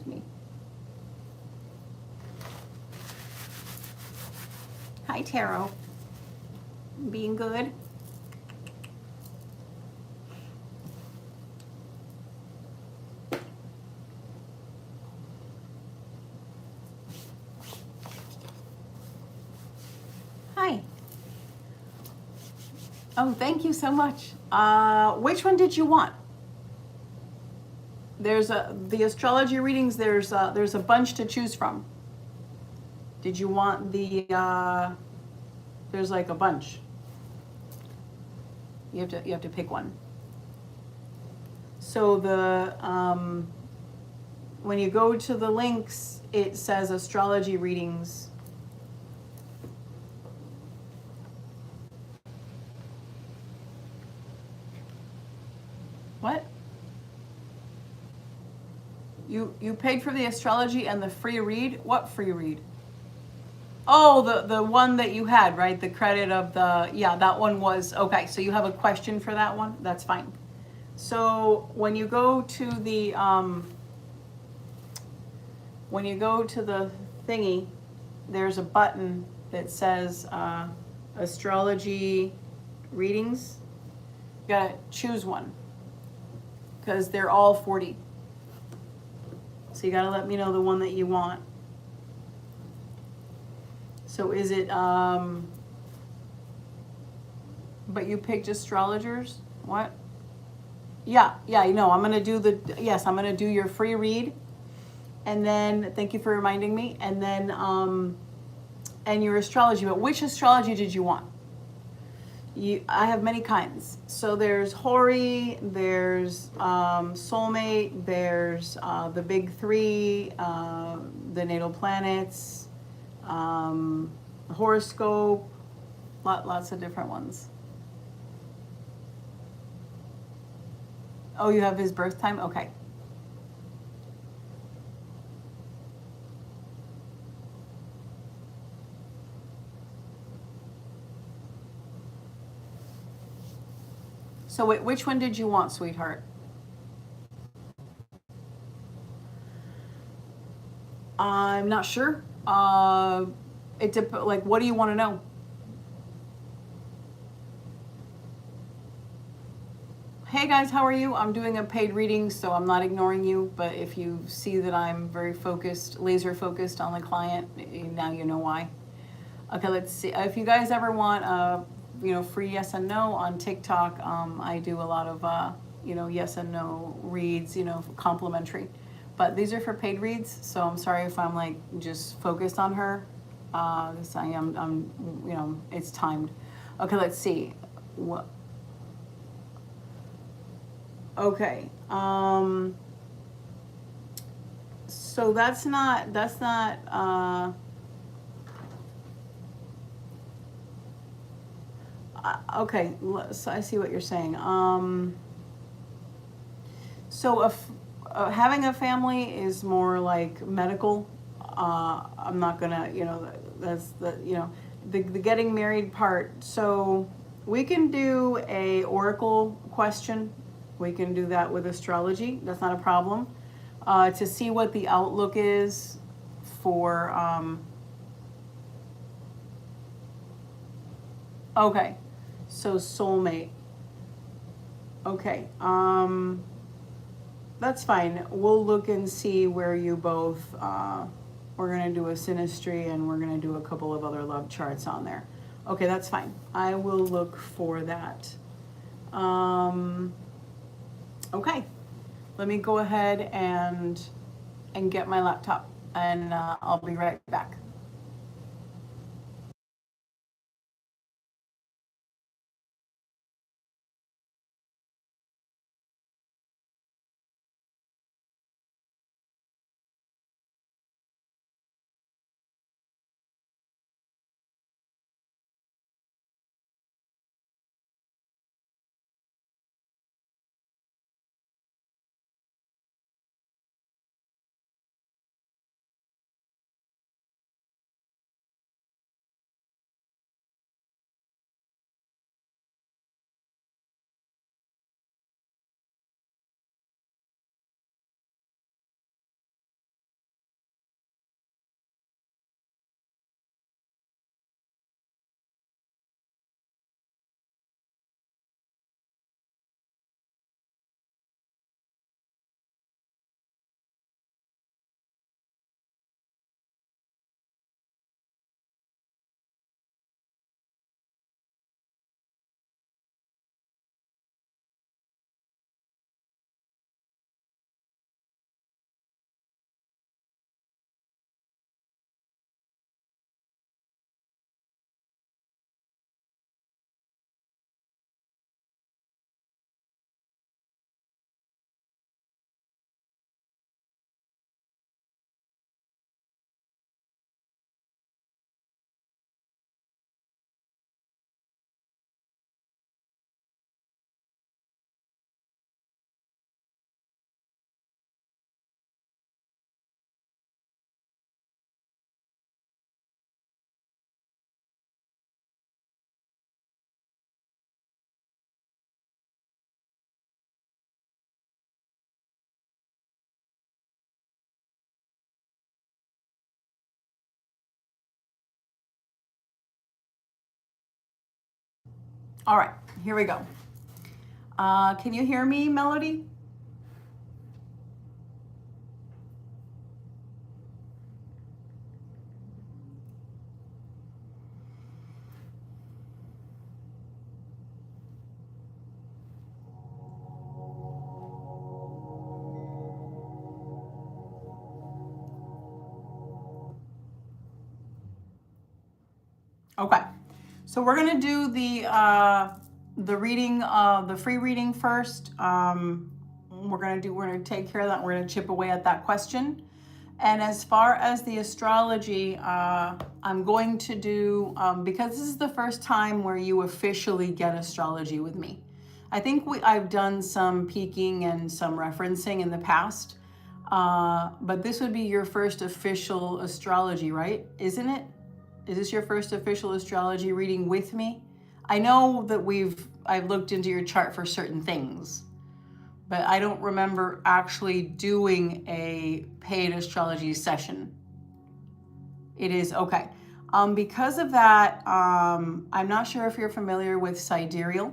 Excuse me. Hi, Tarot. Being good? Hi. Oh, thank you so much. Which one did you want? There's the astrology readings. There's a bunch to choose from. Did you want the? There's like a bunch. You have to pick one. So the when you go to the links, it says astrology readings. What? You paid for the astrology and the free read? What free read? Oh, the one that you had, right? The credit of the, yeah, that one was, okay, so you have a question for that one? That's fine. So when you go to the thingy, there's a button that says astrology readings. You gotta choose one because they're all 40. So you gotta let me know the one that you want. So is it, but you picked astrologers? What? Yeah, you know, I'm gonna do yes, I'm gonna do your free read. And then, thank you for reminding me. And then, and your astrology, but which astrology did you want? I have many kinds. So there's Hori, there's Soulmate, there's the big three, the natal planets, horoscope, lots of different ones. Oh, you have his birth time? Okay. So wait, which one did you want, sweetheart? I'm not sure. Like, what do you want to know? Hey guys, how are you? I'm doing a paid reading, so I'm not ignoring you, but if you see that I'm very focused, laser focused on the client, now you know why. Okay, let's see. If you guys ever want free yes and no on TikTok, I do a lot of yes and no reads, complimentary. But these are for paid reads, so I'm sorry if I'm like just focused on her. Because I'm it's timed. Okay, let's see. What? Okay. So that's not. Okay, so I see what you're saying. So if having a family is more like medical. I'm not gonna, that's the getting married part. So we can do a oracle question. We can do that with astrology. That's not a problem. To see what the outlook is for. Okay, so soulmate. Okay. That's fine. We'll look and see where you both. We're gonna do a synastry and we're gonna do a couple of other love charts on there. Okay, that's fine. I will look for that. Okay, let me go ahead and get my laptop, and I'll be right back. All right, here we go. Can you hear me, Melody? Okay, so we're gonna do the reading, the free reading first. We're gonna take care of that. We're gonna chip away at that question. And as far as the astrology, I'm going to do, because this is the first time where you officially get astrology with me. I think I've done some peeking and some referencing in the past, but this would be your first official astrology, right? Isn't it? Is this your first official astrology reading with me? I know that I've looked into your chart for certain things, but I don't remember actually doing a paid astrology session. It is, okay. Because of that, I'm not sure if you're familiar with sidereal,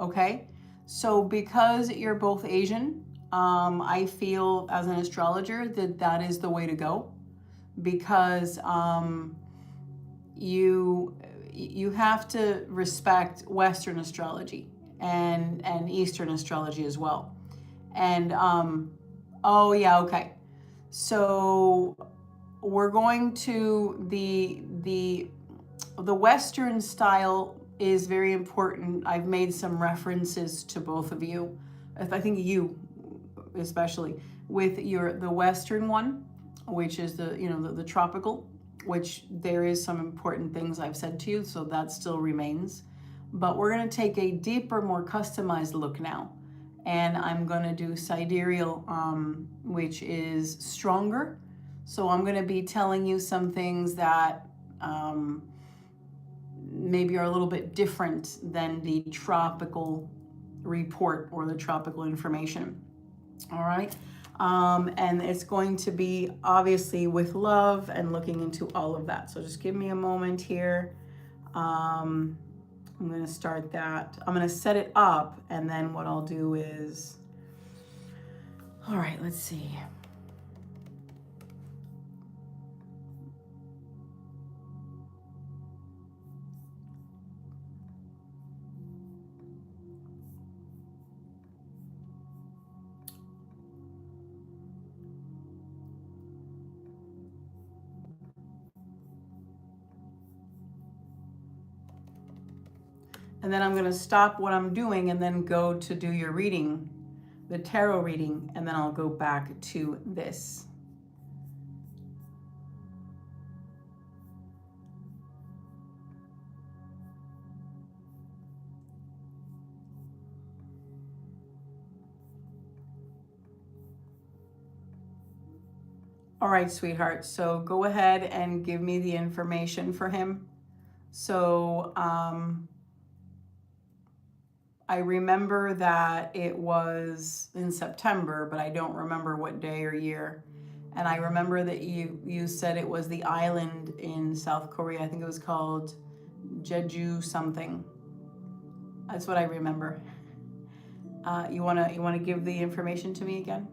okay? So because you're both Asian, I feel as an astrologer that is the way to go, because you have to respect Western astrology and Eastern astrology as well. And oh yeah, okay. So we're going to the Western style is very important. I've made some references to both of you. I think you especially with the Western one, which is the tropical, which there is some important things I've said to you, so that still remains. But we're going to take a deeper, more customized look now. And I'm going to do sidereal, which is stronger. So I'm going to be telling you some things that maybe are a little bit different than the tropical report or the tropical information. All right. And it's going to be obviously with love and looking into all of that. So just give me a moment here. I'm going to start that. I'm going to set it up, and then what I'll do is, all right, let's see. And then I'm going to stop what I'm doing and then go to do your reading, the tarot reading, and then I'll go back to this. All right, sweetheart. So go ahead and give me the information for him. So I remember that it was in September, but I don't remember what day or year. And I remember that you said it was the island in South Korea. I think it was called Jeju something. That's what I remember. You wanna give the information to me again?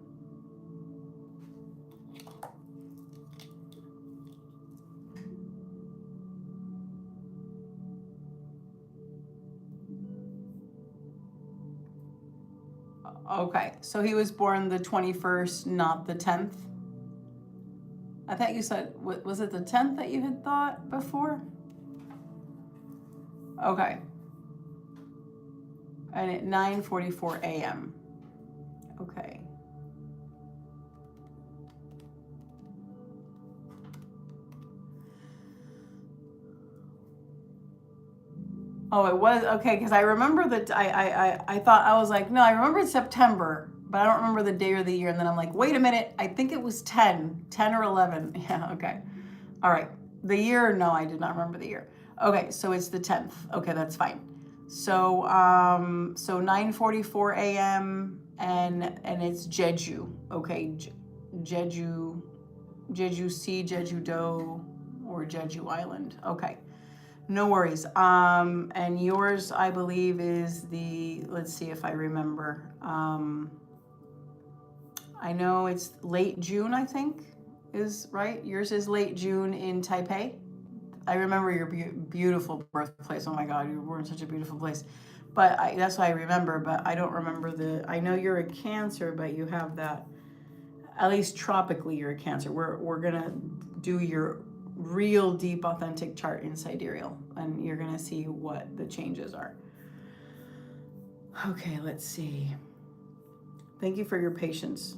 Okay, so he was born the 21st, not the 10th? I thought you said, was it the 10th that you had thought before? Okay. And at 9:44 a.m. Okay. Oh, it was, okay, because I remember that I thought, I was like, no, I remember September, but I don't remember the day or the year. And then I'm like, wait a minute, I think it was 10 or 11. Yeah, okay. All right. The year, no, I did not remember the year. Okay, so it's the 10th. Okay, that's fine. So 9:44 a.m. and it's Jeju. Okay, Jeju Sea, Jeju-do, or Jeju Island. Okay. No worries. And yours, I believe, is the, let's see if I remember. I know it's late June, I think, is right. Yours is late June in Taipei. I remember your beautiful birthplace. Oh my God, you were in such a beautiful place. But that's what I remember, but I don't remember I know you're a Cancer, but you have that, at least tropically, you're a Cancer. We're going to do your real deep, authentic chart in sidereal, and you're going to see what the changes are. Okay, let's see. Thank you for your patience.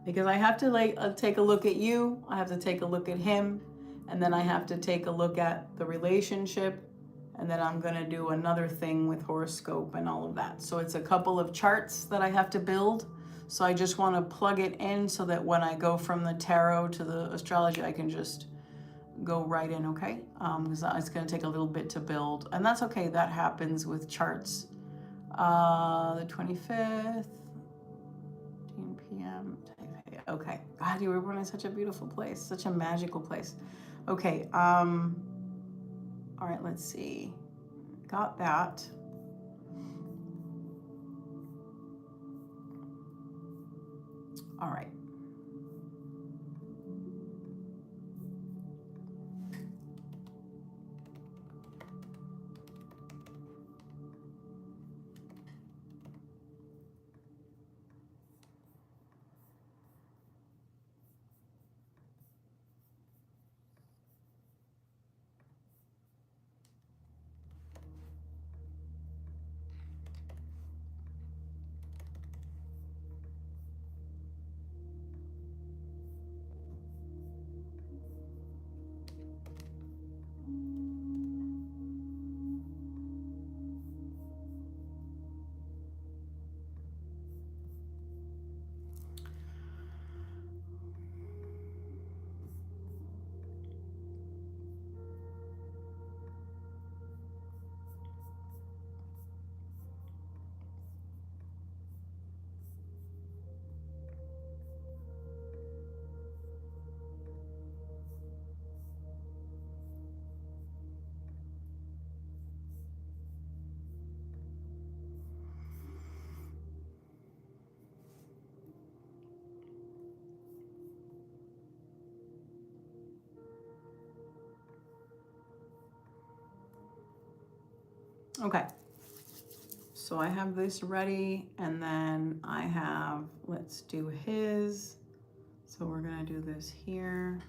Because I have to take a look at you, I have to take a look at him, and then I have to take a look at the relationship, and then I'm going to do another thing with horoscope and all of that. So it's a couple of charts that I have to build. So I just want to plug it in so that when I go from the tarot to the astrology, I can just go right in, okay? Because it's going to take a little bit to build. And that's okay. That happens with charts. The 25th, 10 p.m. Okay. God, you were born in such a beautiful place, such a magical place. Okay. All right, let's see. Got that. All right. Okay. So I have this ready, and then I have, let's do his. So we're going to do this here.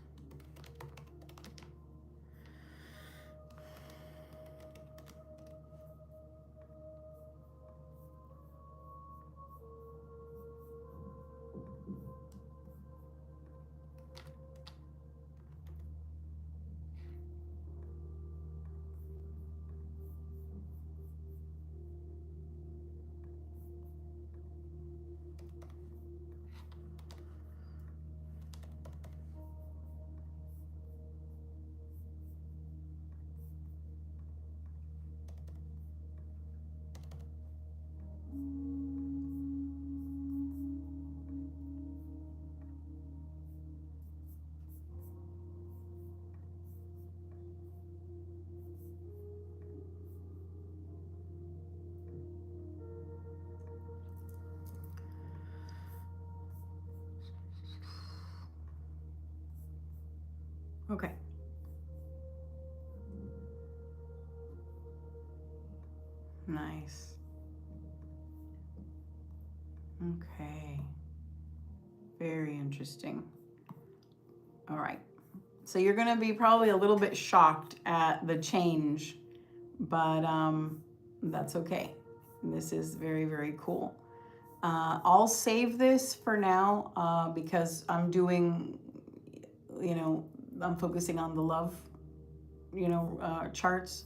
Okay. Nice. Okay. Very interesting. All right. So you're going to be probably a little bit shocked at the change, but that's okay. This is very, very cool. I'll save this for now because I'm doing, I'm focusing on the love, charts.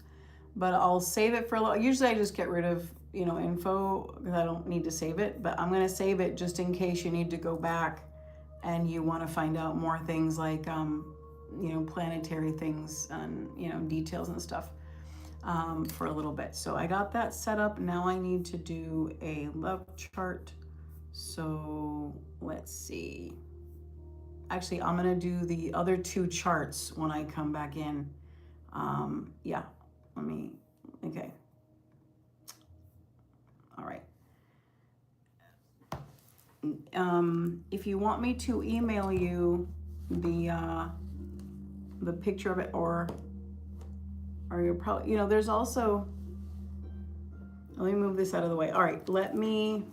But I'll save it for a little. Usually I just get rid of, info because I don't need to save it. But I'm going to save it just in case you need to go back and you want to find out more things like you know, planetary things and, you know, details and stuff for a little bit. So I got that set up. Now I need to do a love chart. So let's see. Actually, I'm going to do the other 2 charts when I come back in. Yeah, okay. All right. If you want me to email you the picture of it, or you're probably, you know, there's also, let me move this out of the way. All right, let me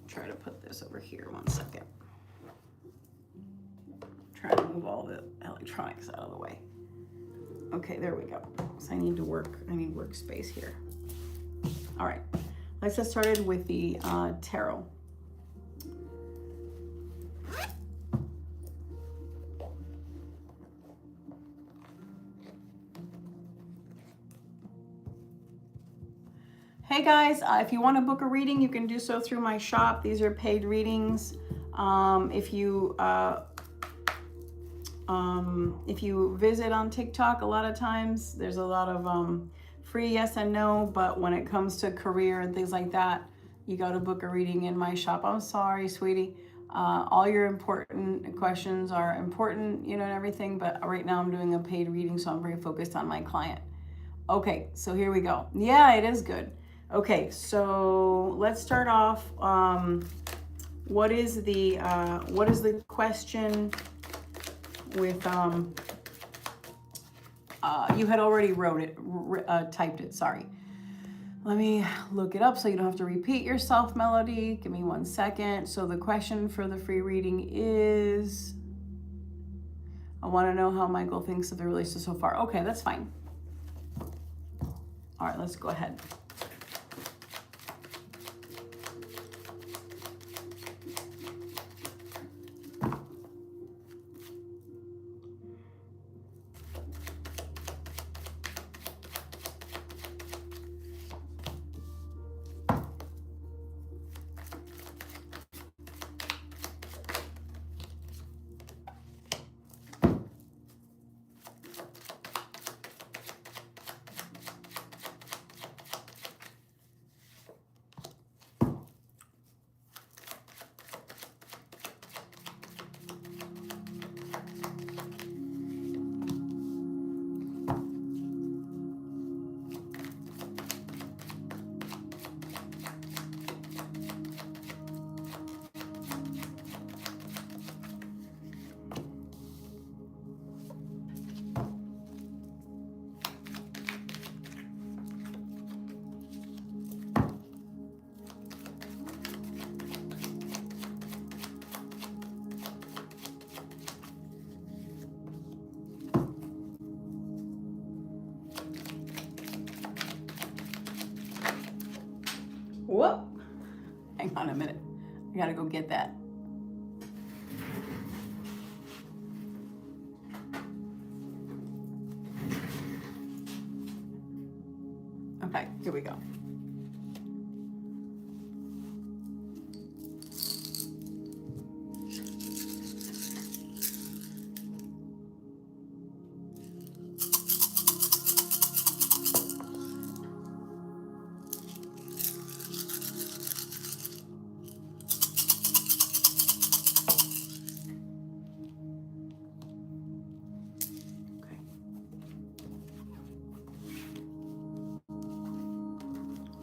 try to put this over here 1 second. Try to move all the electronics out of the way. Okay, there we go. So I need workspace here. All right, let's get started with the tarot. Hey guys, if you want to book a reading, you can do so through my shop. These are paid readings. If you visit on TikTok, a lot of times there's a lot of free yes and no, but when it comes to career and things like that, you got to book a reading in my shop. I'm sorry, sweetie. All your important questions are important, you know, and everything, but right now I'm doing a paid reading, so I'm very focused on my client. Okay, so here we go. Yeah, it is good. Okay, so let's start off. What is the question with you had already typed it, sorry. Let me look it up so you don't have to repeat yourself, Melody. Give me 1 second. So the question for the free reading is, I want to know how Michael thinks of the relationship so far. Okay, that's fine. All right, let's go ahead. Whoop. Hang on a minute. I gotta go get that. Okay, here we go.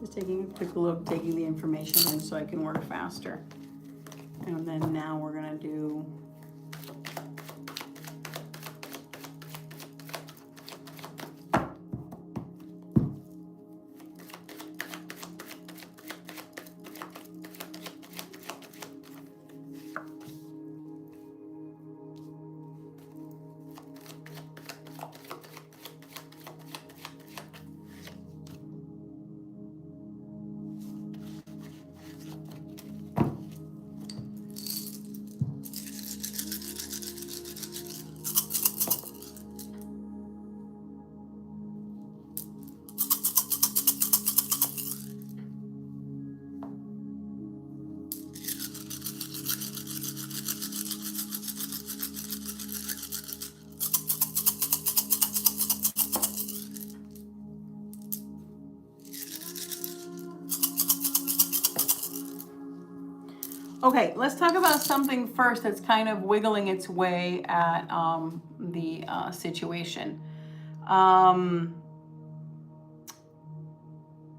Just taking a quick look, taking the information in so I can work faster. And then now we're gonna do Okay, let's talk about something first that's kind of wiggling its way at the situation.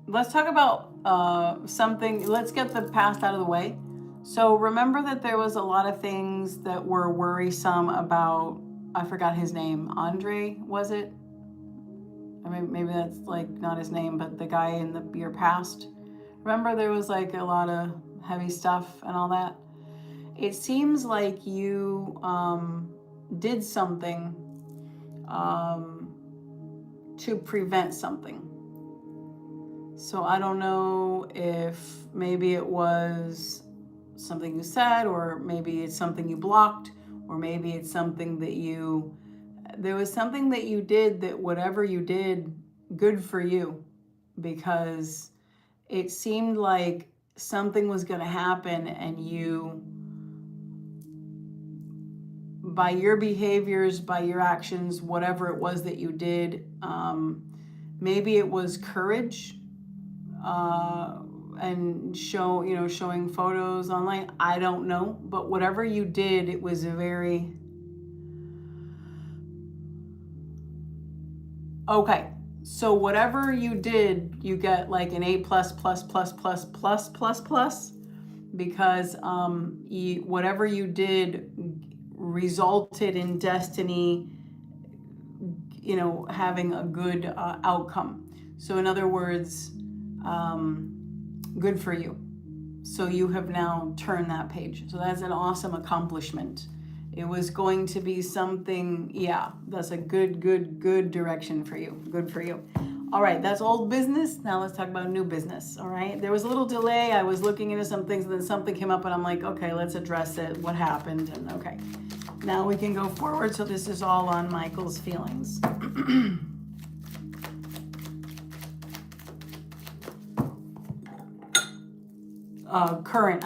Let's talk about something. Let's get the past out of the way. So remember that there was a lot of things that were worrisome about, I forgot his name. Andre, was it? I mean, maybe that's like not his name, but the guy in your past. Remember there was like a lot of heavy stuff and all that? It seems like you did something to prevent something. So I don't know if maybe it was something you said, or maybe it's something you blocked, or maybe it's something that there was something that you did, that whatever you did, good for you, because it seemed like something was going to happen, and you, by your behaviors, by your actions, whatever it was that you did, maybe it was courage, and showing photos online. I don't know, but whatever you did, it was a very okay. So whatever you did, you get like an A plus plus plus plus plus plus plus, because whatever you did resulted in destiny, having a good outcome. So in other words, good for you. So you have now turned that page. So that's an awesome accomplishment. It was going to be something, yeah, that's a good direction for you. Good for you. All right, that's old business. Now let's talk about new business. All right, there was a little delay. I was looking into some things, and then something came up, and I'm like, okay, let's address it. What happened? And okay, now we can go forward. So this is all on Michael's feelings. Current.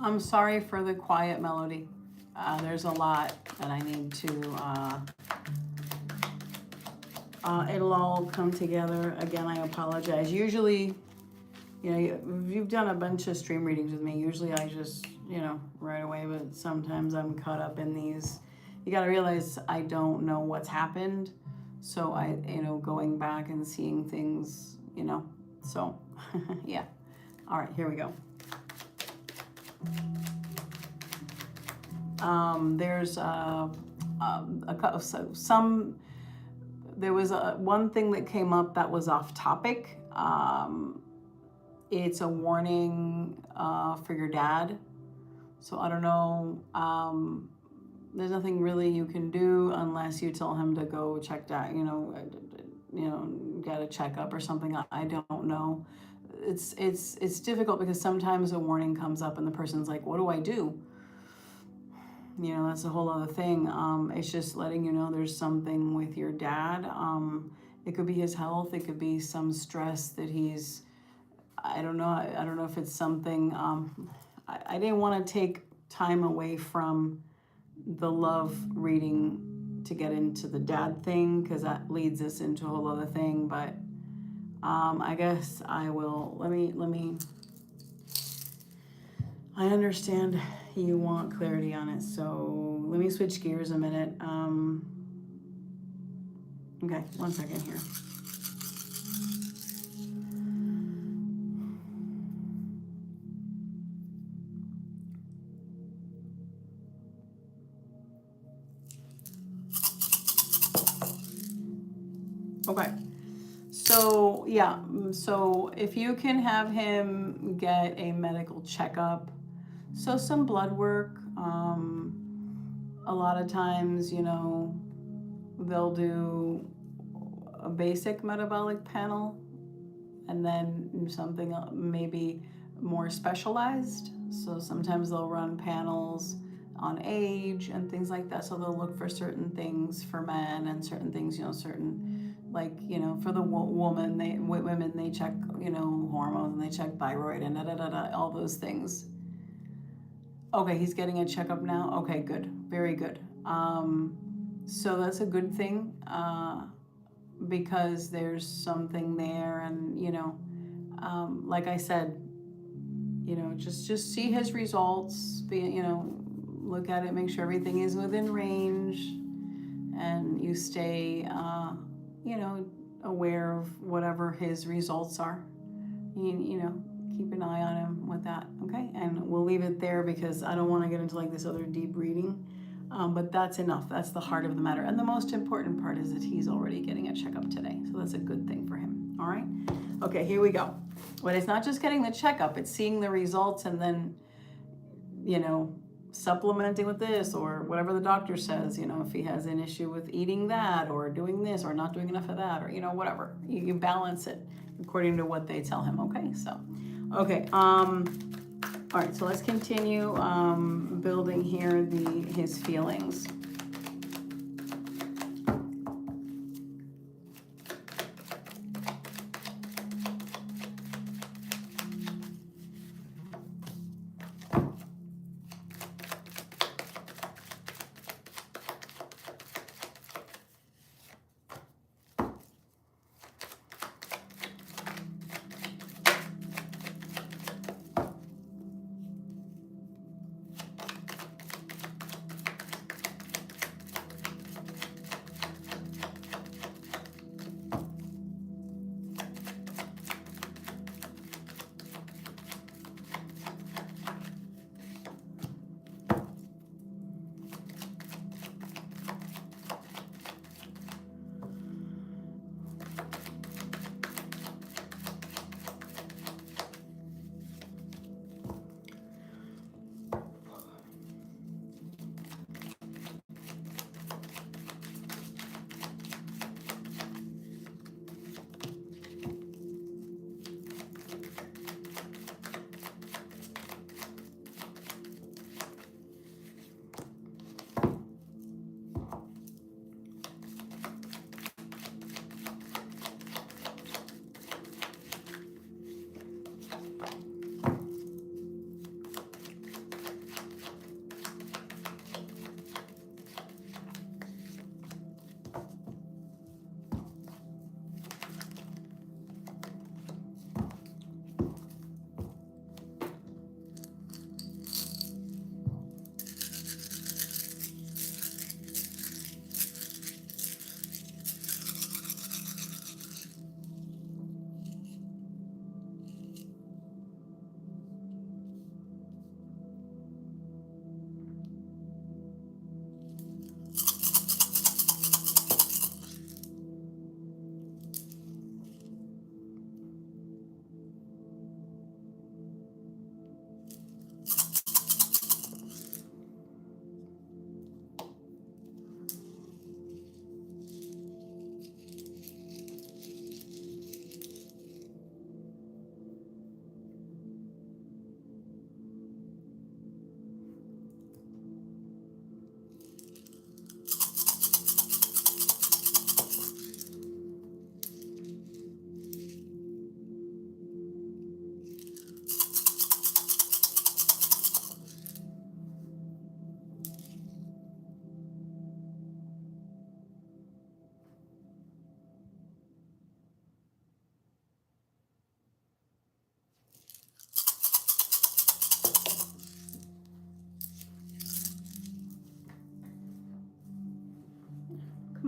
I'm sorry for the quiet melody. There's a lot that I need to, it'll all come together. Again, I apologize. Usually, you know, you've done a bunch of stream readings with me. Usually I just, you know, right away, but sometimes I'm caught up in these. You got to realize I don't know what's happened. So I, you know, going back and seeing things, you know, so yeah. All right, here we go. There's there was one thing that came up that was off topic. It's a warning for your dad. So I don't know. There's nothing really you can do unless you tell him to go check that, you know, get a checkup or something. I don't know. It's difficult because sometimes a warning comes up and the person's like, what do I do? You know, that's a whole other thing. It's just letting you know there's something with your dad. It could be his health. It could be some stress that he's, I don't know. I don't know if it's something, I didn't want to take time away from the love reading to get into the dad thing, because that leads us into a whole other thing. But I guess I will, let me, I understand you want clarity on it, so let me switch gears a minute. Okay, 1 second here. Okay, so yeah, so if you can have him get a medical checkup, so some blood work, a lot of times, you know, they'll do a basic metabolic panel and then something maybe more specialized. So sometimes they'll run panels on age and things like that. So they'll look for certain things for men and certain things, you know, certain, like, you know, for the woman, women, they check, you know, hormones, and they check thyroid and all those things. Okay, he's getting a checkup now. Okay, good, very good. So that's a good thing, because there's something there, and you know, like I said, you know, just see his results. You know, look at it, make sure everything is within range, and you stay, you know, aware of whatever his results are. You know, keep an eye on him with that, okay? And we'll leave it there because I don't want to get into like this other deep reading. But that's enough. That's the heart of the matter. And the most important part is that he's already getting a checkup today. So that's a good thing for him. All right? Okay, here we go. But it's not just getting the checkup. It's seeing the results and then, you know, supplementing with this or whatever the doctor says, you know, if he has an issue with eating that or doing this or not doing enough of that, or, you know, whatever. You balance it according to what they tell him. Okay, so, okay. All right, so let's continue building here his feelings.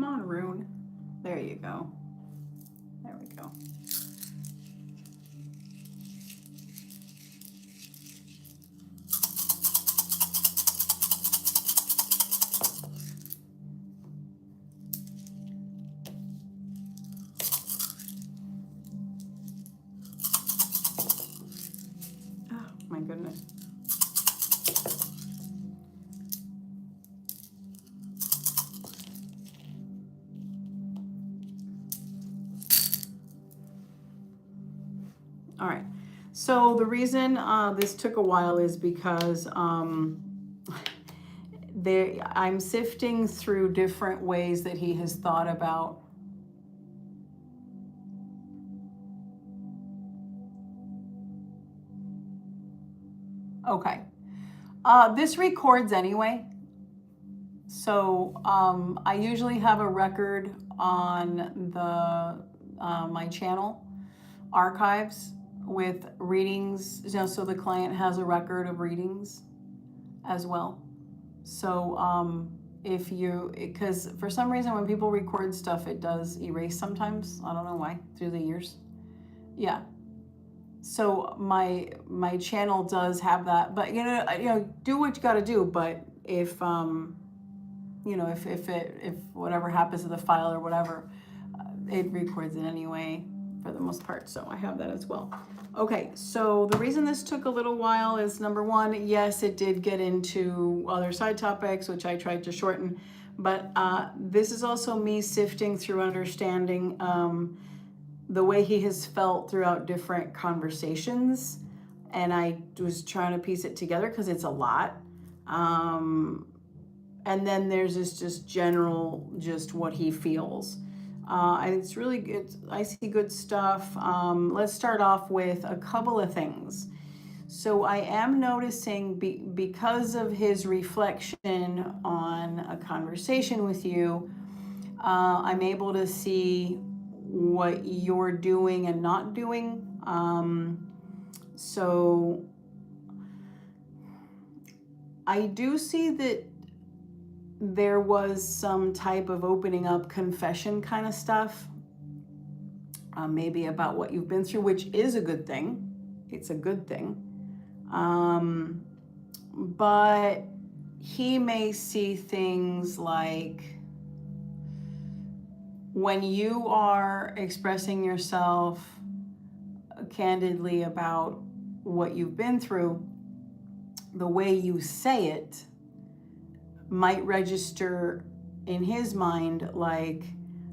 Come on, Rune. There you go. There we go. Oh, my goodness. All right. So the reason this took a while is because I'm sifting through different ways that he has thought about okay. This records anyway. So I usually have a record on the my channel archives with readings, you know, so the client has a record of readings as well. So if you, because for some reason when people record stuff, it does erase sometimes. I don't know why, through the years. Yeah. So my channel does have that, but you know, do what you got to do. But if you know, if whatever happens to the file or whatever, it records it anyway for the most part. So I have that as well. Okay, so the reason this took a little while is number one, yes, it did get into other side topics, which I tried to shorten, but this is also me sifting through understanding the way he has felt throughout different conversations. And I was trying to piece it together because it's a lot. And then there's this just general, just what he feels. And it's really good. I see good stuff. Let's start off with a couple of things. So I am noticing because of his reflection on a conversation with you, I'm able to see what you're doing and not doing. So I do see that there was some type of opening up confession kind of stuff, maybe about what you've been through, which is a good thing. It's a good thing. But he may see things like when you are expressing yourself candidly about what you've been through, the way you say it might register in his mind like,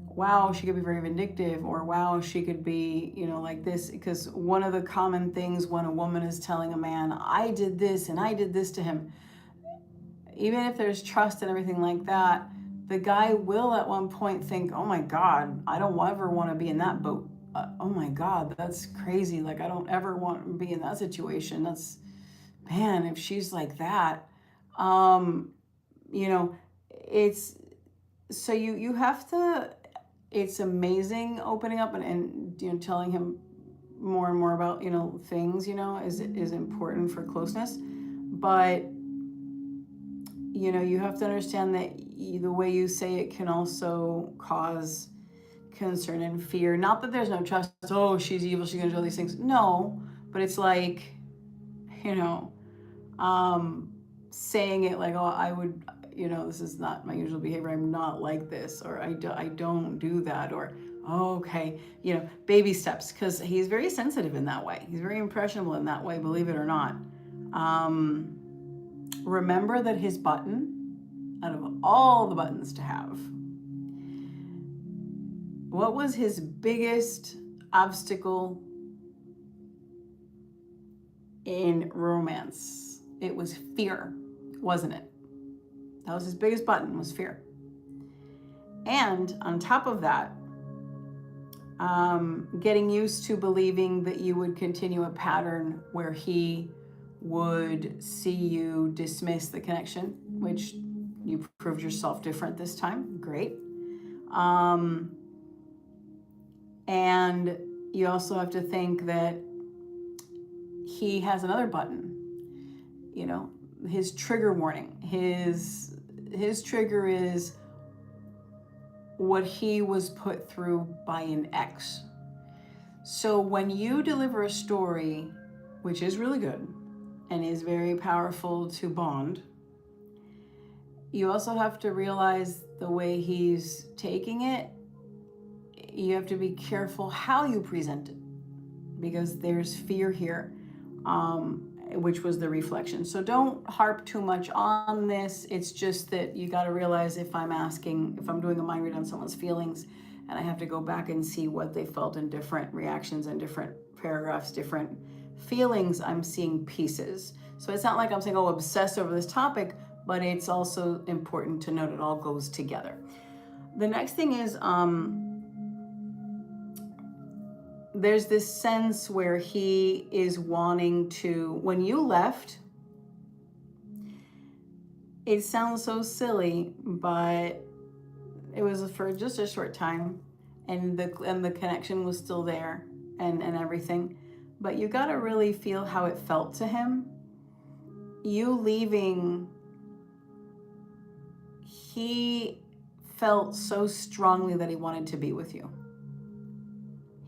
wow, she could be very vindictive, or wow, she could be, you know, like this. Because one of the common things when a woman is telling a man, I did this and I did this to him, even if there's trust and everything like that, the guy will at one point think, oh my God, I don't ever want to be in that boat. Oh my God, that's crazy. Like, I don't ever want to be in that situation. That's, man, if she's like that, you know, it's, so you have to, it's amazing opening up and you know, telling him more and more about, you know, things, you know, is important for closeness. But, you know, you have to understand that the way you say it can also cause concern and fear. Not that there's no trust. Oh, she's evil, she's gonna do all these things. No, but it's like, you know, saying it like, oh, I would, you know, this is not my usual behavior. I'm not like this, or I don't do that, or, oh, okay, you know, baby steps, because he's very sensitive in that way. He's very impressionable in that way, believe it or not. Remember that his button, out of all the buttons to have, what was his biggest obstacle in romance? It was fear, wasn't it? That was his biggest button, was fear. And on top of that, getting used to believing that you would continue a pattern where he would see you dismiss the connection, which you proved yourself different this time. Great. And you also have to think that he has another button, you know, his trigger warning. His trigger is what he was put through by an ex. So when you deliver a story, which is really good and is very powerful to bond, you also have to realize the way he's taking it. You have to be careful how you present it, because there's fear here, which was the reflection. So don't harp too much on this. It's just that you got to realize if I'm doing a mind read on someone's feelings, and I have to go back and see what they felt in different reactions and different paragraphs, different feelings, I'm seeing pieces. So it's not like I'm saying, oh, obsess over this topic, but it's also important to note it all goes together. The next thing is, there's this sense where he is wanting to, when you left, it sounds so silly, but it was for just a short time, and the connection was still there, and everything. But you got to really feel how it felt to him. You leaving, he felt so strongly that he wanted to be with you.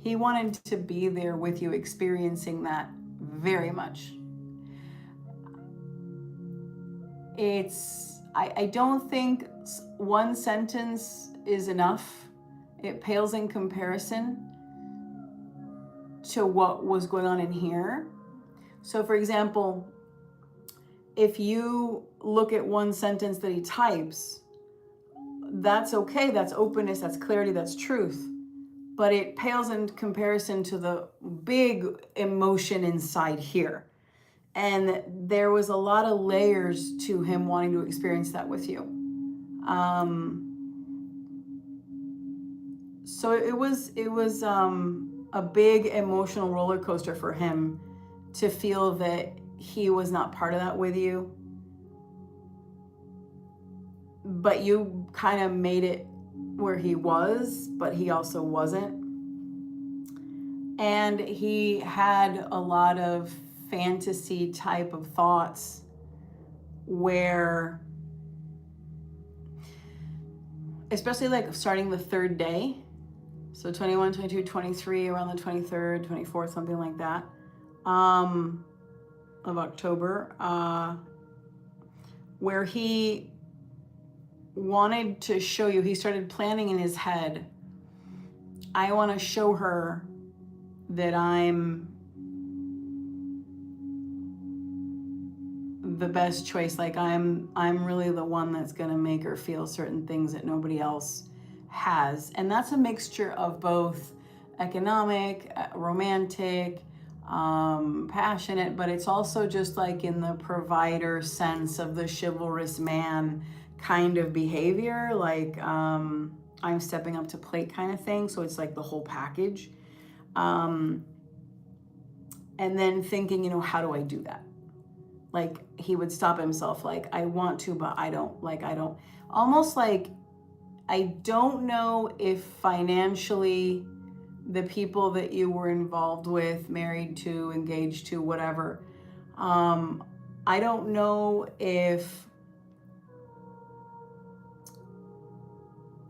He wanted to be there with you, experiencing that very much. I don't think one sentence is enough. It pales in comparison to what was going on in here. So for example, if you look at one sentence that he types, that's okay, that's openness, that's clarity, that's truth. But it pales in comparison to the big emotion inside here. And there was a lot of layers to him wanting to experience that with you. So it was a big emotional roller coaster for him to feel that he was not part of that with you. But you kind of made it where he was, but he also wasn't. And he had a lot of fantasy type of thoughts where, especially like starting the third day, so 21, 22, 23, around the 23rd, 24th, something like that, of October, where he wanted to show you, he started planning in his head, I want to show her that I'm the best choice. Like I'm really the one that's going to make her feel certain things that nobody else has. And that's a mixture of both economic, romantic, passionate, but it's also just like in the provider sense of the chivalrous man kind of behavior, like I'm stepping up to plate kind of thing. So it's like the whole package. And then thinking, how do I do that? Like he would stop himself, like, I want to, but I don't, almost like, I don't know if financially the people that you were involved with, married to, engaged to, whatever, I don't know if,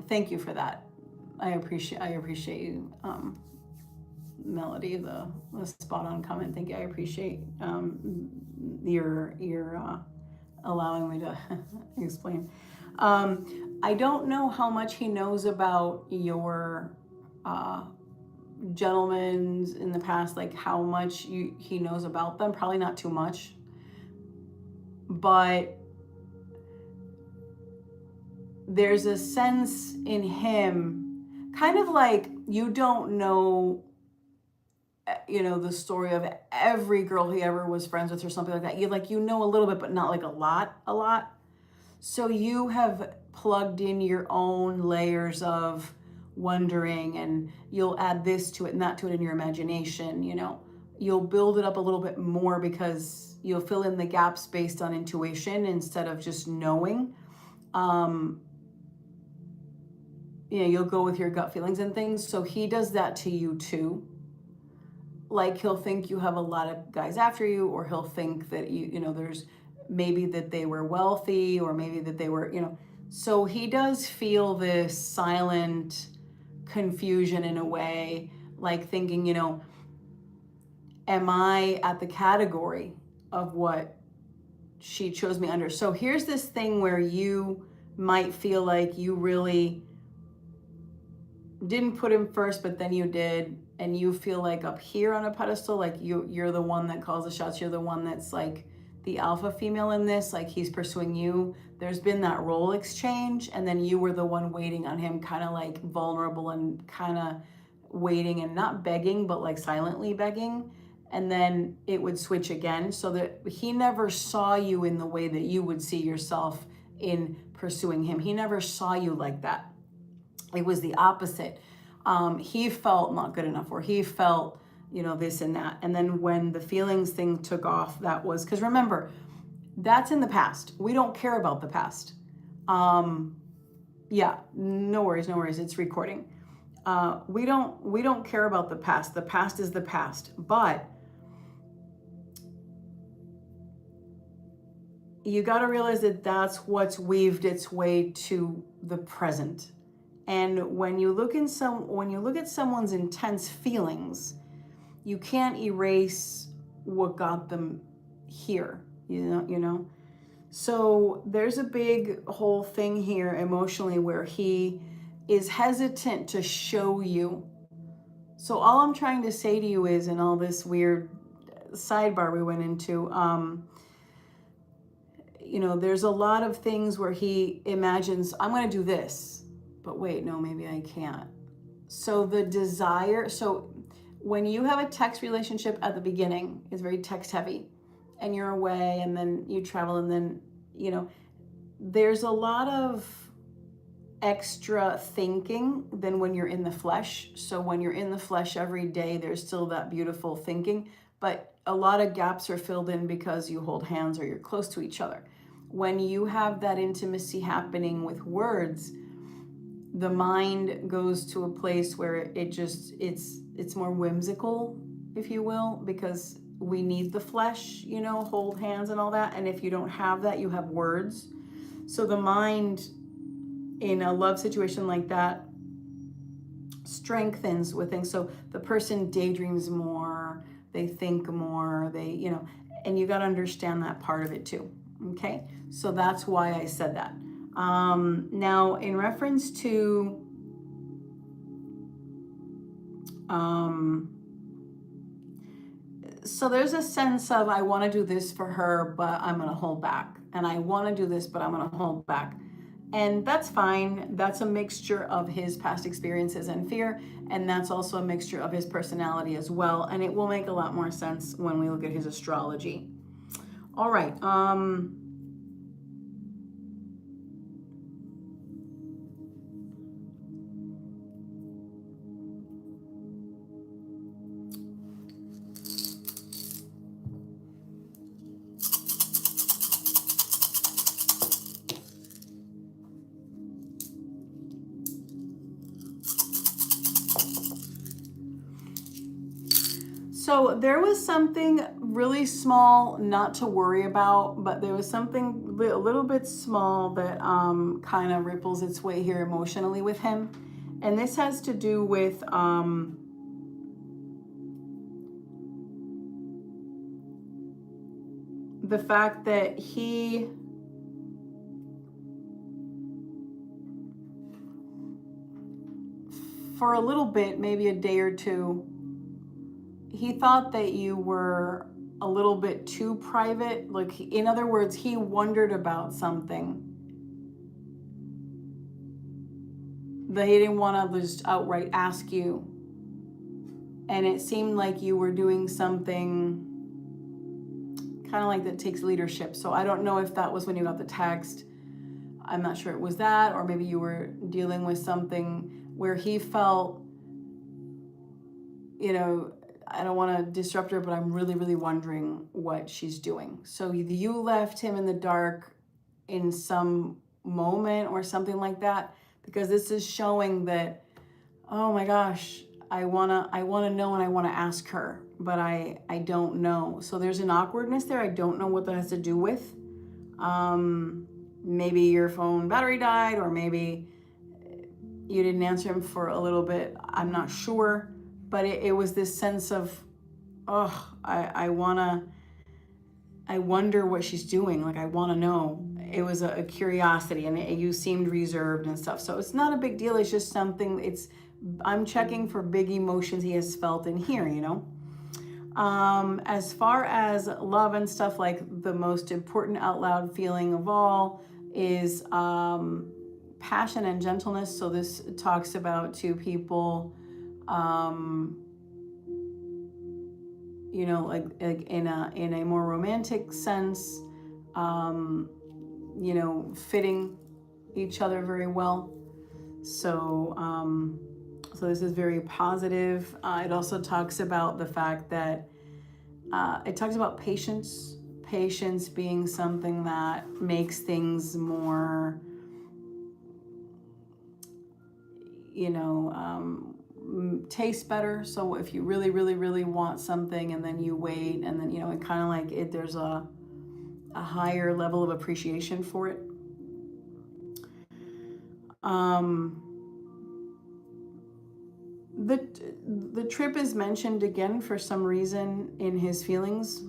thank you for that. I appreciate you, Melody, the spot on comment. Thank you. I appreciate your allowing me to explain. I don't know how much he knows about your gentlemen in the past, like how much he knows about them. Probably not too much, but there's a sense in him, kind of like you don't know, the story of every girl he ever was friends with or something like that. You know a little bit, but not like a lot. So you have plugged in your own layers of wondering, and you'll add this to it and that to it in your imagination. You'll build it up a little bit more because you'll fill in the gaps based on intuition instead of just knowing. You'll go with your gut feelings and things. So he does that to you too. Like he'll think you have a lot of guys after you, or he'll think that there's maybe that they were wealthy, or maybe that they were, So he does feel this silent confusion in a way, like thinking, you know, am I at the category of what she chose me under? So here's this thing where you might feel like you really didn't put him first, but then you did, and you feel like up here on a pedestal, like you're the one that calls the shots, you're the one that's like the alpha female in this, like he's pursuing you. There's been that role exchange, and then you were the one waiting on him, kind of like vulnerable and kind of waiting and not begging, but like silently begging. And then it would switch again, so that he never saw you in the way that you would see yourself in pursuing him. He never saw you like that. It was the opposite. He felt not good enough, or he felt, you know, this and that. And then when the feelings thing took off, that was, because remember, that's in the past. We don't care about the past. Yeah, no worries, no worries. It's recording. We don't care about the past. The past is the past. But you got to realize that that's what's weaved its way to the present. And when you look at someone's intense feelings, you can't erase what got them here, you know? So there's a big whole thing here emotionally where he is hesitant to show you. So all I'm trying to say to you is, in all this weird sidebar we went into, you know, there's a lot of things where he imagines, I'm going to do this. But wait, no, maybe I can't. So the desire, so when you have a text relationship at the beginning, it's very text heavy, and you're away and then you travel, and then, you know, there's a lot of extra thinking than when you're in the flesh. So when you're in the flesh every day, there's still that beautiful thinking, but a lot of gaps are filled in because you hold hands or you're close to each other. When you have that intimacy happening with words, the mind goes to a place where it's more whimsical, if you will, because we need the flesh, you know, hold hands and all that. And if you don't have that, you have words. So the mind in a love situation like that strengthens with things. So the person daydreams more, they think more, they, you know, and you got to understand that part of it too. Okay. So that's why I said that. Now, in reference to so there's a sense of, I want to do this for her, but I'm going to hold back. And I want to do this, but I'm going to hold back. And that's fine. That's a mixture of his past experiences and fear. And that's also a mixture of his personality as well. And it will make a lot more sense when we look at his astrology. All right. So there was something really small, not to worry about, but there was something a little bit small that kind of ripples its way here emotionally with him. And this has to do with the fact that he for a little bit, maybe a day or two, he thought that you were a little bit too private. Like, in other words, he wondered about something that he didn't want to just outright ask you. And it seemed like you were doing something kind of like that takes leadership. So I don't know if that was when you got the text. I'm not sure it was that, or maybe you were dealing with something where he felt, you know, I don't want to disrupt her, but I'm really, really wondering what she's doing. So you left him in the dark in some moment or something like that, because this is showing that, oh my gosh, I wanna know, and I wanna ask her, but I don't know. So there's an awkwardness there. I don't know what that has to do with. maybe your phone battery died, or maybe you didn't answer him for a little bit. I'm not sure, but it was this sense of, oh, I wonder what she's doing. Like, I want to know. It was a curiosity, and you seemed reserved and stuff. So it's not a big deal. It's just something. I'm checking for big emotions he has felt in here, you know. As far as love and stuff, like the most important out loud feeling of all is passion and gentleness. So this talks about two people, you know, like in a more romantic sense, you know, fitting each other very well. So so this is very positive. It also talks about the fact that it talks about patience being something that makes things more, you know, taste better. So if you really, really, really want something and then you wait, and then, you know, it kind of like it, there's a higher level of appreciation for it. The trip is mentioned again for some reason in his feelings.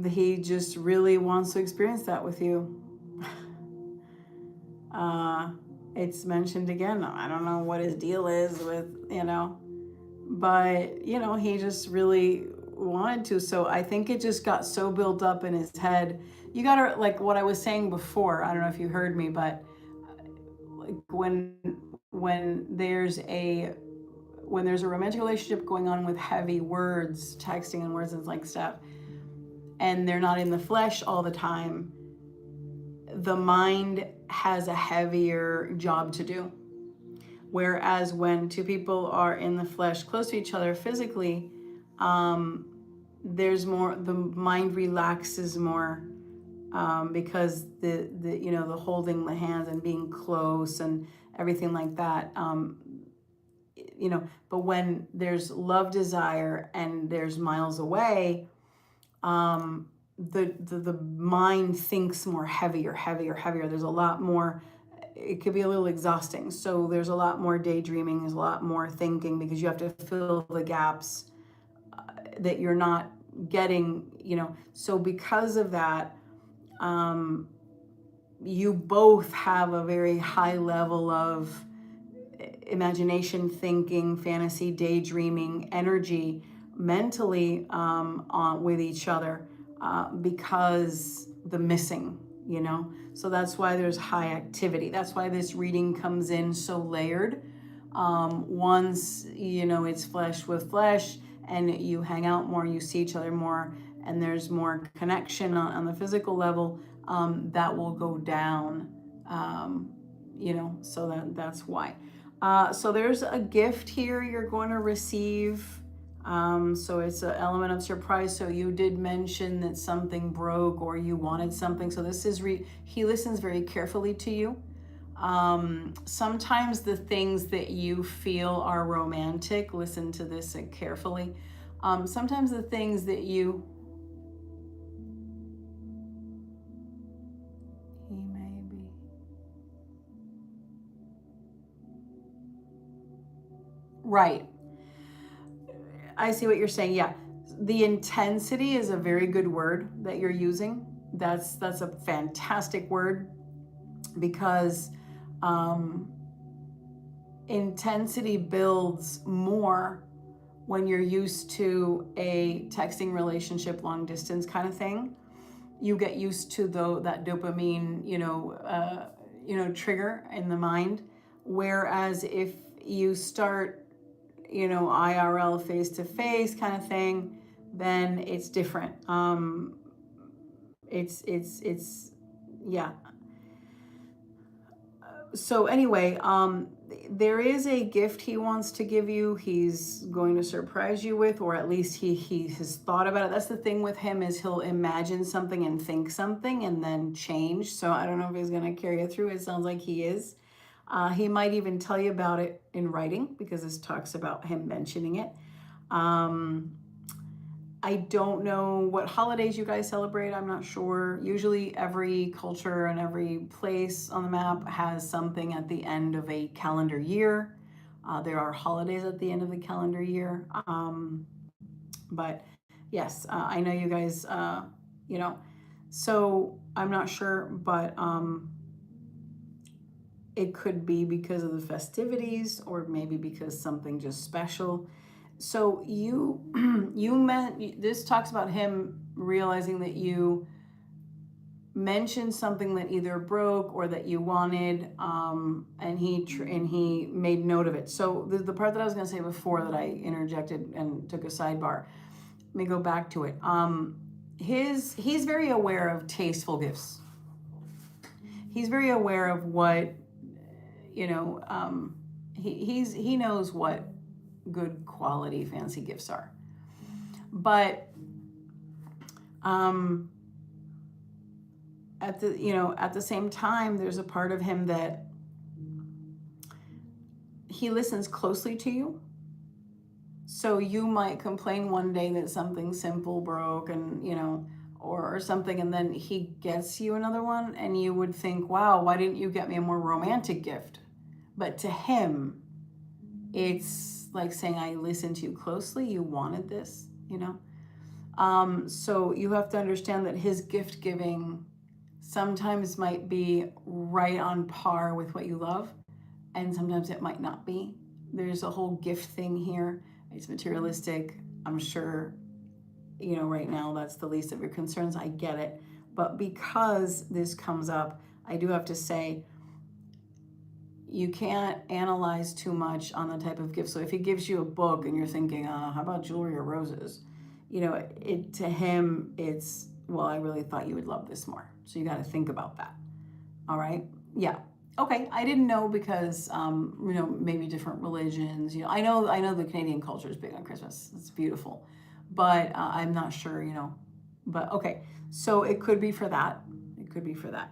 He just really wants to experience that with you. It's mentioned again. I don't know what his deal is with, you know, but, you know, he just really wanted to. So I think it just got so built up in his head. You gotta, like what I was saying before, I don't know if you heard me, but like when there's a romantic relationship going on with heavy words, texting and words and like stuff, and they're not in the flesh all the time, the mind has a heavier job to do. Whereas when two people are in the flesh close to each other physically, there's more, the mind relaxes more, because the you know, the holding the hands and being close and everything like that, you know. But when there's love, desire, and there's miles away, the mind thinks more heavier. There's a lot more, it could be a little exhausting. So there's a lot more daydreaming, there's a lot more thinking, because you have to fill the gaps that you're not getting, you know. So because of that, you both have a very high level of imagination, thinking, fantasy, daydreaming, energy, mentally, with each other, because the missing, you know. So that's why there's high activity. That's why this reading comes in so layered. Once, you know, it's flesh with flesh, and you hang out more, you see each other more, and there's more connection on the physical level, that will go down, you know. So that's why. So there's a gift here you're going to receive. So it's an element of surprise. So you did mention that something broke or you wanted something. So this is, he listens very carefully to you. Sometimes the things that you feel are romantic, listen to this carefully. Sometimes the things that you, he may be, right. I see what you're saying. Yeah. The intensity is a very good word that you're using. That's a fantastic word, because intensity builds more when you're used to a texting relationship, long distance kind of thing. You get used to that dopamine, you know, trigger in the mind. Whereas if you start, you know, IRL, face to face kind of thing, then it's different. It's yeah. So anyway, there is a gift he wants to give you. He's going to surprise you with, or at least he has thought about it. That's the thing with him, is he'll imagine something and think something and then change. So I don't know if he's going to carry it through. It sounds like he is. He might even tell you about it in writing, because this talks about him mentioning it. I don't know what holidays you guys celebrate. I'm not sure. Usually every culture and every place on the map has something at the end of a calendar year. There are holidays at the end of the calendar year. But yes, I know you guys, you know, so I'm not sure, but it could be because of the festivities or maybe because something just special. So you meant, this talks about him realizing that you mentioned something that either broke or that you wanted, and he made note of it. So the part that I was going to say before that I interjected and took a sidebar, let me go back to it. He's very aware of tasteful gifts. He's very aware of what, you know, he knows what good quality fancy gifts are. But at the same time, there's a part of him that he listens closely to you. So you might complain one day that something simple broke, and or something, and then he gets you another one, and you would think, wow, why didn't you get me a more romantic gift? But to him, it's like saying, I listened to you closely, you wanted this, so you have to understand that his gift giving sometimes might be right on par with what you love, and sometimes it might not be. There's a whole gift thing here. It's materialistic. I'm sure, right now that's the least of your concerns. I get it. But because this comes up, I do have to say, you can't analyze too much on the type of gift. So if he gives you a book and you're thinking, how about jewelry or roses? To him, it's, well, I really thought you would love this more. So you got to think about that. All right. Yeah. Okay. I didn't know because, maybe different religions, I know the Canadian culture is big on Christmas. It's beautiful, but I'm not sure, but okay. So it could be for that. It could be for that.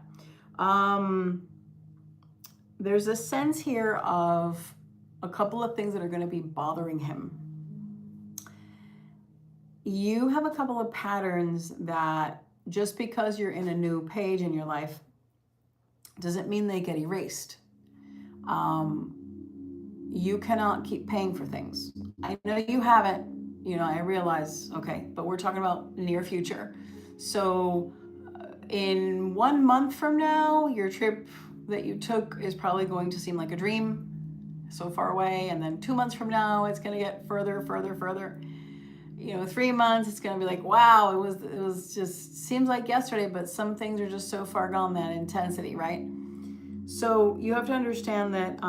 There's a sense here of a couple of things that are going to be bothering him. You have a couple of patterns that just because you're in a new page in your life doesn't mean they get erased. You cannot keep paying for things. I know you haven't, I realize, okay, but we're talking about near future. So in 1 month from now, your trip that you took is probably going to seem like a dream, so far away. And then 2 months from now, it's going to get further. 3 months, it's going to be like, wow, it was just seems like yesterday, but some things are just so far gone, that intensity, right? So you have to understand that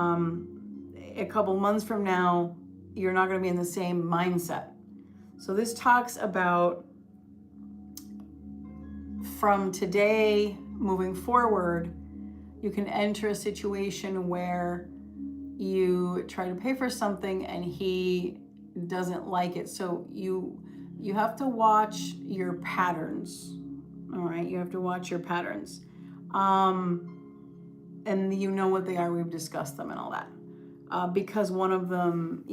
a couple months from now, you're not going to be in the same mindset. So this talks about from today moving forward, you can enter a situation where you try to pay for something and he doesn't like it. So you have to watch your patterns. All right, you have to watch your patterns. And you know what they are. We've discussed them and all that. Because one of them,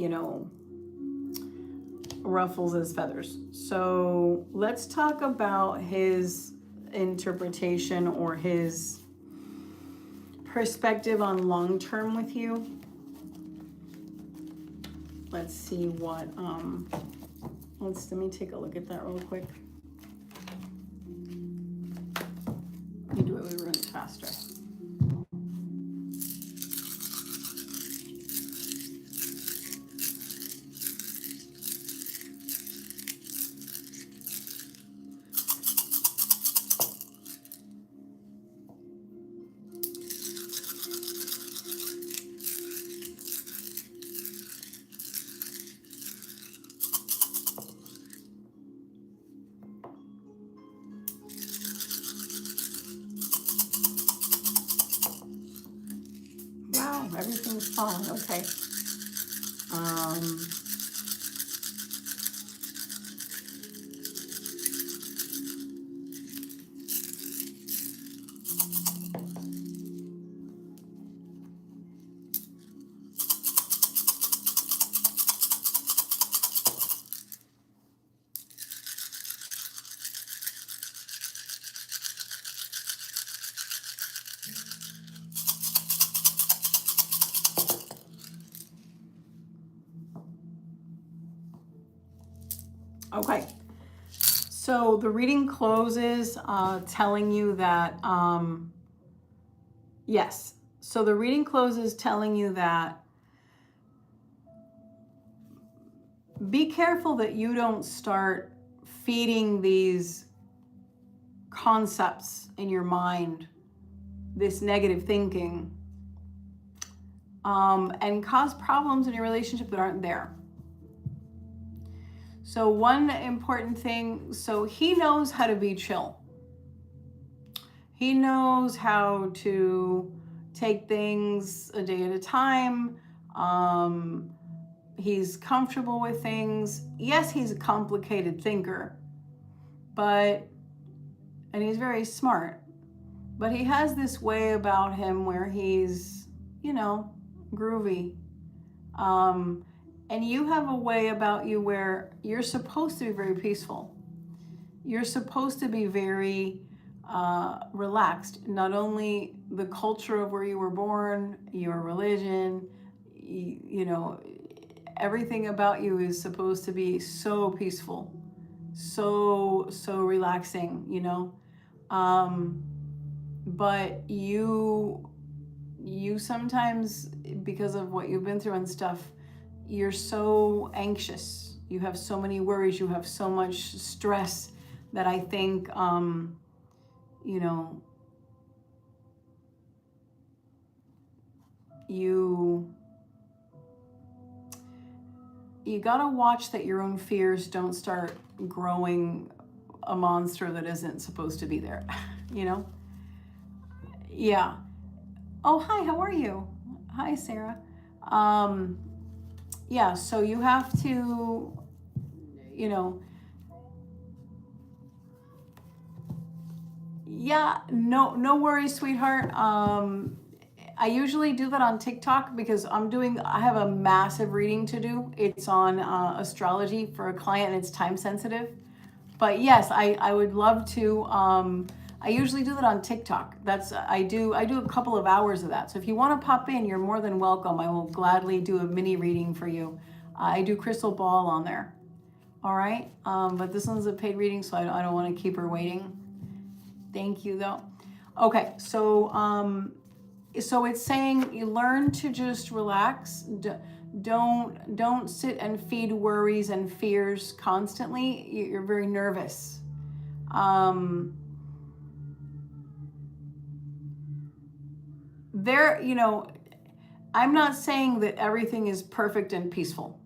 ruffles his feathers. So let's talk about his interpretation or his perspective on long-term with you. Let's see what, let me take a look at that real quick. Let me do it really faster. Everything's fine. Okay. Okay. So the reading closes telling you that, yes. So the reading closes telling you that be careful that you don't start feeding these concepts in your mind, this negative thinking, and cause problems in your relationship that aren't there. So one important thing, so he knows how to be chill. He knows how to take things a day at a time. He's comfortable with things. Yes, he's a complicated thinker, and he's very smart, but he has this way about him where he's, groovy. And you have a way about you where you're supposed to be very peaceful. You're supposed to be very relaxed. Not only the culture of where you were born, your religion, everything about you is supposed to be so peaceful, so relaxing, but you sometimes, because of what you've been through and stuff, you're so anxious. You have so many worries. You have so much stress that I think, you gotta watch that your own fears don't start growing a monster that isn't supposed to be there, Yeah. Oh, hi, how are you? Hi, Sarah. Yeah, so you have to, yeah, no worries, sweetheart. I usually do that on TikTok because I have a massive reading to do. It's on astrology for a client and it's time sensitive. But yes, I would love to. I usually do that on TikTok. I do a couple of hours of that. So if you want to pop in, you're more than welcome. I will gladly do a mini reading for you. I do crystal ball on there. All right. But this one's a paid reading, so I don't want to keep her waiting. Thank you, though. Okay, so it's saying you learn to just relax. Don't sit and feed worries and fears constantly. You're very nervous. I'm not saying that everything is perfect and peaceful,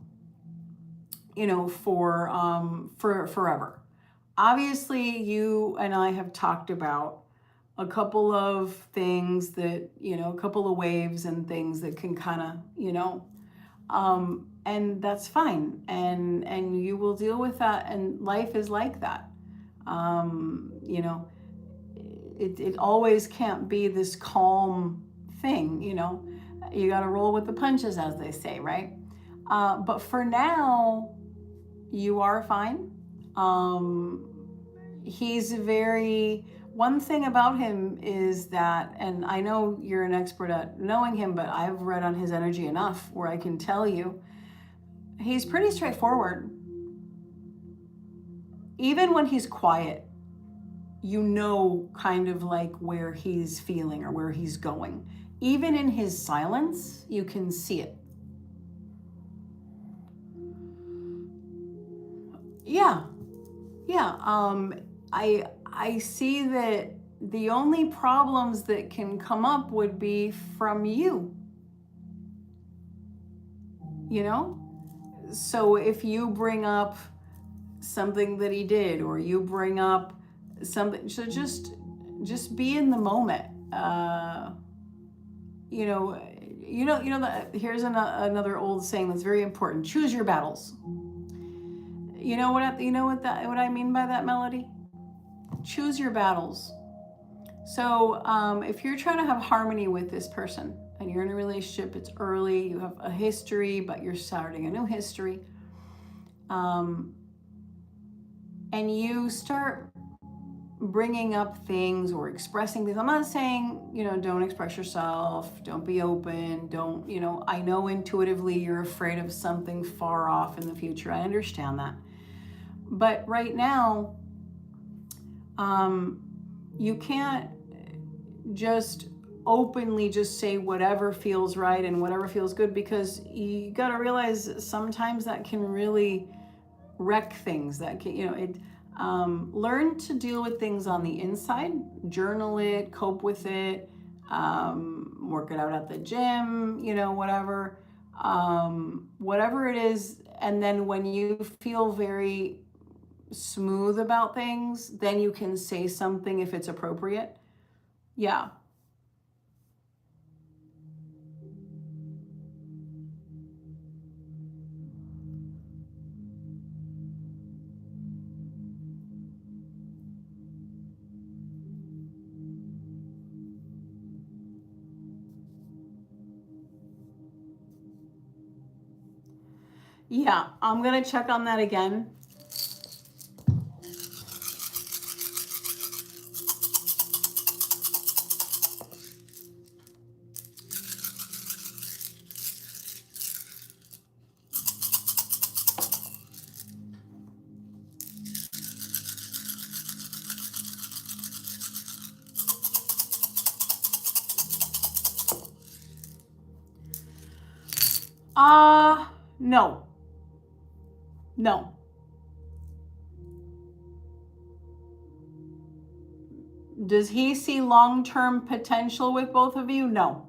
for forever. Obviously, you and I have talked about a couple of things that, a couple of waves and things that can kind of, and that's fine. And you will deal with that. And life is like that. It always can't be this calm thing, you got to roll with the punches, as they say, right? But for now, you are fine. One thing about him is that, and I know you're an expert at knowing him, but I've read on his energy enough where I can tell you, he's pretty straightforward. Even when he's quiet, kind of like where he's feeling or where he's going. Even in his silence, you can see it. Yeah. I see that the only problems that can come up would be from you. So if you bring up something that he did, or you bring up something, so just be in the moment. Here's another old saying that's very important: choose your battles. You know what I mean by that, Melody? Choose your battles. So if you're trying to have harmony with this person and you're in a relationship, it's early, you have a history, but you're starting a new history, and you start bringing up things or expressing things. I'm not saying, don't express yourself, don't be open, don't, I know intuitively you're afraid of something far off in the future. I understand that. But right now, you can't just openly just say whatever feels right and whatever feels good, because you got to realize sometimes that can really wreck things. That can, learn to deal with things on the inside, journal it, cope with it, work it out at the gym, whatever it is. And then when you feel very smooth about things, then you can say something if it's appropriate. Yeah. Yeah, I'm gonna check on that again. No. No. Does he see long-term potential with both of you? No.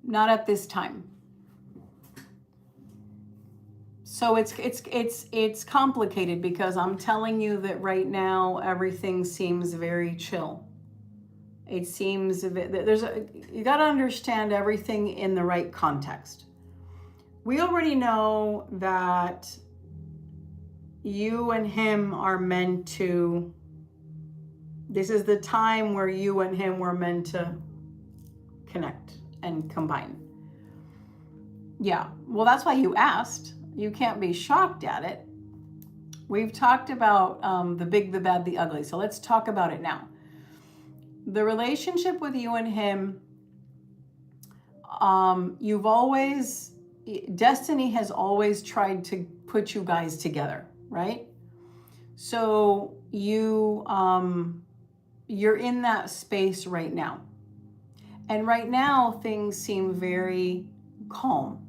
Not at this time. So it's complicated, because I'm telling you that right now everything seems very chill. It seems you got to understand everything in the right context. We already know that you and him are meant to, this is the time where you and him were meant to connect and combine. Yeah, well, that's why you asked. You can't be shocked at it. We've talked about the big, the bad, the ugly. So let's talk about it now. The relationship with you and him, you've always, destiny has always tried to put you guys together, right? So you're in that space right now. And right now things seem very calm.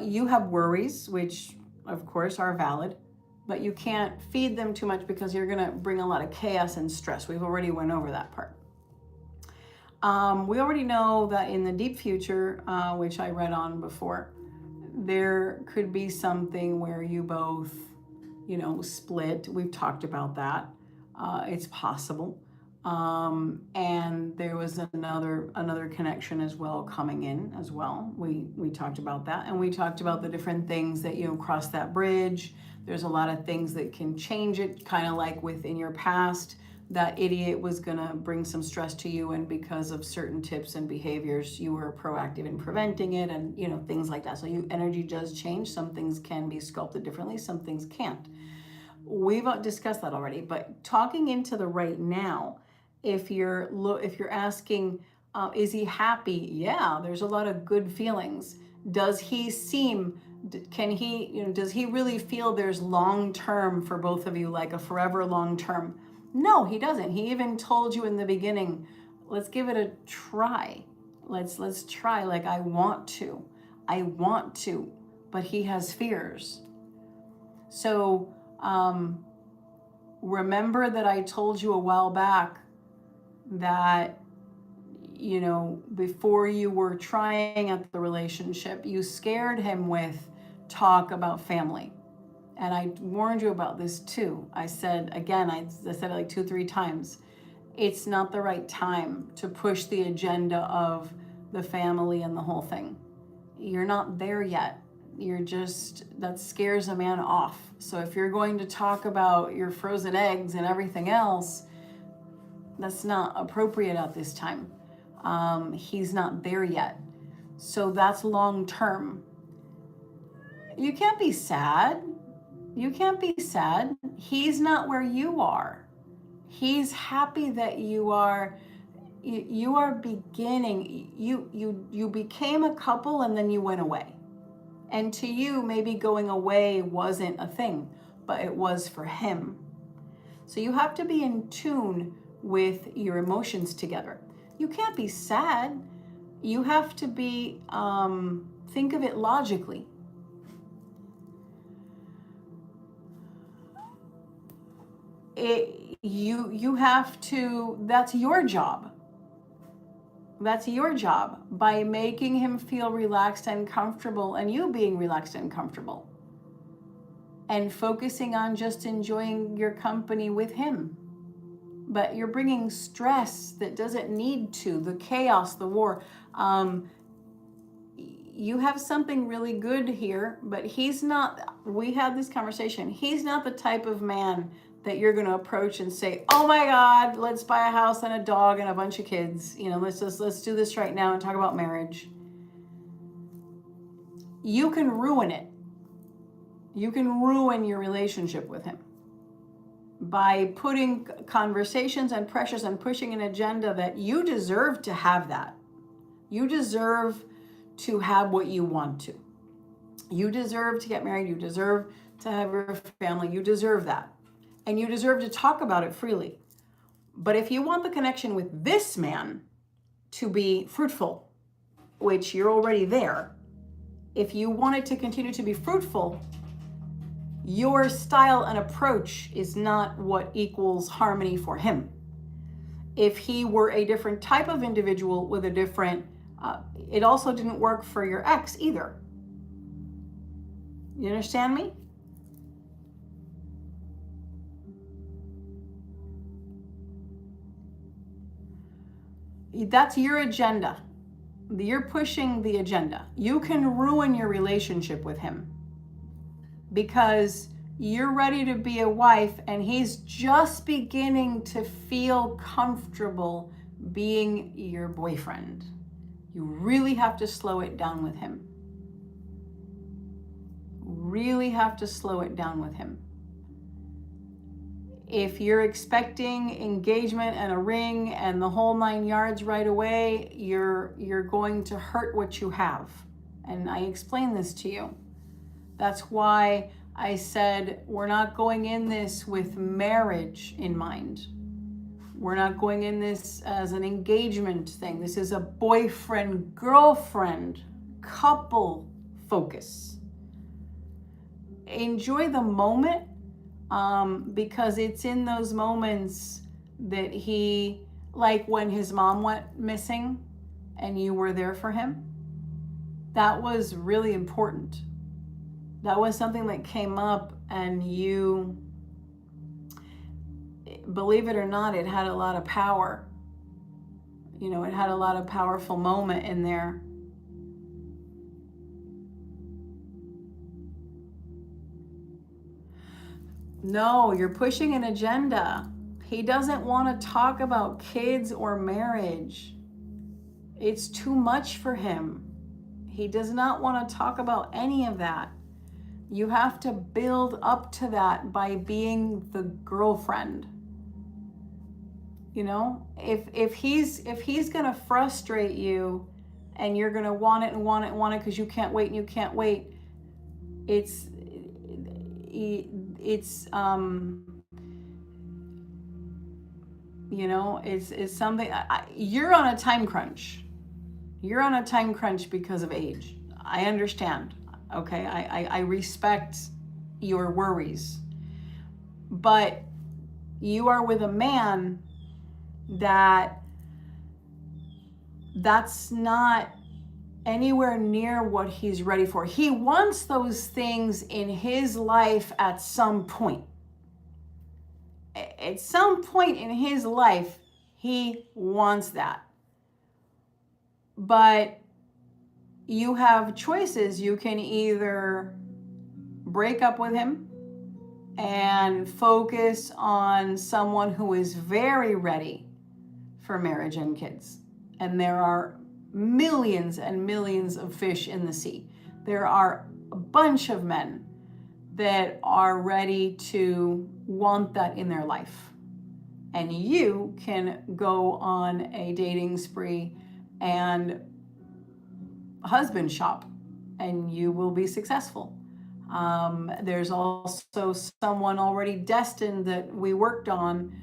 You have worries, which of course are valid, but you can't feed them too much, because you're going to bring a lot of chaos and stress. We've already went over that part. We already know that in the deep future, which I read on before, there could be something where you both, split. We've talked about that. It's possible. And there was another connection as well coming in as well. We talked about that, and we talked about the different things that, cross that bridge. There's a lot of things that can change it, kind of like within your past. That idiot was gonna bring some stress to you, and because of certain tips and behaviors, you were proactive in preventing it, and things like that. So energy does change. Some things can be sculpted differently, some things can't. We've discussed that already. But talking into the right now, if you're asking, is he happy? Yeah, there's a lot of good feelings. Does he seem? Can he? Does he really feel there's long term for both of you, like a forever long term? No, he doesn't. He even told you in the beginning, let's give it a try. Let's try. Like, I want to, but he has fears. So remember that I told you a while back that, before you were trying at the relationship, you scared him with talk about family. And I warned you about this too. I said, again, I said it like 2-3 times. It's not the right time to push the agenda of the family and the whole thing. You're not there yet. That scares a man off. So if you're going to talk about your frozen eggs and everything else, that's not appropriate at this time. He's not there yet. So that's long term. You can't be sad. He's not where you are. He's happy that you are beginning. You became a couple and then you went away. And to you, maybe going away wasn't a thing, but it was for him. So you have to be in tune with your emotions together. You can't be sad. You have to be, think of it logically. You have to, that's your job. That's your job, by making him feel relaxed and comfortable, and you being relaxed and comfortable, and focusing on just enjoying your company with him. But you're bringing stress that doesn't need to, the chaos, the war. You have something really good here, but he's not, we had this conversation, he's not the type of man that you're going to approach and say, oh my God, let's buy a house and a dog and a bunch of kids. You know, let's do this right now and talk about marriage. You can ruin it. You can ruin your relationship with him by putting conversations and pressures and pushing an agenda that you deserve to have that. You deserve to have what you want to. You deserve to get married. You deserve to have your family. You deserve that. And you deserve to talk about it freely. But if you want the connection with this man to be fruitful, which you're already there, if you want it to continue to be fruitful, your style and approach is not what equals harmony for him. If he were a different type of individual with a different, it also didn't work for your ex either. You understand me? That's your agenda. You're pushing the agenda. You can ruin your relationship with him because you're ready to be a wife and he's just beginning to feel comfortable being your boyfriend. You really have to slow it down with him. Really have to slow it down with him. If you're expecting engagement and a ring and the whole 9 yards right away, you're going to hurt what you have. And I explained this to you. That's why I said we're not going in this with marriage in mind. We're not going in this as an engagement thing. This is a boyfriend, girlfriend, couple focus. Enjoy the moment. Because it's in those moments that he, like when his mom went missing and you were there for him, that was really important. That was something that came up and you, believe it or not, it had a lot of power. You know, it had a lot of powerful moment in there. No, you're pushing an agenda. He doesn't want to talk about kids or marriage. It's too much for him. He does not want to talk about any of that. You have to build up to that by being the girlfriend. You know, if he's going to frustrate you and you're going to want it and want it and want it because you can't wait and you can't wait, it's you know, it's something, you're on a time crunch. You're on a time crunch because of age. I understand. Okay. I respect your worries, but you are with a man that's not anywhere near what he's ready for. He wants those things in his life at some point. At some point in his life, he wants that. But you have choices. You can either break up with him and focus on someone who is very ready for marriage and kids. And there are millions and millions of fish in the sea. There are a bunch of men that are ready to want that in their life. And you can go on a dating spree and husband shop and you will be successful. There's also someone already destined that we worked on,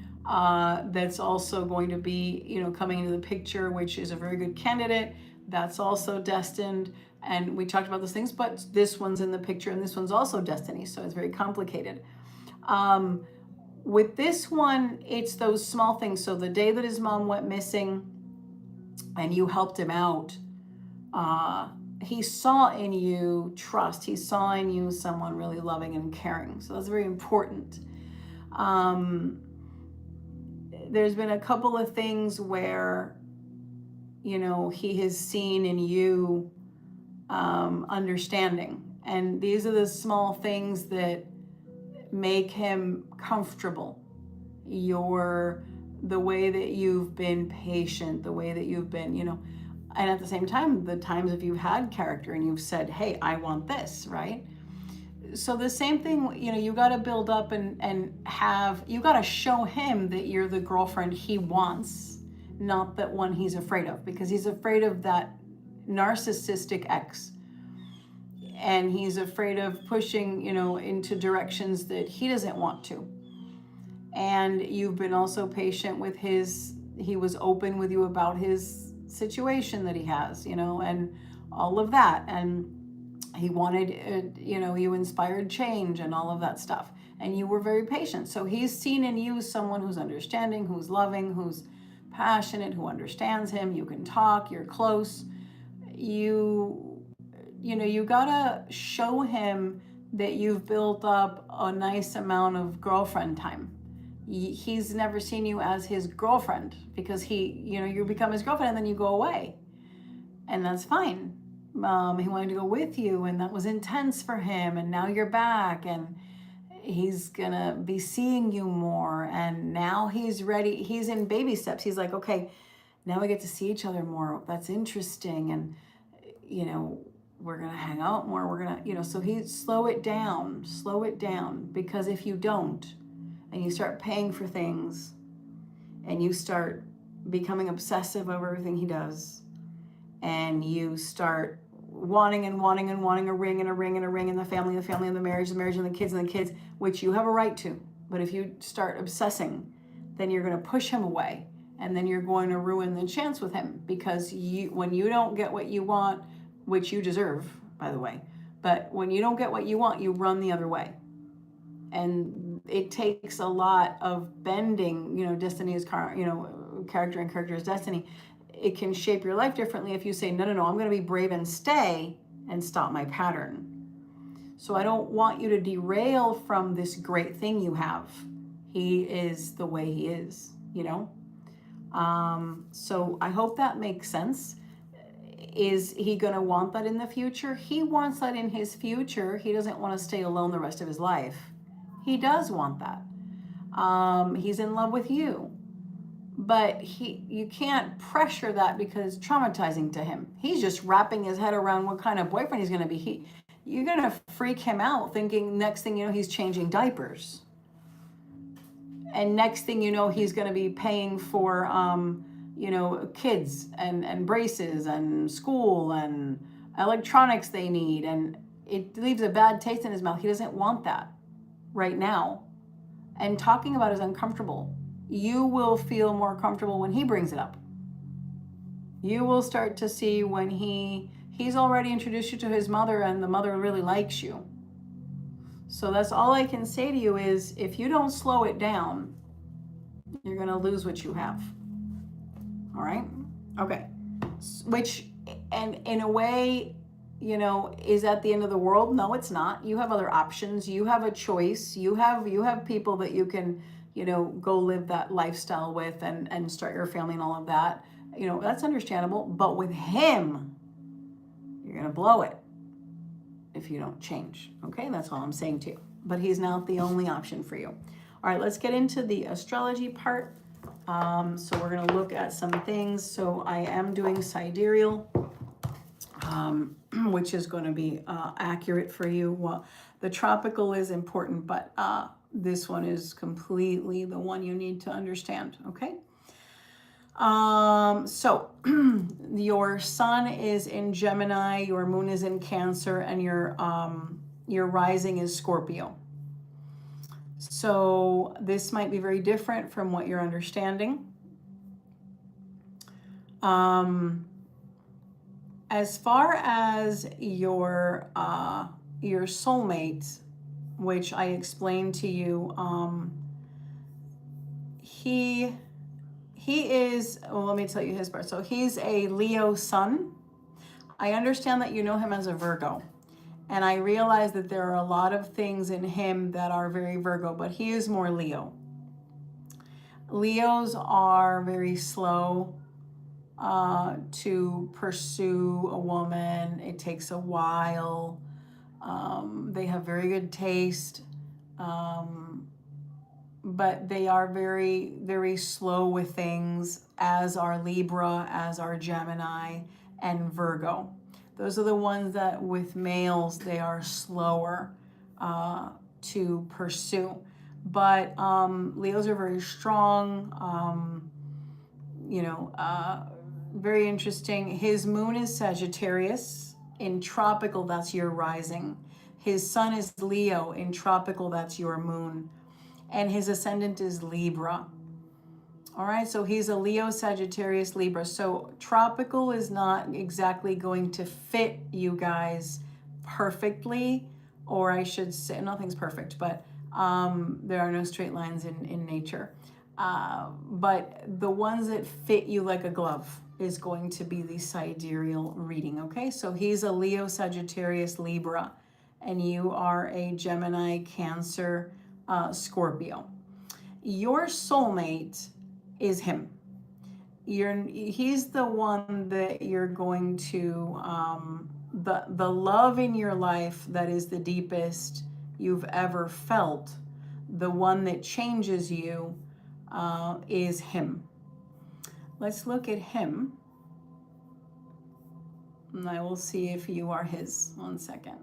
that's also going to be, coming into the picture, which is a very good candidate. That's also destined. And we talked about those things, but this one's in the picture and this one's also destiny. So it's very complicated. With this one, it's those small things. So the day that his mom went missing and you helped him out, he saw in you trust. He saw in you someone really loving and caring. So that's very important. There's been a couple of things where, he has seen in you understanding. And these are the small things that make him comfortable. The way that you've been patient, the way that you've been, and at the same time, the times if you've had character and you've said, hey, I want this, right? So the same thing, you got to build up and you got to show him that you're the girlfriend he wants, not that one he's afraid of, because he's afraid of that narcissistic ex. And he's afraid of pushing, into directions that he doesn't want to. And you've been also patient with he was open with you about his situation that he has, and all of that. And he wanted, you inspired change and all of that stuff. And you were very patient. So he's seen in you someone who's understanding, who's loving, who's passionate, who understands him. You can talk, you're close. You gotta show him that you've built up a nice amount of girlfriend time. He's never seen you as his girlfriend because you become his girlfriend and then you go away. And that's fine. He wanted to go with you and that was intense for him. And now you're back and he's gonna be seeing you more. And now he's ready. He's in baby steps. He's like, okay, now we get to see each other more. That's interesting. And, we're going to hang out more. We're going to, so slow it down, because if you don't, and you start paying for things and you start becoming obsessive over everything he does, and you start wanting a ring and a ring and a ring, and the family and the marriage and the kids, which you have a right to. But if you start obsessing, then you're going to push him away, and then you're going to ruin the chance with him, because when you don't get what you want, which you deserve, by the way, but when you don't get what you want, you run the other way. And it takes a lot of bending, destiny is character and character is destiny. It can shape your life differently if you say, no, I'm going to be brave and stay and stop my pattern. So I don't want you to derail from this great thing you have. He is the way he is, So I hope that makes sense. Is he going to want that in the future? He wants that in his future. He doesn't want to stay alone the rest of his life. He does want that. He's in love with you. But you can't pressure that because it's traumatizing to him. He's just wrapping his head around what kind of boyfriend he's going to be. You're going to freak him out thinking next thing you know, he's changing diapers. And next thing you know, he's going to be paying for kids and braces and school and electronics they need. And it leaves a bad taste in his mouth. He doesn't want that right now. And talking about it is uncomfortable. You will feel more comfortable when he brings it up. You will start to see when he's already introduced you to his mother and the mother really likes you. So that's all I can say to you is if you don't slow it down, you're going to lose what you have. All right? Okay. Which, and in a way, is at the end of the world? No, it's not. You have other options. You have a choice. You have people that you can, go live that lifestyle with and start your family and all of that. That's understandable. But with him, you're going to blow it if you don't change. Okay? That's all I'm saying to you. But he's not the only option for you. All right, let's get into the astrology part. So we're going to look at some things. So I am doing sidereal, which is going to be accurate for you. Well, the tropical is important, but this one is completely the one you need to understand, okay? So your sun is in Gemini, your moon is in Cancer, and your rising is Scorpio. So this might be very different from what you're understanding. As far as your soulmate, which I explained to you, he is, well, let me tell you his part. So he's a Leo sun. I understand that you know him as a Virgo. And I realize that there are a lot of things in him that are very Virgo, but he is more Leo. Leos are very slow to pursue a woman. It takes a while. They have very good taste. But they are very, very slow with things, as are Libra, as are Gemini, and Virgo. Those are the ones that with males, they are slower to pursue. But Leos are very strong, very interesting. His moon is Sagittarius. In tropical, that's your rising. His sun is Leo. In tropical, that's your moon. And his ascendant is Libra. All right, so he's a Leo, Sagittarius, Libra. So tropical is not exactly going to fit you guys perfectly, or I should say, nothing's perfect, but there are no straight lines in nature. But the ones that fit you like a glove is going to be the sidereal reading, okay? So he's a Leo, Sagittarius, Libra, and you are a Gemini, Cancer, Scorpio. Your soulmate is him. He's the one that you're going to, the love in your life that is the deepest you've ever felt, the one that changes you, is him. Let's look at him, and I will see if you are his. 1 second.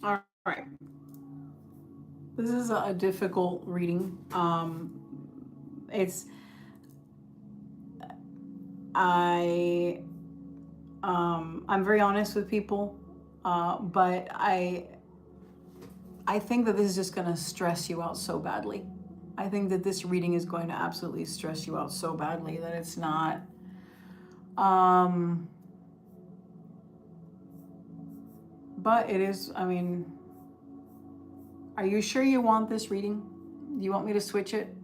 All right. This is a difficult reading. It's I'm very honest with people, but I think that this is just going to stress you out so badly. I think that this reading is going to absolutely stress you out so badly that it's not. But it is. I mean, are you sure you want this reading? Do you want me to switch it?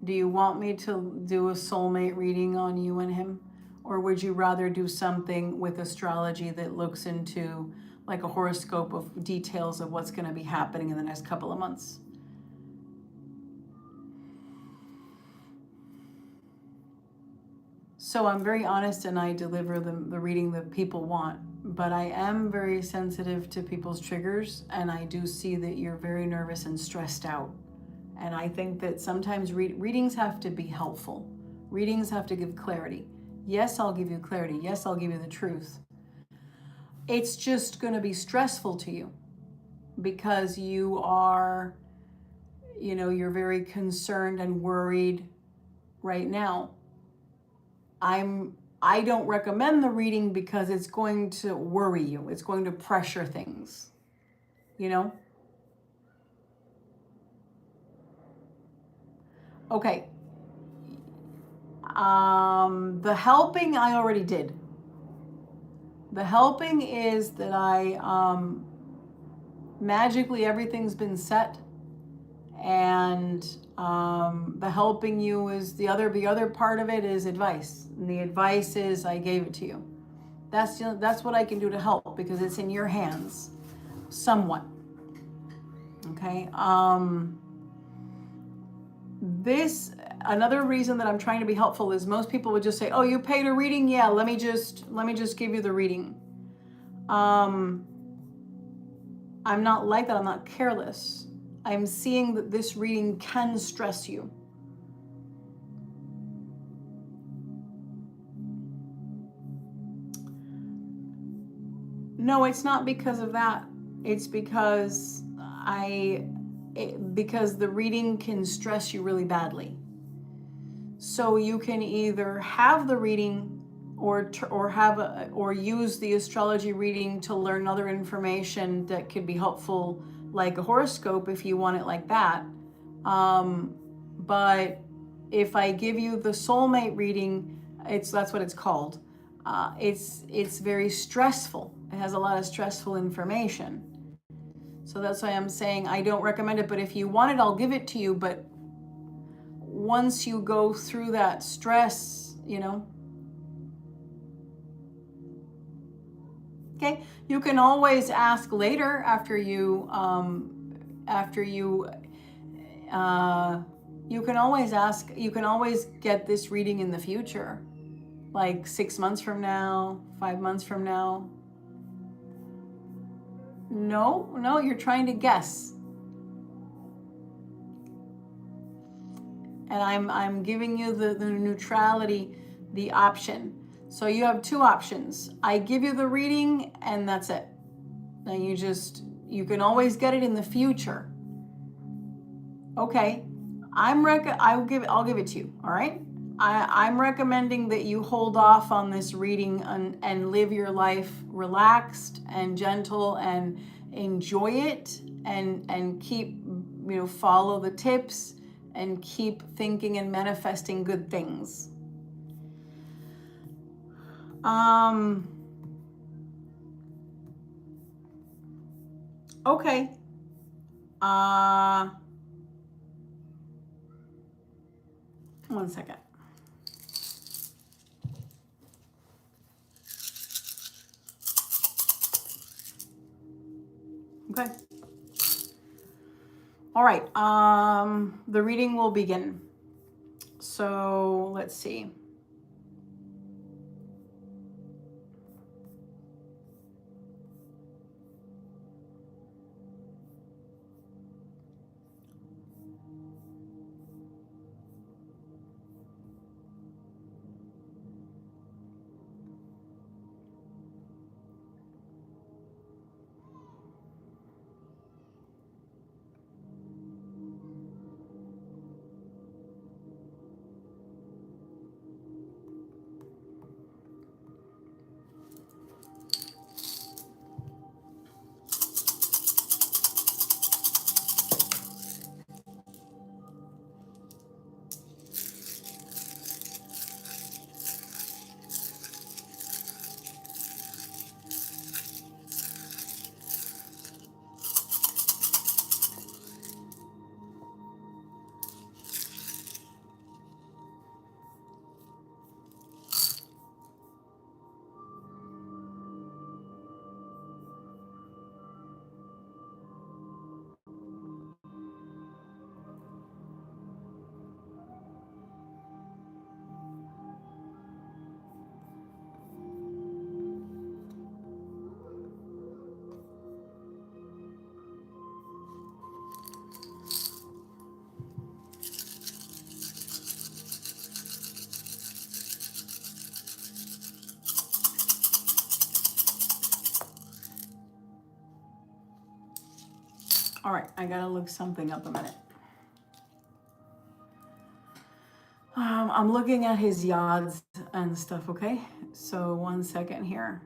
Do you want me to do a soulmate reading on you and him? Or would you rather do something with astrology that looks into like a horoscope of details of what's going to be happening in the next couple of months? So I'm very honest and I deliver the reading that people want, but I am very sensitive to people's triggers, and I do see that you're very nervous and stressed out. And I think that sometimes readings have to be helpful. Readings have to give clarity. Yes, I'll give you clarity. Yes, I'll give you the truth. It's just going to be stressful to you because you are, you're very concerned and worried right now. I don't recommend the reading because it's going to worry you. It's going to pressure things, Okay. The helping I already did. The helping is that magically everything's been set, and the helping you is the other part of it is advice, and the advice is I gave it to you. That's what I can do to help because it's in your hands, somewhat. Okay. This another reason that I'm trying to be helpful is most people would just say, "Oh, you paid a reading? Yeah, let me just give you the reading." I'm not like that. I'm not careless. I'm seeing that this reading can stress you. No, it's not because of that. It's because because the reading can stress you really badly. So you can either have the reading or use the astrology reading to learn other information that could be helpful, like a horoscope if you want it like that. But if I give you the soulmate reading, that's what it's called. It's very stressful. It has a lot of stressful information. So that's why I'm saying I don't recommend it. But if you want it, I'll give it to you. But once you go through that stress, okay, you can always ask later after you you can always ask, you can always get this reading in the future, like 6 months from now, 5 months from now. No, you're trying to guess. And I'm giving you the neutrality, the option. So you have two options. I give you the reading and that's it. Now you can always get it in the future. Okay. I'll give it to you. All right. I'm recommending that you hold off on this reading and live your life relaxed and gentle and enjoy it and keep, follow the tips and keep thinking and manifesting good things. Okay. One second. Okay. All right. The reading will begin. So let's see. All right, I gotta look something up a minute. I'm looking at his yachts and stuff, okay? So 1 second here.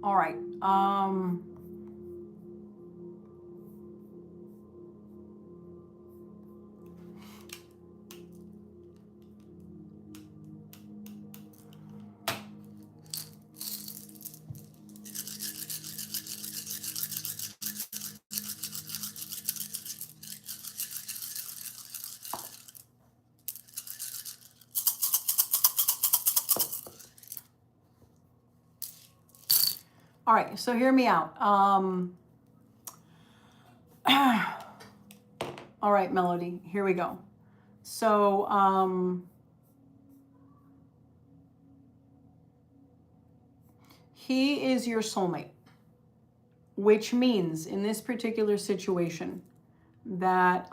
All right. All right, so hear me out. All right, Melody, here we go. So he is your soulmate, which means in this particular situation that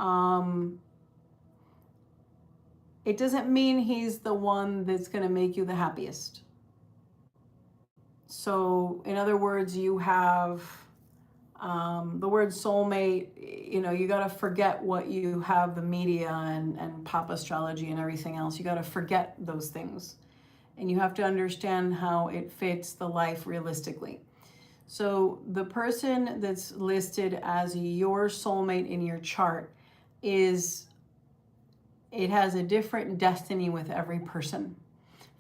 it doesn't mean he's the one that's going to make you the happiest. So in other words, you have the word soulmate, you know, you got to forget what you have, the media and pop astrology and everything else. You got to forget those things. And you have to understand how it fits the life realistically. So the person that's listed as your soulmate in your chart it has a different destiny with every person.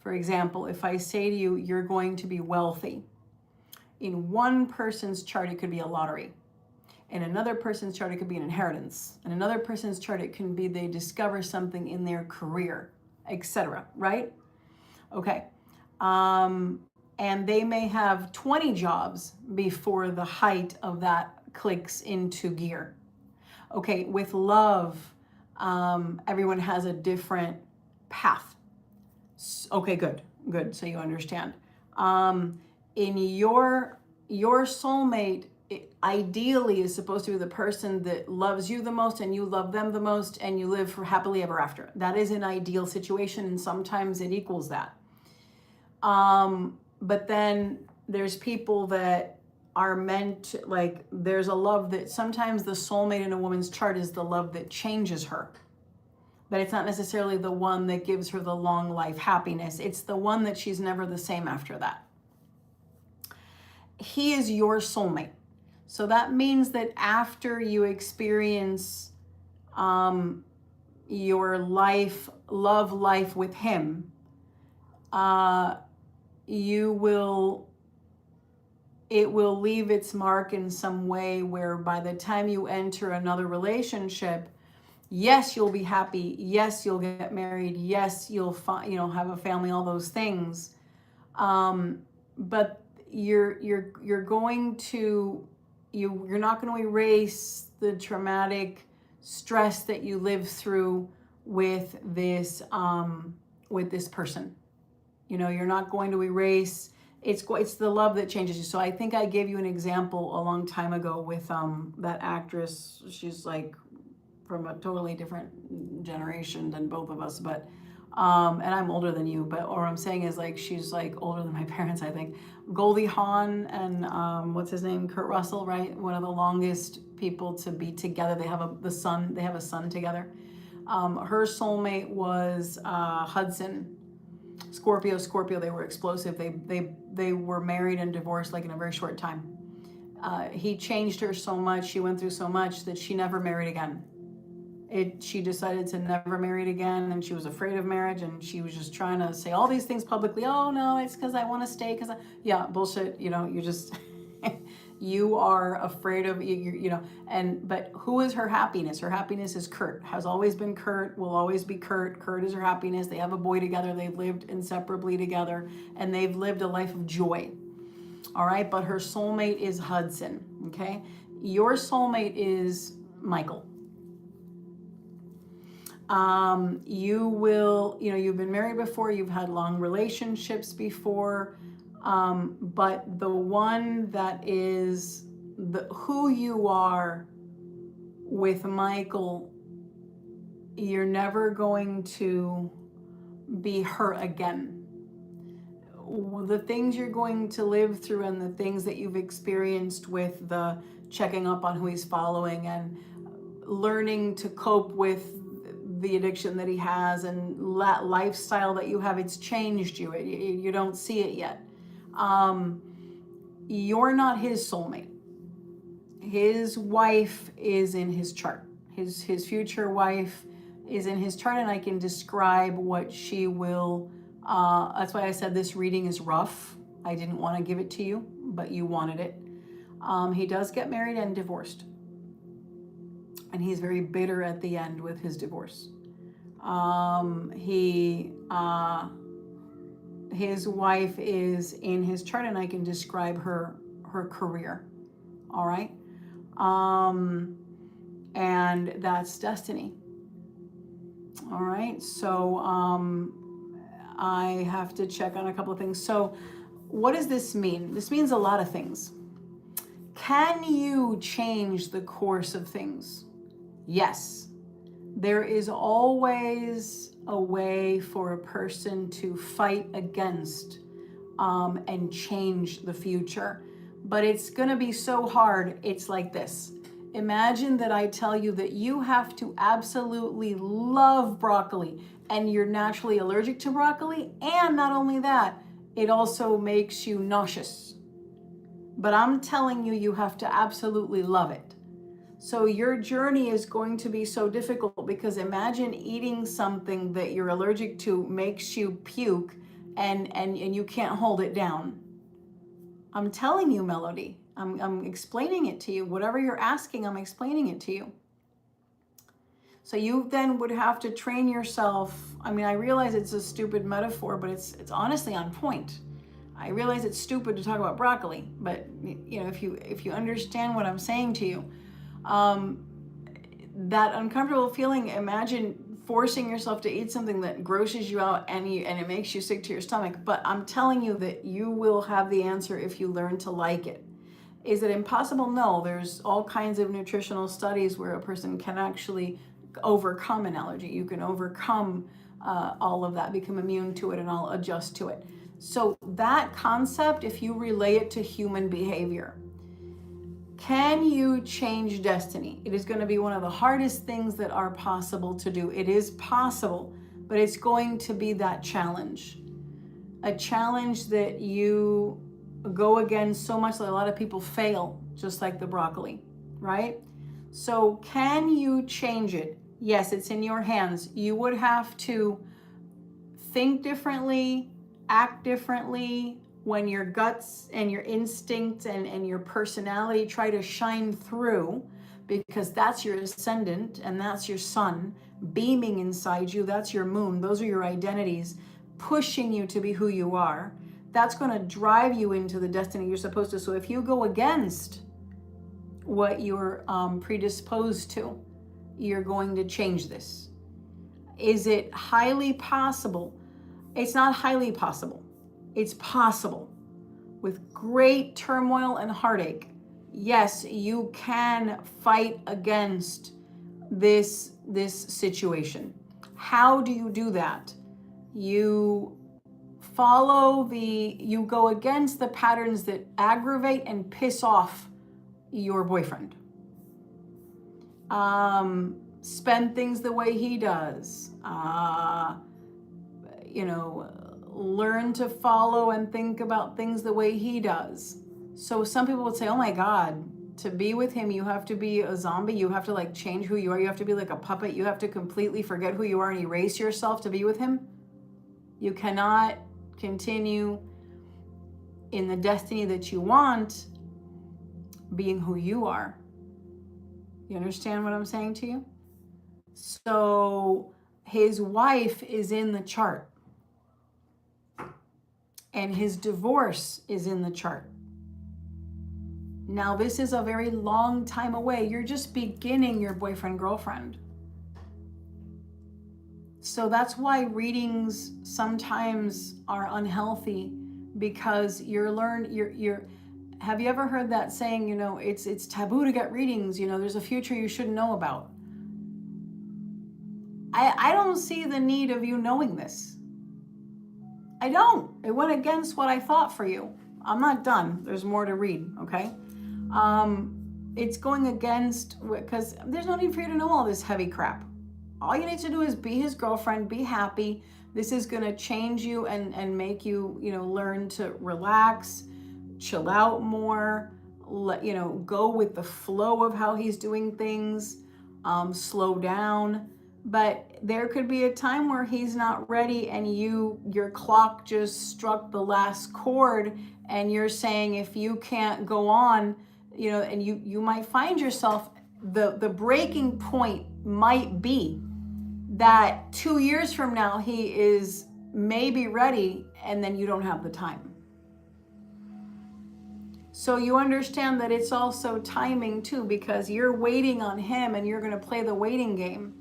For example, if I say to you, you're going to be wealthy, in one person's chart, it could be a lottery. In another person's chart, it could be an inheritance. In another person's chart, it can be they discover something in their career, etc. Right? Okay. And they may have 20 jobs before the height of that clicks into gear. Okay, with love, everyone has a different path. Okay, good. So you understand. In your soulmate, ideally is supposed to be the person that loves you the most and you love them the most and you live for happily ever after. That is an ideal situation, and sometimes it equals that. But then there's people that are meant to, like, there's a love that sometimes the soulmate in a woman's chart is the love that changes her. But it's not necessarily the one that gives her the long life happiness. It's the one that she's never the same after that. He is your soulmate. So that means that after you experience your love life with him, you will it will leave its mark in some way where by the time you enter another relationship, yes, you'll be happy. Yes, you'll get married. Yes, you'll have a family, all those things. But you're going to, you're not going to erase the traumatic stress that you live through with this person. You're not going to erase. It's the love that changes you. So I think I gave you an example a long time ago with that actress. She's like from a totally different generation than both of us, but and I'm older than you, but what I'm saying is like she's like older than my parents, I think. Goldie Hawn and what's his name, Kurt Russell, right? One of the longest people to be together. They have a son together. Her soulmate was Hudson. Scorpio. They were explosive. They were married and divorced like in a very short time. He changed her so much, she went through so much that she never married again. She decided to never marry again, and she was afraid of marriage, and she was just trying to say all these things publicly. Oh no, it's because I want to stay. Yeah, bullshit. You just you are afraid of but who is her happiness? Her happiness is Kurt. Has always been Kurt. Will always be Kurt. Kurt is her happiness. They have a boy together. They've lived inseparably together, and they've lived a life of joy. All right, but her soulmate is Hudson. Okay, your soulmate is Michael. You've been married before, you've had long relationships before, but the one that is who you are with Michael, you're never going to be hurt again. The things you're going to live through and the things that you've experienced with the checking up on who he's following and learning to cope with the addiction that he has and that lifestyle that you have, it's changed you. You don't see it yet. You're not his soulmate. His wife is in his chart. His future wife is in his chart, and I can describe what she will. That's why I said this reading is rough. I didn't want to give it to you, but you wanted it. He does get married and divorced. And he's very bitter at the end with his divorce. His wife is in his chart, and I can describe her career. All right. And that's destiny. All right. So I have to check on a couple of things. So what does this mean? This means a lot of things. Can you change the course of things? Yes. There is always a way for a person to fight against and change the future. But it's going to be so hard. It's like this. Imagine that I tell you that you have to absolutely love broccoli and you're naturally allergic to broccoli. And not only that, it also makes you nauseous. But I'm telling you, you have to absolutely love it. So your journey is going to be so difficult because imagine eating something that you're allergic to makes you puke and you can't hold it down. I'm telling you, Melody. I'm explaining it to you. Whatever you're asking, I'm explaining it to you. So you then would have to train yourself. I mean, I realize it's a stupid metaphor, but it's honestly on point. I realize it's stupid to talk about broccoli, but if you understand what I'm saying to you, that uncomfortable feeling, imagine forcing yourself to eat something that grosses you out and it makes you sick to your stomach. But I'm telling you that you will have the answer if you learn to like it. Is it impossible? No, there's all kinds of nutritional studies where a person can actually overcome an allergy. You can overcome all of that, become immune to it, and all adjust to it. So that concept, if you relay it to human behavior, can you change destiny? It is going to be one of the hardest things that are possible to do. It is possible, but it's going to be that challenge. A challenge that you go against so much that a lot of people fail, just like the broccoli, right? So can you change it? Yes, it's in your hands. You would have to think differently, act differently, when your guts and your instinct and your personality try to shine through, because that's your ascendant and that's your sun beaming inside you, that's your moon, those are your identities pushing you to be who you are, that's going to drive you into the destiny you're supposed to. So if you go against what you're predisposed to, you're going to change this. Is it highly possible? It's not highly possible. It's possible. With great turmoil and heartache, yes, you can fight against this situation. How do you do that? You go against the patterns that aggravate and piss off your boyfriend. Spend things the way he does. Learn to follow and think about things the way he does. So some people would say, oh my God, to be with him, you have to be a zombie. You have to like change who you are. You have to be like a puppet. You have to completely forget who you are and erase yourself to be with him. You cannot continue in the destiny that you want being who you are. You understand what I'm saying to you? So his wife is in the chart. And his divorce is in the chart. Now, this is a very long time away. You're just beginning your boyfriend-girlfriend. So that's why readings sometimes are unhealthy, because have you ever heard that saying, it's taboo to get readings, there's a future you shouldn't know about. I don't see the need of you knowing this. I don't. It went against what I thought for you. I'm not done. There's more to read, okay? It's going against, because there's no need for you to know all this heavy crap. All you need to do is be his girlfriend, be happy. This is going to change you and make you, learn to relax, chill out more, go with the flow of how he's doing things, slow down. But there could be a time where he's not ready and your clock just struck the last chord, and you're saying, if you can't go on, and you might find yourself, the breaking point might be that 2 years from now he is maybe ready, and then you don't have the time. So you understand that it's also timing too, because you're waiting on him and you're going to play the waiting game.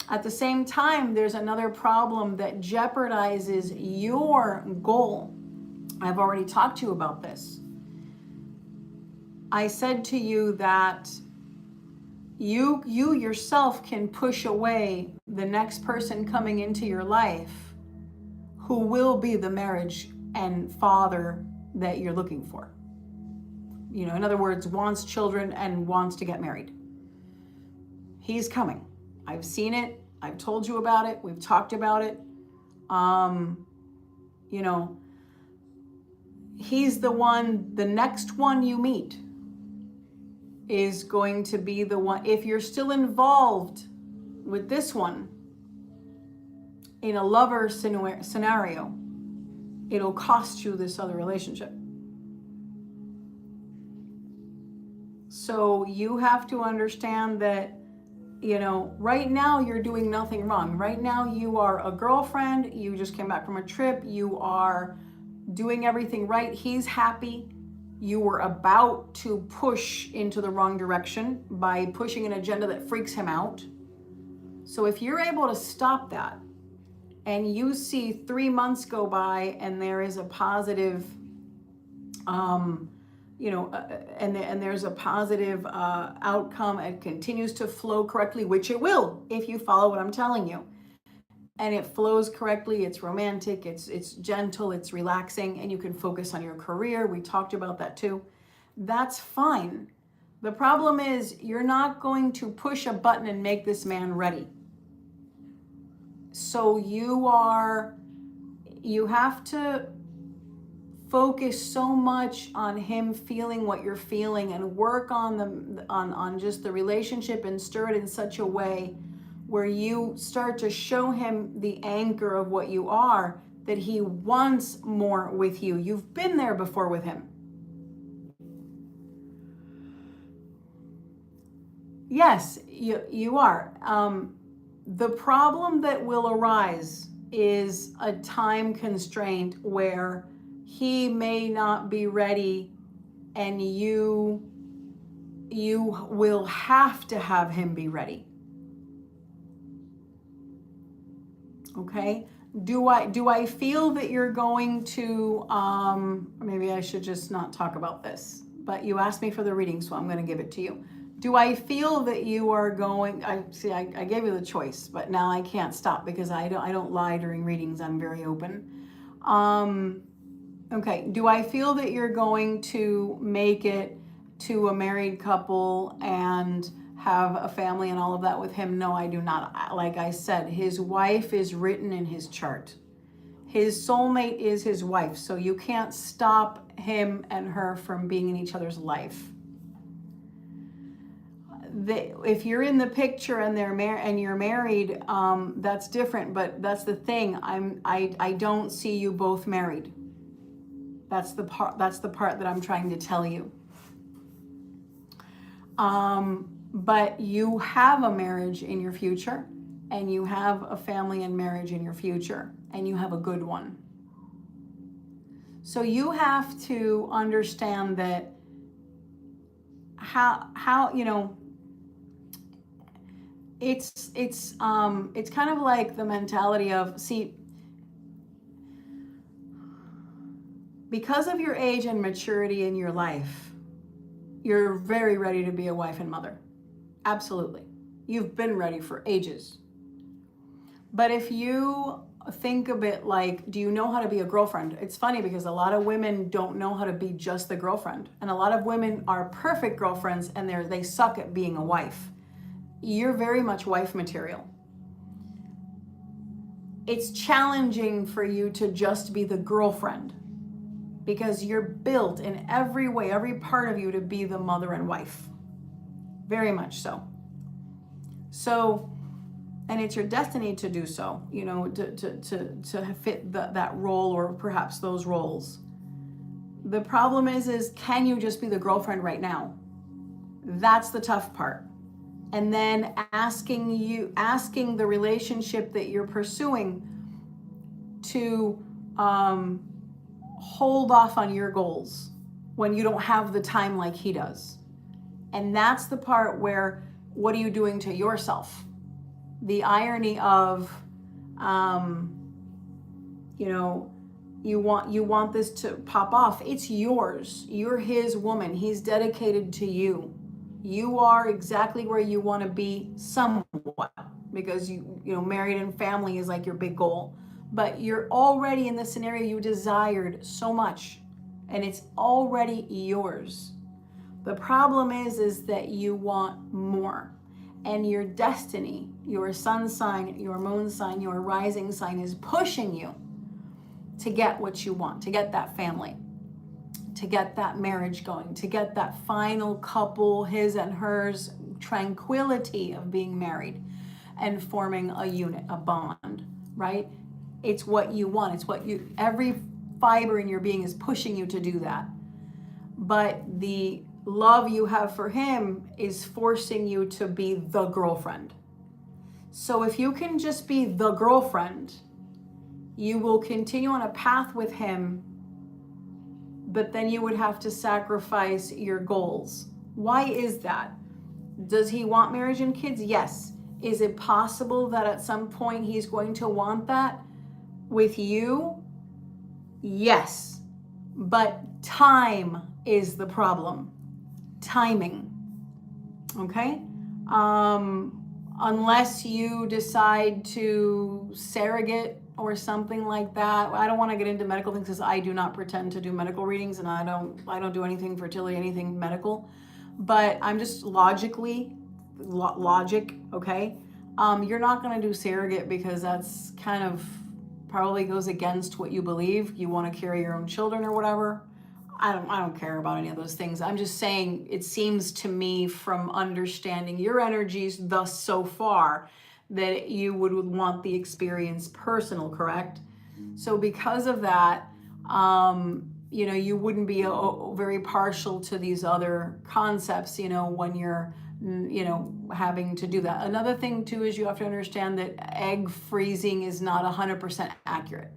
At the same time, there's another problem that jeopardizes your goal. I've already talked to you about this. I said to you that you yourself can push away the next person coming into your life who will be the marriage and father that you're looking for. In other words, wants children and wants to get married. He's coming. I've seen it. I've told you about it. We've talked about it. He's the one, the next one you meet is going to be the one. If you're still involved with this one in a lover scenario, it'll cost you this other relationship. So you have to understand that, right now you're doing nothing wrong. Right now you are a girlfriend. You just came back from a trip. You are doing everything right. He's happy. You were about to push into the wrong direction by pushing an agenda that freaks him out. So if you're able to stop that, and you see 3 months go by and there is a positive, and there's a positive outcome, and continues to flow correctly, which it will if you follow what I'm telling you. And it flows correctly, it's romantic, it's gentle, it's relaxing, and you can focus on your career. We talked about that too. That's fine. The problem is you're not going to push a button and make this man ready. So you have to focus so much on him feeling what you're feeling, and work on just the relationship and stir it in such a way where you start to show him the anchor of what you are, that he wants more with you. You've been there before with him. Yes, you are. The problem that will arise is a time constraint where he may not be ready, and you will have to have him be ready. Okay? Do I feel that you're going to, maybe I should just not talk about this, but you asked me for the reading, so I'm going to give it to you. Do I feel that you are going, I gave you the choice, but now I can't stop because I don't lie during readings. I'm very open. Okay. Do I feel that you're going to make it to a married couple and have a family and all of that with him? No, I do not. Like I said, his wife is written in his chart. His soulmate is his wife. So you can't stop him and her from being in each other's life. If you're in the picture and you're married, that's different. But that's the thing. I don't see you both married. That's the part that I'm trying to tell you. But you have a marriage in your future, and you have a family and marriage in your future, and you have a good one. So you have to understand that how you know, it's kind of like the mentality of, see, because of your age and maturity in your life, you're very ready to be a wife and mother. Absolutely. You've been ready for ages. But if you think a bit like, do you know how to be a girlfriend? It's funny because a lot of women don't know how to be just the girlfriend. And a lot of women are perfect girlfriends and they suck at being a wife. You're very much wife material. It's challenging for you to just be the girlfriend because you're built in every way, every part of you to be the mother and wife. Very much so. So, and it's your destiny to do so, you know, to fit that role or perhaps those roles. The problem is can you just be the girlfriend right now? That's the tough part. And then asking the relationship that you're pursuing to hold off on your goals when you don't have the time like he does. And that's the part where, what are you doing to yourself? The irony of, you know, you want this to pop off. It's yours. You're his woman. He's dedicated to you. You are exactly where you want to be somewhat, because you know, married and family is like your big goal. But you're already in the scenario you desired so much, and it's already yours. The problem is that you want more, and your destiny, your sun sign, your moon sign, your rising sign is pushing you to get what you want, to get that family, to get that marriage going, to get that final couple, his and hers, tranquility of being married and forming a unit, a bond, right? It's what you want. It's what every fiber in your being is pushing you to do that. But the love you have for him is forcing you to be the girlfriend. So if you can just be the girlfriend, you will continue on a path with him, but then you would have to sacrifice your goals. Why is that? Does he want marriage and kids? Yes. Is it possible that at some point he's going to want that with you? Yes. But time is the problem. Timing. Okay? Unless you decide to surrogate or something like that. I don't want to get into medical things because I do not pretend to do medical readings, and I don't do anything fertility, anything medical. But I'm just logic, okay? You're not going to do surrogate because that's kind of probably goes against what you believe. You want to carry your own children or whatever. I don't care about any of those things. I'm just saying, it seems to me from understanding your energies thus so far that you would want the experience personal, correct? So because of that, you know, you wouldn't be very partial to these other concepts, you know, when you're, you know, having to do that. Another thing too is you have to understand that egg freezing is not 100% accurate.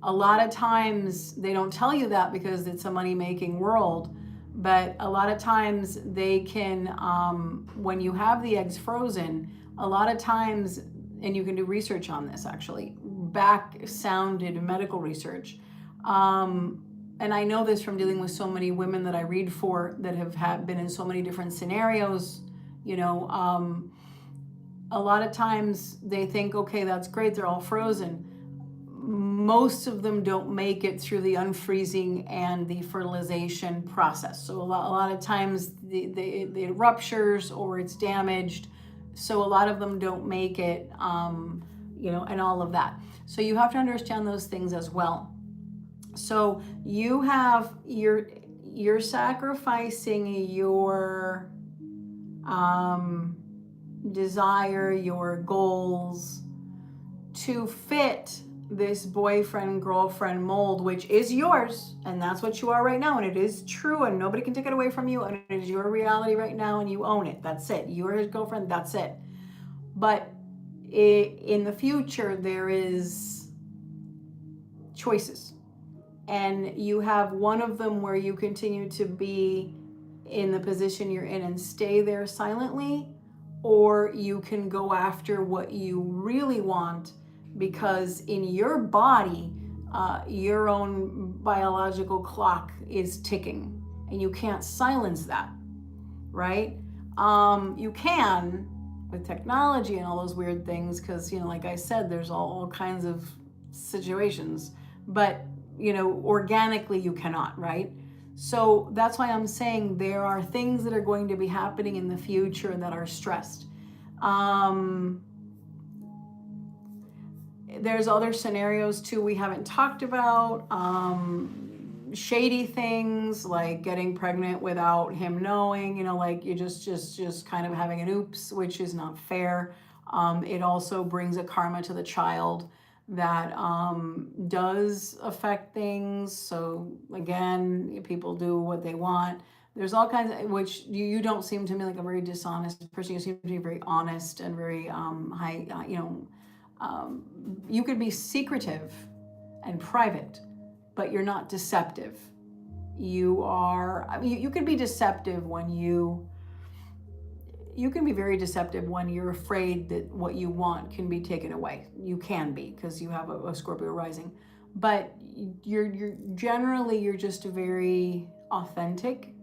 A lot of times they don't tell you that because it's a money-making world, but a lot of times they can, when you have the eggs frozen, a lot of times, and you can do research on this actually, back-sounded medical research. And I know this from dealing with so many women that I read for that have been in so many different scenarios, you know, a lot of times they think, okay, that's great, they're all frozen. Most of them don't make it through the unfreezing and the fertilization process. So a lot of times it ruptures or it's damaged. So a lot of them don't make it, you know, and all of that. So you have to understand those things as well. So you have you're sacrificing your desire, your goals to fit this boyfriend girlfriend mold, which is yours, and that's what you are right now, and it is true, and nobody can take it away from you, and it is your reality right now, and you own it. That's it. You are his girlfriend. That's it. But in the future, there is choices, and you have one of them where you continue to be in the position you're in and stay there silently, or you can go after what you really want, because in your body, your own biological clock is ticking, and you can't silence that, right? You can with technology and all those weird things, because, you know, like I said, there's all kinds of situations, but, you know, organically you cannot, right? So that's why I'm saying there are things that are going to be happening in the future that are stressed. There's other scenarios too we haven't talked about. Shady things like getting pregnant without him knowing, you know, like you just kind of having an oops, which is not fair. It also brings a karma to the child that does affect things. So again, people do what they want. There's all kinds of, which you don't seem to me like a very dishonest person. You seem to be very honest and very high, you know, you could be secretive and private, but you're not deceptive. You are, I mean, you can be deceptive when you can be very deceptive when you're afraid that what you want can be taken away. You can be, because you have a Scorpio rising, but you're generally, you're just very authentic,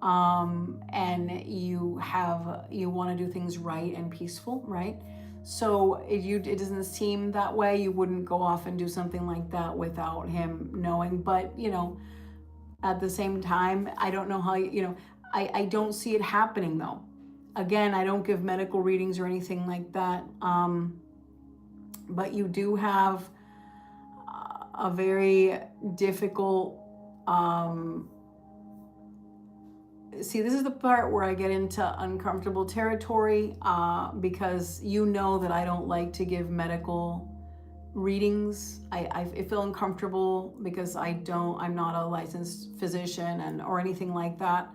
and you want to do things right and peaceful, right? So it doesn't seem that way. You wouldn't go off and do something like that without him knowing. But, you know, at the same time, I don't know how, you know, I don't see it happening though. Again, I don't give medical readings or anything like that. But you do have a very difficult, see, this is the part where I get into uncomfortable territory, because you know that I don't like to give medical readings. I feel uncomfortable because I'm not a licensed physician or anything like that.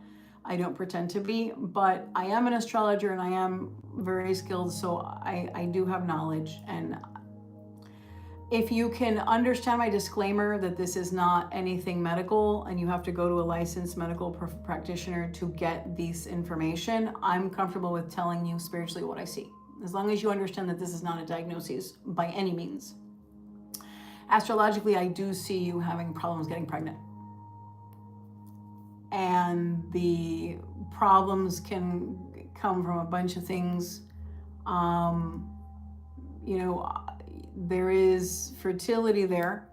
I don't pretend to be, but I am an astrologer and I am very skilled, so I do have knowledge. And if you can understand my disclaimer that this is not anything medical and you have to go to a licensed medical practitioner to get this information, I'm comfortable with telling you spiritually what I see, as long as you understand that this is not a diagnosis by any means. Astrologically, I do see you having problems getting pregnant. And the problems can come from a bunch of things. You know, there is fertility there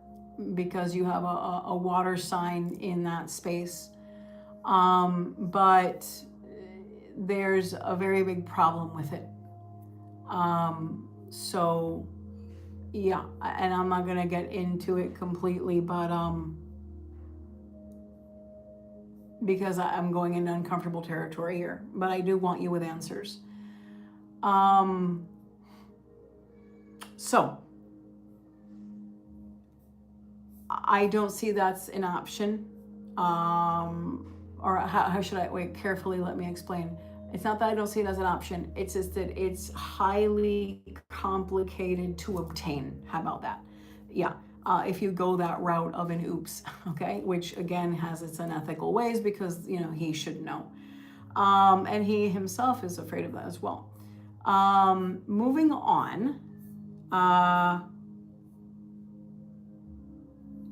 because you have a water sign in that space. But there's a very big problem with it. So yeah, and I'm not gonna get into it completely, but because I'm going into uncomfortable territory here, but I do want you with answers. So I don't see that's an option. Or how should I, wait, carefully, let me explain. It's not that I don't see it as an option. It's just that it's highly complicated to obtain. How about that? Yeah. If you go that route of an oops, okay, which again has its unethical ways because, you know, he should know. And he himself is afraid of that as well. Moving on.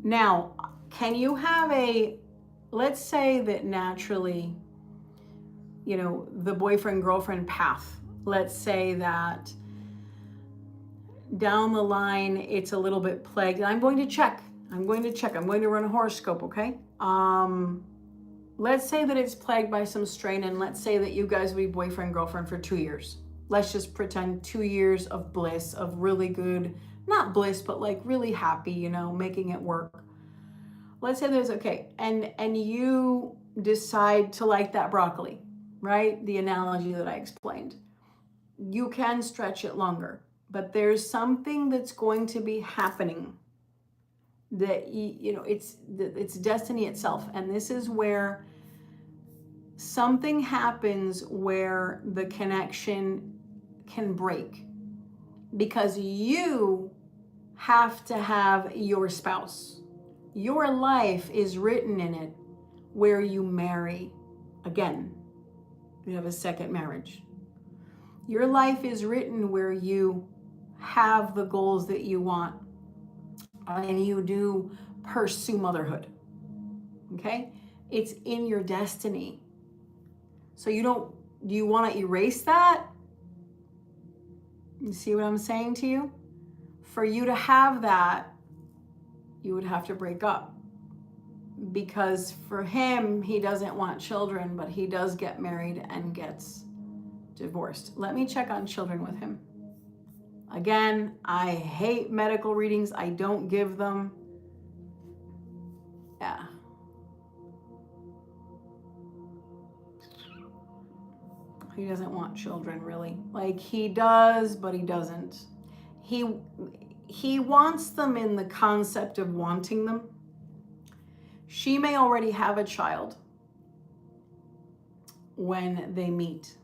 Now, can you have let's say that naturally, you know, the boyfriend-girlfriend path, let's say that down the line, it's a little bit plagued. I'm going to check. I'm going to run a horoscope, okay? Let's say that it's plagued by some strain, and let's say that you guys would be boyfriend-girlfriend for 2 years. Let's just pretend 2 years of bliss, of really good, not bliss, but like really happy, you know, making it work. Let's say there's, okay, and you decide to like that broccoli, right? The analogy that I explained. You can stretch it longer, but there's something that's going to be happening that, you know, it's destiny itself. And this is where something happens where the connection can break because you have to have your spouse. Your life is written in it where you marry again. You have a second marriage. Your life is written where you have the goals that you want and you do pursue motherhood. Okay? It's in your destiny. So do you want to erase that? You see what I'm saying to you? For you to have that, you would have to break up. Because for him, he doesn't want children, but he does get married and gets divorced. Let me check on children with him. Again, I hate medical readings. I don't give them. Yeah. He doesn't want children, really. Like, he does, but he doesn't. He wants them in the concept of wanting them. She may already have a child when they meet.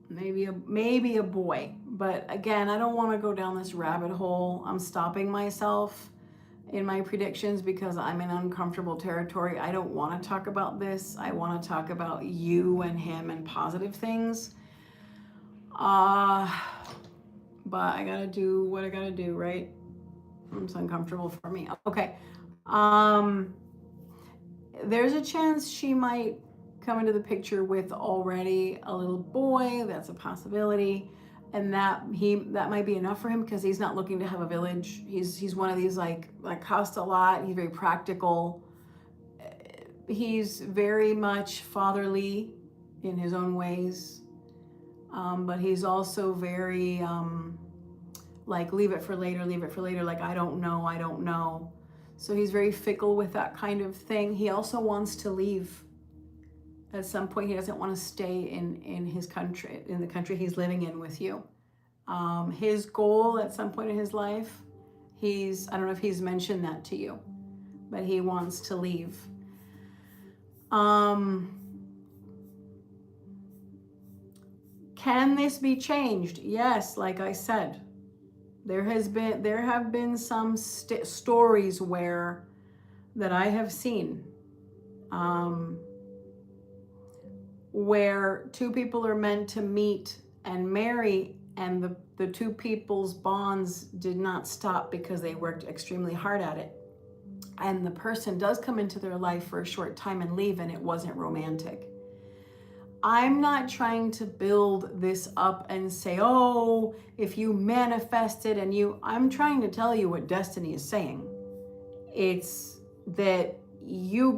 Maybe a boy. But again, I don't want to go down this rabbit hole. I'm stopping myself in my predictions because I'm in uncomfortable territory. I don't want to talk about this. I want to talk about you and him and positive things. But I gotta do what I gotta do, right? It's uncomfortable for me. Okay. There's a chance she might come into the picture with already a little boy. That's a possibility. And that might be enough for him because he's not looking to have a village. He's one of these like cost a lot. He's very practical. He's very much fatherly in his own ways. But he's also very like leave it for later. Like, I don't know. So he's very fickle with that kind of thing. He also wants to leave. At some point, he doesn't want to stay in his country, in the country he's living in with you. His goal at some point in his life, I don't know if he's mentioned that to you, but he wants to leave. Can this be changed? Yes, like I said. There have been some stories that I have seen where two people are meant to meet and marry, and the two people's bonds did not stop because they worked extremely hard at it. And the person does come into their life for a short time and leave, and it wasn't romantic. I'm not trying to build this up and say, oh, if you manifest it I'm trying to tell you what destiny is saying. It's that you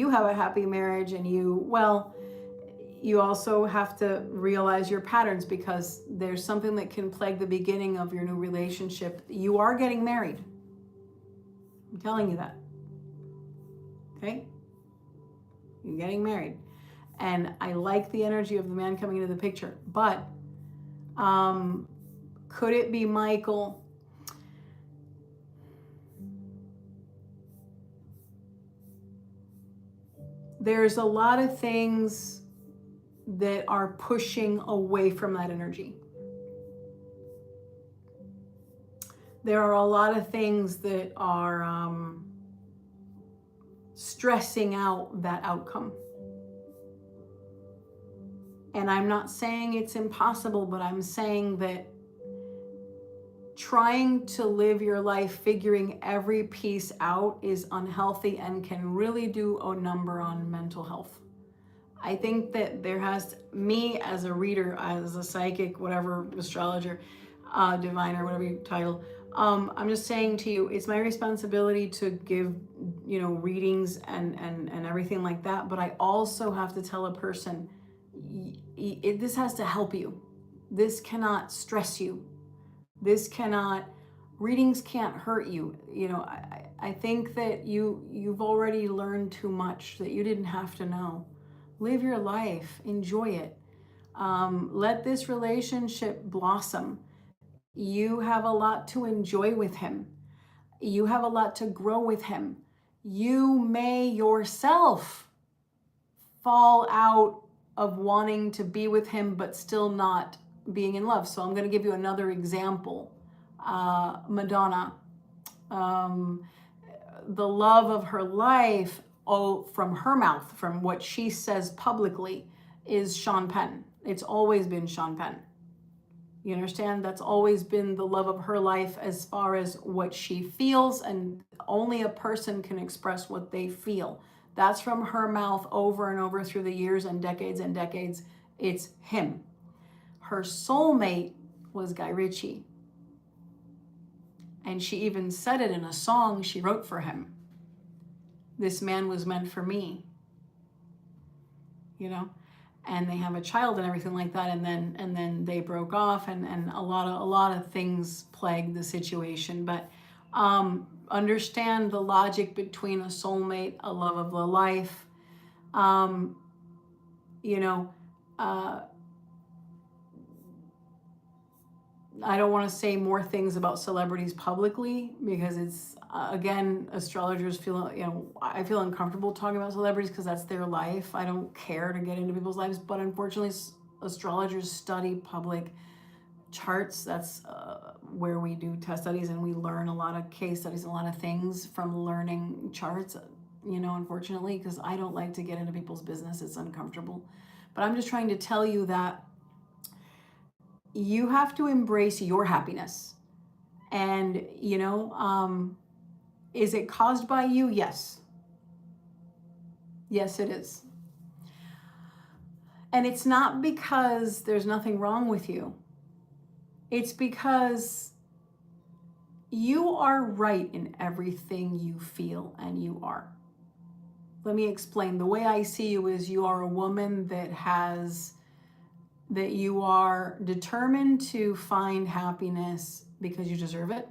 have a happy marriage, and you also have to realize your patterns, because there's something that can plague the beginning of your new relationship. You are getting married. I'm telling you that. Okay? You're getting married. And I like the energy of the man coming into the picture. But could it be Michael? there's a lot of things that are pushing away from that energy. There are a lot of things that are stressing out that outcome. And I'm not saying it's impossible, but I'm saying that trying to live your life figuring every piece out is unhealthy and can really do a number on mental health. I think that there has, me as a reader, as a psychic, whatever, astrologer, diviner, whatever you title, I'm just saying to you, it's my responsibility to give, readings and everything like that. But I also have to tell a person, this has to help you. This cannot stress you. Readings can't hurt you. I think that you've already learned too much that you didn't have to know. Live your life, enjoy it. Let this relationship blossom. You have a lot to enjoy with him. You have a lot to grow with him. You may yourself fall out of wanting to be with him, but still not being in love. So I'm going to give you another example. Madonna, the love of her life, from her mouth, from what she says publicly, is Sean Penn. It's always been Sean Penn. You understand? That's always been the love of her life as far as what she feels, and only a person can express what they feel. That's from her mouth over and over through the years and decades. It's him. Her soulmate was Guy Ritchie. And she even said it in a song she wrote for him. This man was meant for me. And they have a child and everything like that, and then they broke off, and a lot of things plagued the situation. But understand the logic between a soulmate, a love of the life. I don't want to say more things about celebrities publicly because it's, again, astrologers feel, I feel uncomfortable talking about celebrities because that's their life. I don't care to get into people's lives, but unfortunately, astrologers study public charts. That's where we do test studies, and we learn a lot of case studies, a lot of things from learning charts, unfortunately, because I don't like to get into people's business. It's uncomfortable. But I'm just trying to tell you that you have to embrace your happiness. And, is it caused by you? Yes. Yes, it is. And it's not because there's nothing wrong with you. It's because you are right in everything you feel, and you are. Let me explain. The way I see you is you are a woman that you are determined to find happiness because you deserve it.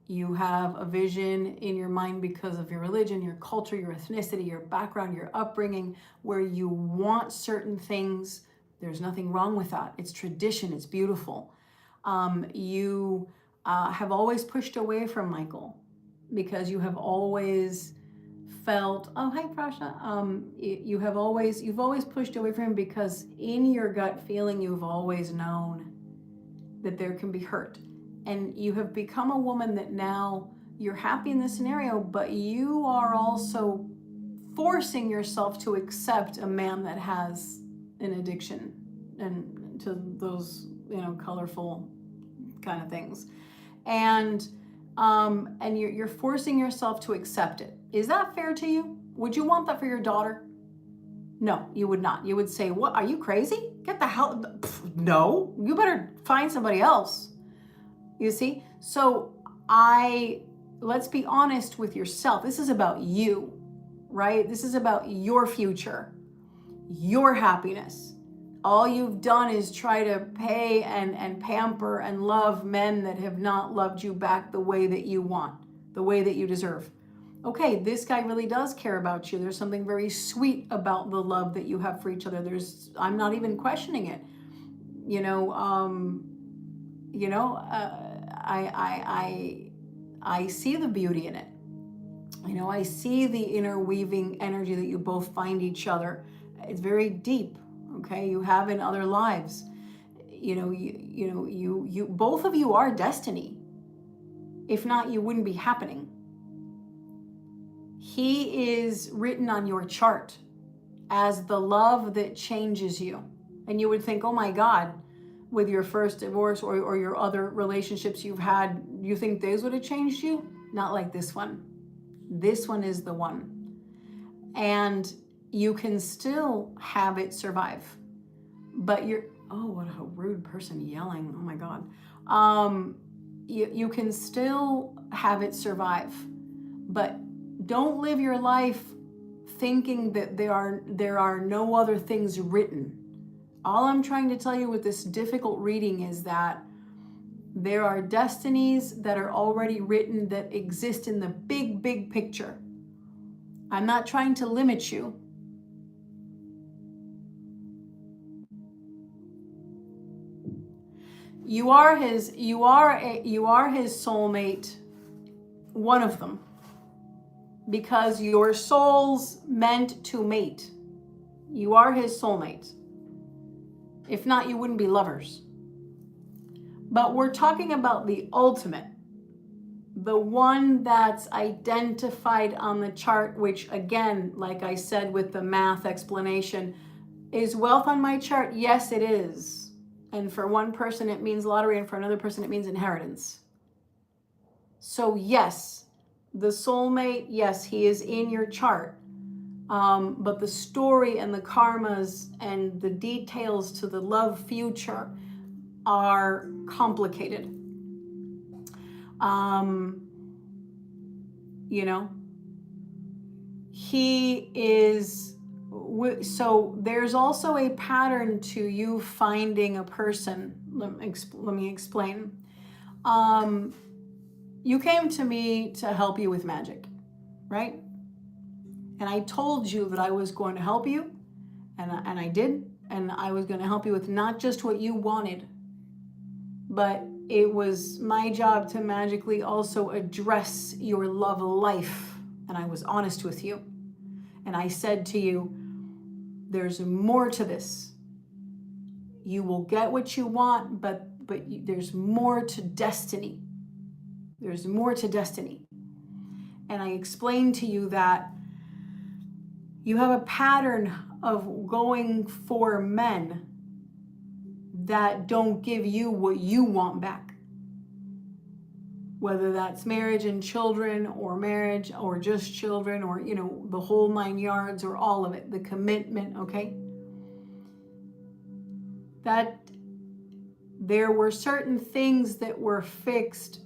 You have a vision in your mind because of your religion, your culture, your ethnicity, your background, your upbringing, where you want certain things. There's nothing wrong with that. It's tradition. It's beautiful. You have always pushed away from Michael because you have always felt, oh, hi, Prasha. You've always pushed away from him because in your gut feeling, you've always known that there can be hurt. And you have become a woman that now you're happy in this scenario, but you are also forcing yourself to accept a man that has an addiction and to those, colorful kind of things. And you're forcing yourself to accept it. Is that fair to you? Would you want that for your daughter? No, you would not. You would say, what, are you crazy? Get the hell, no, you better find somebody else. You see? So let's be honest with yourself. This is about you, right? This is about your future, your happiness. All you've done is try to pay and pamper and love men that have not loved you back the way that you want, the way that you deserve. Okay, this guy really does care about you. There's something very sweet about the love that you have for each other. I'm not even questioning it. I see the beauty in it. You know, I see the interweaving energy that you both find each other. It's very deep, okay? You have in other lives. You know, you both of you are destiny. If not, you wouldn't be happening. He is written on your chart as the love that changes you. And you would think, oh my God, with your first divorce or your other relationships you've had, you think those would have changed you? Not like this one. This one is the one. And you can still have it survive. But you're, oh, what a rude person yelling. Oh my God. You can still have it survive. But don't live your life thinking that there are no other things written. All I'm trying to tell you with this difficult reading is that there are destinies that are already written that exist in the big, big picture. I'm not trying to limit you. You are his soulmate, one of them, because your souls meant to mate. You are his soulmate. If not, you wouldn't be lovers. But we're talking about the ultimate, the one that's identified on the chart, which again, like I said with the math explanation, is wealth on my chart? Yes, it is. And for one person, it means lottery, and for another person, it means inheritance. So yes, the soulmate, yes, he is in your chart. But the story and the karmas and the details to the love future are complicated. You know, he is, so there's also a pattern to you finding a person. Let me explain. You came to me to help you with magic, right? And I told you that I was going to help you, and I did, and I was going to help you with not just what you wanted, but it was my job to magically also address your love life. And I was honest with you. And I said to you, there's more to this. You will get what you want, but there's more to destiny. There's more to destiny. And I explained to you that you have a pattern of going for men that don't give you what you want back. Whether that's marriage and children, or marriage or just children, or, you know, the whole 9 yards, or all of it, the commitment, okay? That there were certain things that were fixed,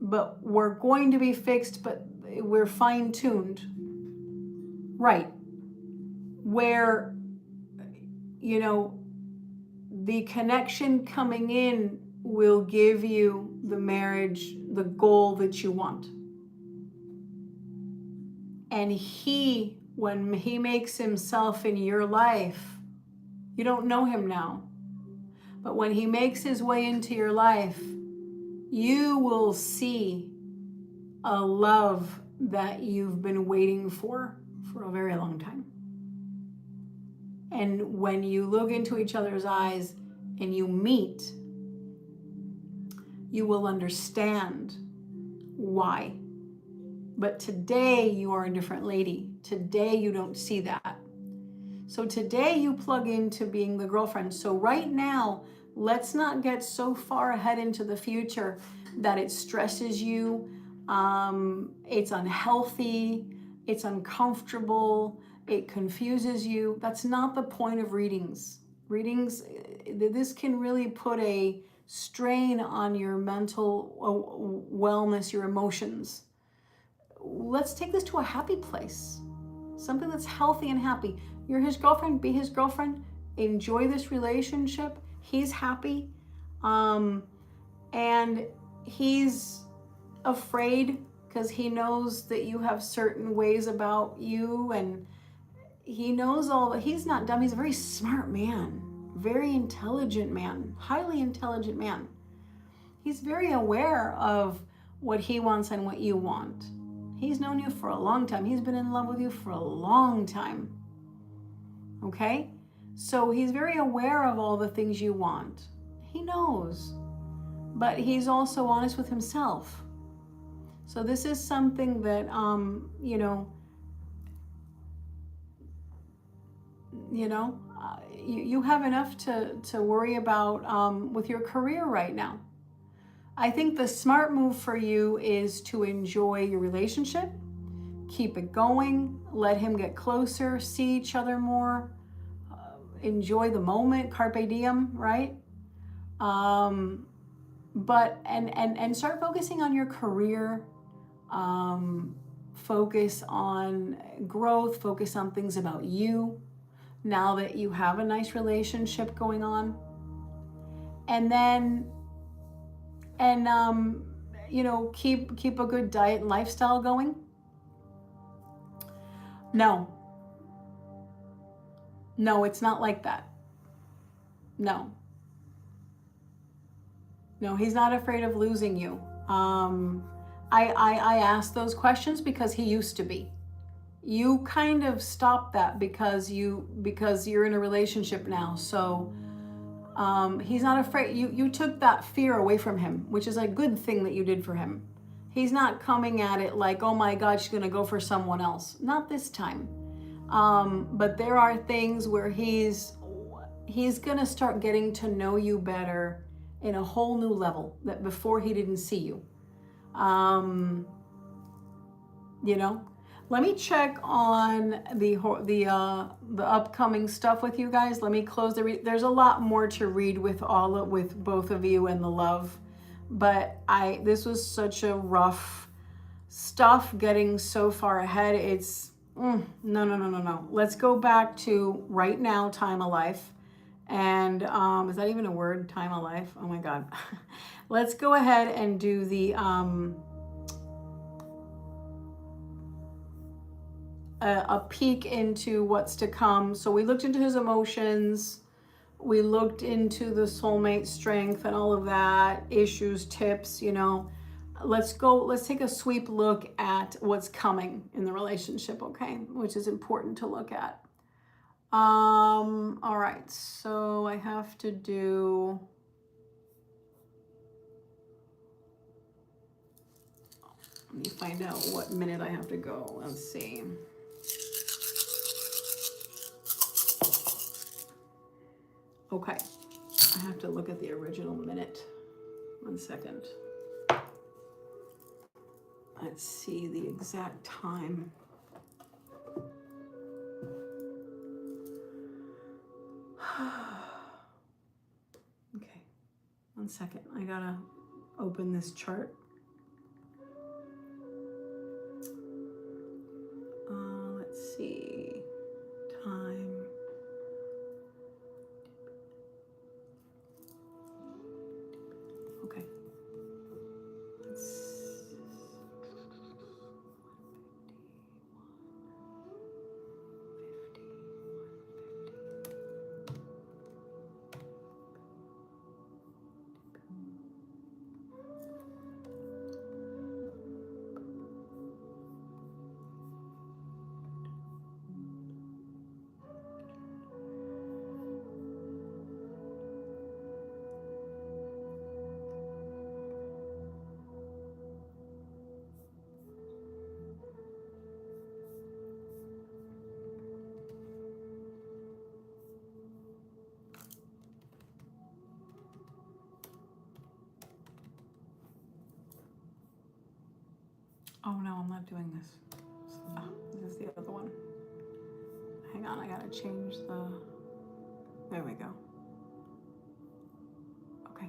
but were going to be fixed, but we're fine-tuned. Right. Where, you know, the connection coming in will give you the marriage, the goal that you want. And he, when he makes himself in your life, you don't know him now, but when he makes his way into your life, you will see a love that you've been waiting for a very long time. And when you look into each other's eyes and you meet, you will understand why. But today you are a different lady. Today you don't see that. So today you plug into being the girlfriend. So right now, let's not get so far ahead into the future that it stresses you. It's unhealthy. It's uncomfortable. It confuses you. That's not the point of readings. Readings, this can really put a strain on your mental wellness, your emotions. Let's take this to a happy place. Something that's healthy and happy. You're his girlfriend, be his girlfriend. Enjoy this relationship. He's happy. And he's afraid because he knows that you have certain ways about you, and he knows all that. He's not dumb. He's a very smart man, very intelligent man, highly intelligent man. He's very aware of what he wants and what you want. He's known you for a long time. He's been in love with you for a long time. Okay? So he's very aware of all the things you want. He knows. But he's also honest with himself. So this is something that, you have enough to worry about with your career right now. I think the smart move for you is to enjoy your relationship, keep it going, let him get closer, see each other more, enjoy the moment, carpe diem, right? But start focusing on your career, focus on growth, focus on things about you now that you have a nice relationship going on. And then keep a good diet and lifestyle going. No, it's not like that. No, he's not afraid of losing you. I asked those questions because he used to be. You kind of stopped that because you're in a relationship now. So he's not afraid. You took that fear away from him, which is a good thing that you did for him. He's not coming at it like, oh my God, she's gonna go for someone else. Not this time. But there are things where he's gonna start getting to know you better in a whole new level that before he didn't see you. Let me check on the upcoming stuff with you guys. Let me close there's a lot more to read with both of you and the love, but this was such a rough stuff getting so far ahead. It's no. Let's go back to right now, time of life. And is that even a word? Time of life? Oh my God. Let's go ahead and do the a peek into what's to come. So we looked into his emotions, we looked into the soulmate strength and all of that, issues, tips, let's take a sweep look at what's coming in the relationship, okay, which is important to look at. All right, so I have to do, let me find out what minute I have to go. Let's see. Okay, I have to look at the original minute. 1 second. Let's see the exact time. Okay, 1 second. I gotta open this chart. Let's see. Time. Okay. Oh no, I'm not doing this. Oh, this is the other one. Hang on, I gotta change the, there we go. Okay.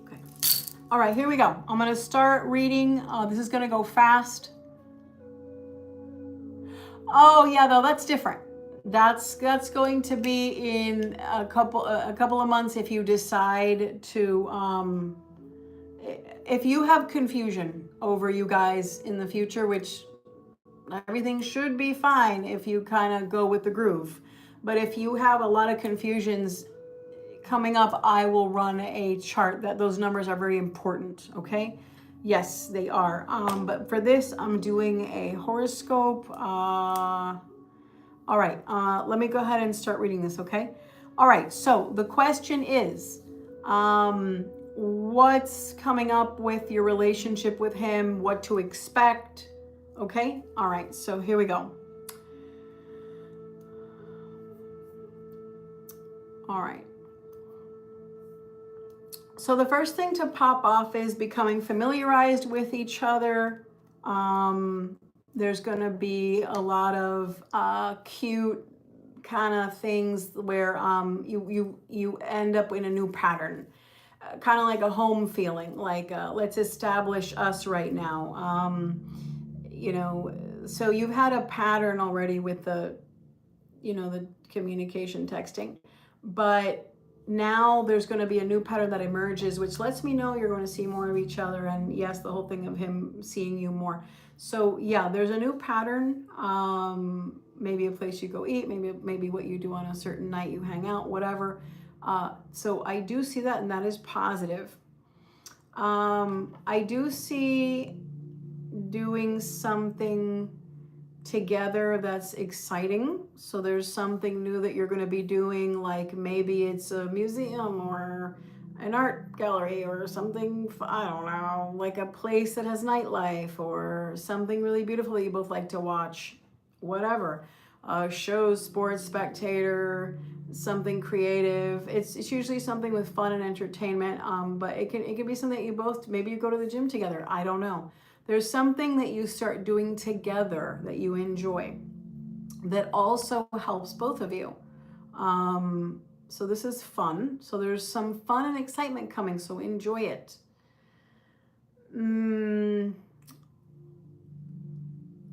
Okay. All right, here we go. I'm gonna start reading. This is gonna go fast. Oh yeah, though that's different. That's going to be in a couple of months if you decide to. If you have confusion over you guys in the future, which Everything should be fine if you kind of go with the groove. But if you have a lot of confusions coming up, I will run a chart. That those numbers are very important, okay? Yes, they are. But for this, I'm doing a horoscope. All right, let me go ahead and start reading this, okay? All right, so the question is, what's coming up with your relationship with him? What to expect? Okay, all right, so here we go. All right. So the first thing to pop off is becoming familiarized with each other. There's going to be a lot of cute kind of things where you end up in a new pattern, kind of like a home feeling, like let's establish us right now. So you've had a pattern already with the communication texting, but now there's going to be a new pattern that emerges, which lets me know you're going to see more of each other. And yes, the whole thing of him seeing you more. So yeah, there's a new pattern. Maybe a place you go eat, maybe what you do on a certain night, you hang out, whatever. So I do see that, and that is positive. I do see doing something together that's exciting. So there's something new that you're going to be doing, like maybe it's a museum or an art gallery or something, I don't know, like a place that has nightlife or something really beautiful that you both like to watch, whatever. Shows, sports, spectator, something creative. It's usually something with fun and entertainment, but it can be something that you both, maybe you go to the gym together, I don't know. There's something that you start doing together that you enjoy that also helps both of you. So this is fun. So there's some fun and excitement coming, so enjoy it.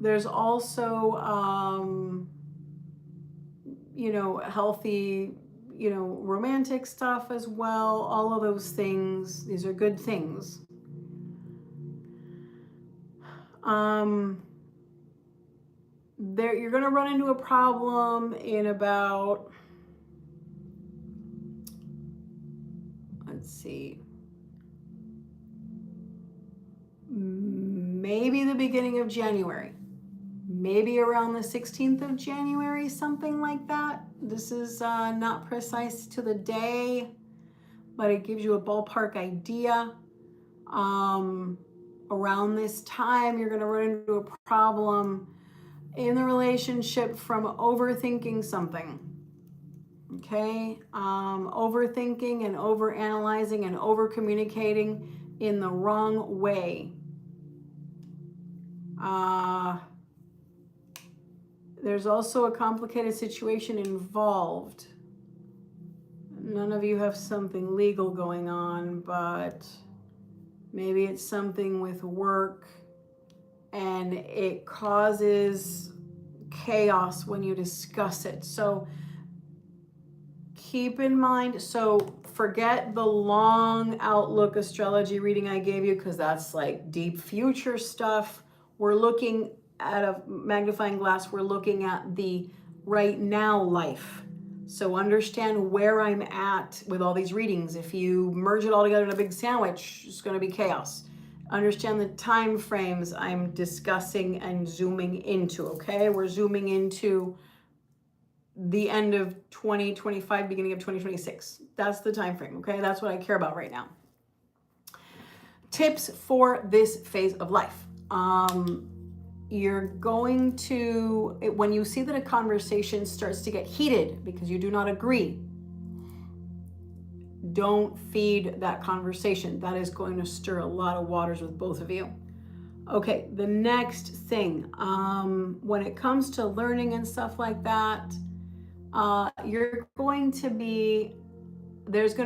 There's also, healthy, romantic stuff as well. All of those things, these are good things. You're going to run into a problem in about, let's see, maybe the beginning of January, maybe around the 16th of January, something like that. This is not precise to the day, but it gives you a ballpark idea. Around this time, you're going to run into a problem in the relationship from overthinking something. Okay, overthinking and overanalyzing and overcommunicating in the wrong way. There's also a complicated situation involved. None of you have something legal going on, but maybe it's something with work, and it causes chaos when you discuss it. So keep in mind, so forget the long outlook astrology reading I gave you, because that's like deep future stuff. We're looking at a magnifying glass. We're looking at the right now life. So understand where I'm at with all these readings. If you merge it all together in a big sandwich, it's going to be chaos. Understand the time frames I'm discussing and zooming into, okay? We're zooming into the end of 2025, beginning of 2026. That's the time frame, okay? That's what I care about right now. Tips for this phase of life. You're going to, when you see that a conversation starts to get heated because you do not agree, don't feed that conversation. That is going to stir a lot of waters with both of you. Okay, the next thing, when it comes to learning and stuff like that, there's going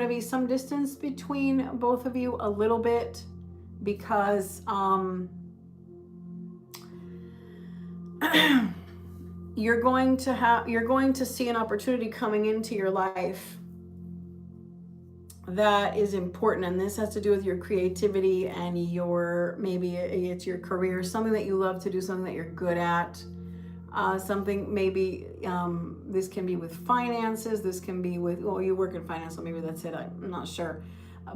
to be some distance between both of you, a little bit, because you're going to see an opportunity coming into your life that is important, and this has to do with your creativity and your, maybe it's your career, something that you love to do, something that you're good at. Something maybe, this can be with finances, this can be with, well, you work in finance, so maybe that's it, I'm not sure.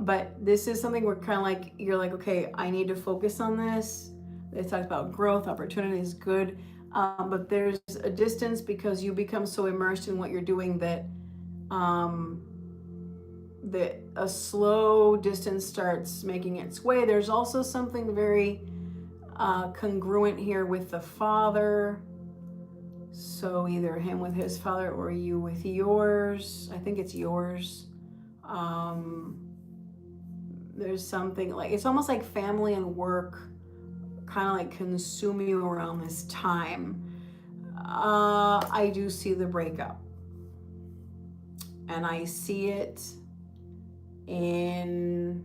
But this is something where kind of like, you're like, okay, I need to focus on this. They talked about growth, opportunity is good, but there's a distance because you become so immersed in what you're doing that that a slow distance starts making its way. There's also something very congruent here with the father. So either him with his father or you with yours. I think it's yours. There's something like, it's almost like family and work kind of like consume you around this time. I do see the breakup. And I see it in,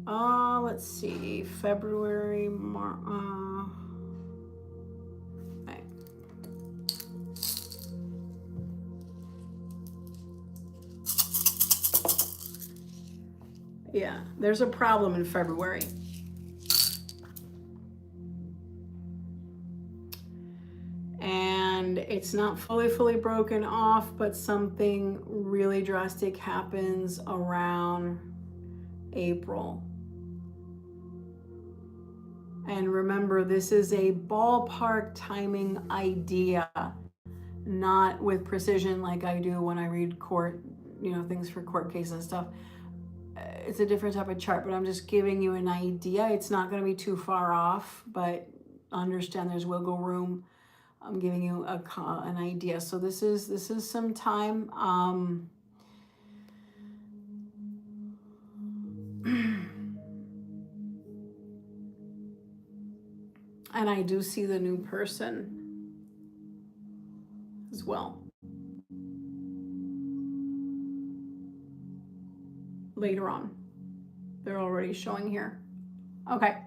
let's see, February, okay. Yeah, there's a problem in February. And it's not fully broken off, but something really drastic happens around April. And remember, this is a ballpark timing idea, not with precision like I do when I read court, things for court cases and stuff. It's a different type of chart, but I'm just giving you an idea. It's not going to be too far off, but understand there's wiggle room. I'm giving you an idea. So this is some time. And I do see the new person as well. Later on. They're already showing here. Okay.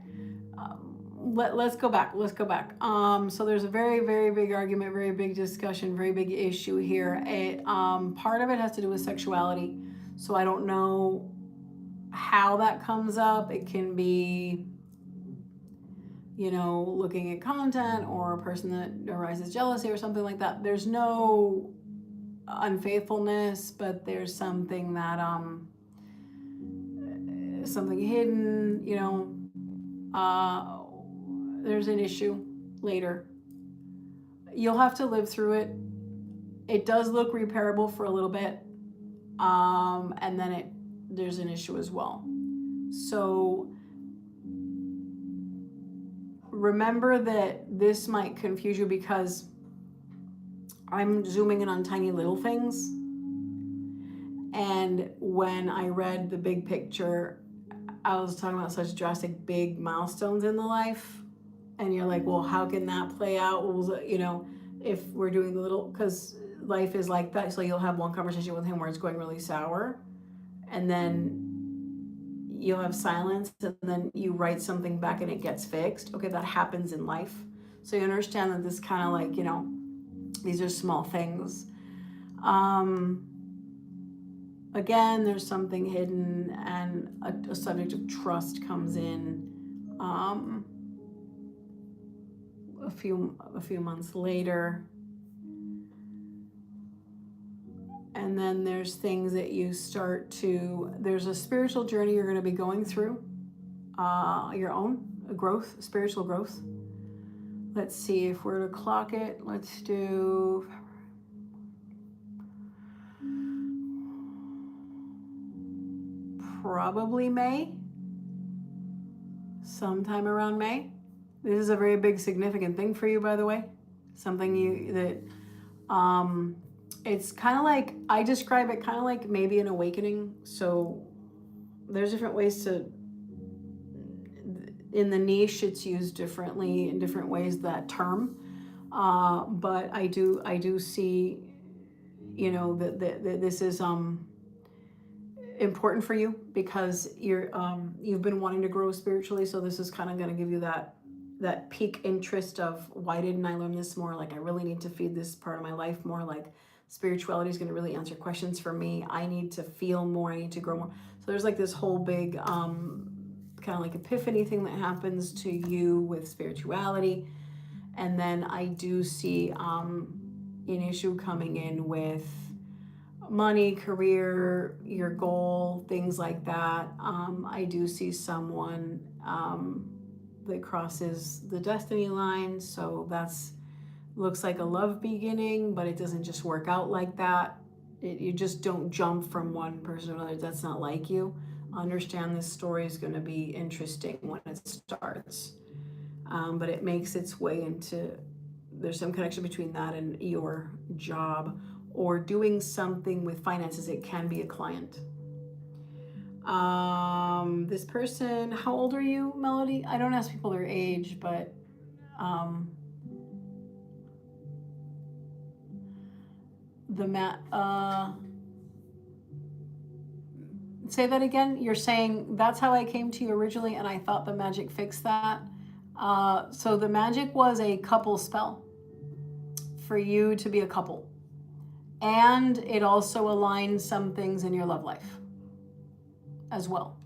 Let's go back. So there's a very big argument, very big discussion, very big issue here. Part of it has to do with sexuality. So I don't know how that comes up. It can be, looking at content or a person that arises jealousy or something like that. There's no unfaithfulness, but there's something that, something hidden, there's an issue later. You'll have to live through it. It does look repairable for a little bit. And then there's an issue as well. So remember that this might confuse you because I'm zooming in on tiny little things. And when I read the big picture, I was talking about such drastic big milestones in the life. And you're like, well, how can that play out? Well, if we're doing the little, because life is like that. So you'll have one conversation with him where it's going really sour. And then you'll have silence, and then you write something back and it gets fixed. Okay, that happens in life. So you understand that this kind of like, these are small things. Again, there's something hidden, and a subject of trust comes in a few months later. And then there's things that you start to, there's a spiritual journey you're going to be going through, your own growth, spiritual growth. Let's see if we're to clock it. Let's do probably May, sometime around May. This is a very big significant thing for you, by the way. Something it's kind of like, I describe it kind of like maybe an awakening. So there's different ways to, in the niche, it's used differently in different ways, that term. But I do see, that this is important for you because you've been wanting to grow spiritually. So this is kind of going to give you that peak interest of, why didn't I learn this more? Like, I really need to feed this part of my life more. Like, Spirituality is going to really answer questions for me. I need to feel more. I need to grow more. So there's like this whole big kind of like epiphany thing that happens to you with spirituality. And then I do see an issue coming in with money, career, your goal, things like that. I do see someone that crosses the destiny line. So that's looks like a love beginning, but it doesn't just work out like that. You just don't jump from one person to another. That's not like you. Understand this story is going to be interesting when it starts. But it makes its way into, there's some connection between that and your job or doing something with finances. It can be a client. This person, how old are you, Melody? I don't ask people their age, but say that again. You're saying that's how I came to you originally, and I thought the magic fixed that. So the magic was a couple spell for you to be a couple. And it also aligns some things in your love life as well.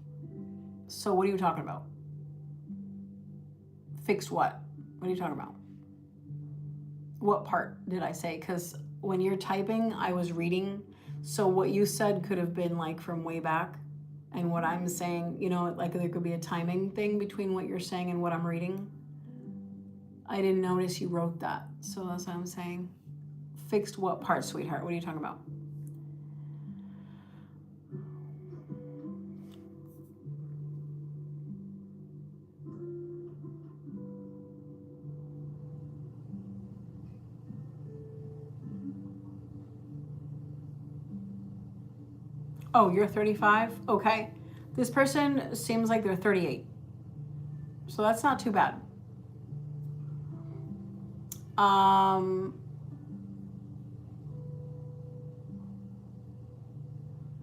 So what are you talking about? Fixed what? What are you talking about? What part did I say? Because when you're typing, I was reading. So what you said could have been like from way back. And what I'm saying, you know, like there could be a timing thing between what you're saying and what I'm reading. I didn't notice you wrote that. So that's what I'm saying. Fixed what part, sweetheart? What are you talking about? Oh, you're 35? Okay. This person seems like they're 38. So that's not too bad.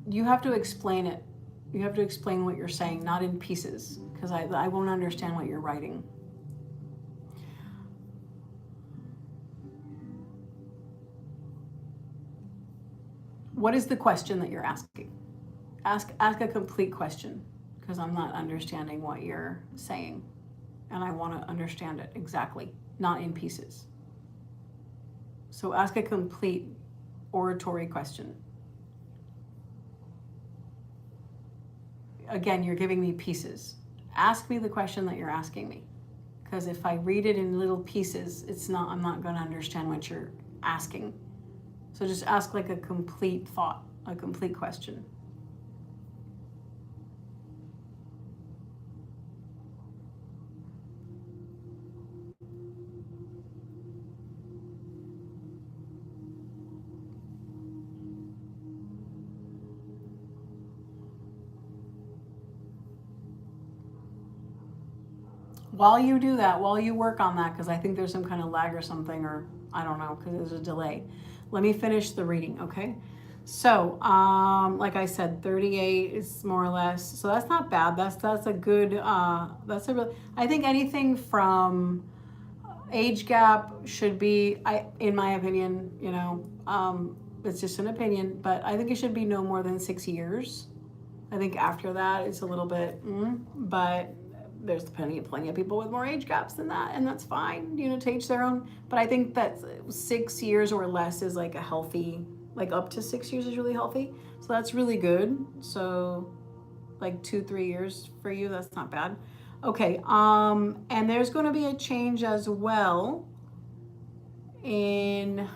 You have to explain it. You have to explain what you're saying, not in pieces, because I won't understand what you're writing. What is the question that you're asking? Ask a complete question, because I'm not understanding what you're saying, and I want to understand it exactly, not in pieces. So ask a complete oratory question. Again, you're giving me pieces. Ask me the question that you're asking me, because if I read it in little pieces, I'm not going to understand what you're asking. So just ask like a complete thought, a complete question. While you do that, while you work on that, because I think there's some kind of lag or something, or I don't know, because there's a delay. Let me finish the reading, okay? So, like I said, 38 is more or less. So that's not bad. That's a good. I think anything from age gap should be, in my opinion, you know, it's just an opinion, but I think it should be no more than 6 years. I think after that it's a little bit, but there's plenty of people with more age gaps than that, and that's fine, you know, to each their own. But I think that 6 years or less is like a healthy, like up to 6 years is really healthy. So that's really good. So like 2-3 years for you, that's not bad. Okay, and there's going to be a change as well in,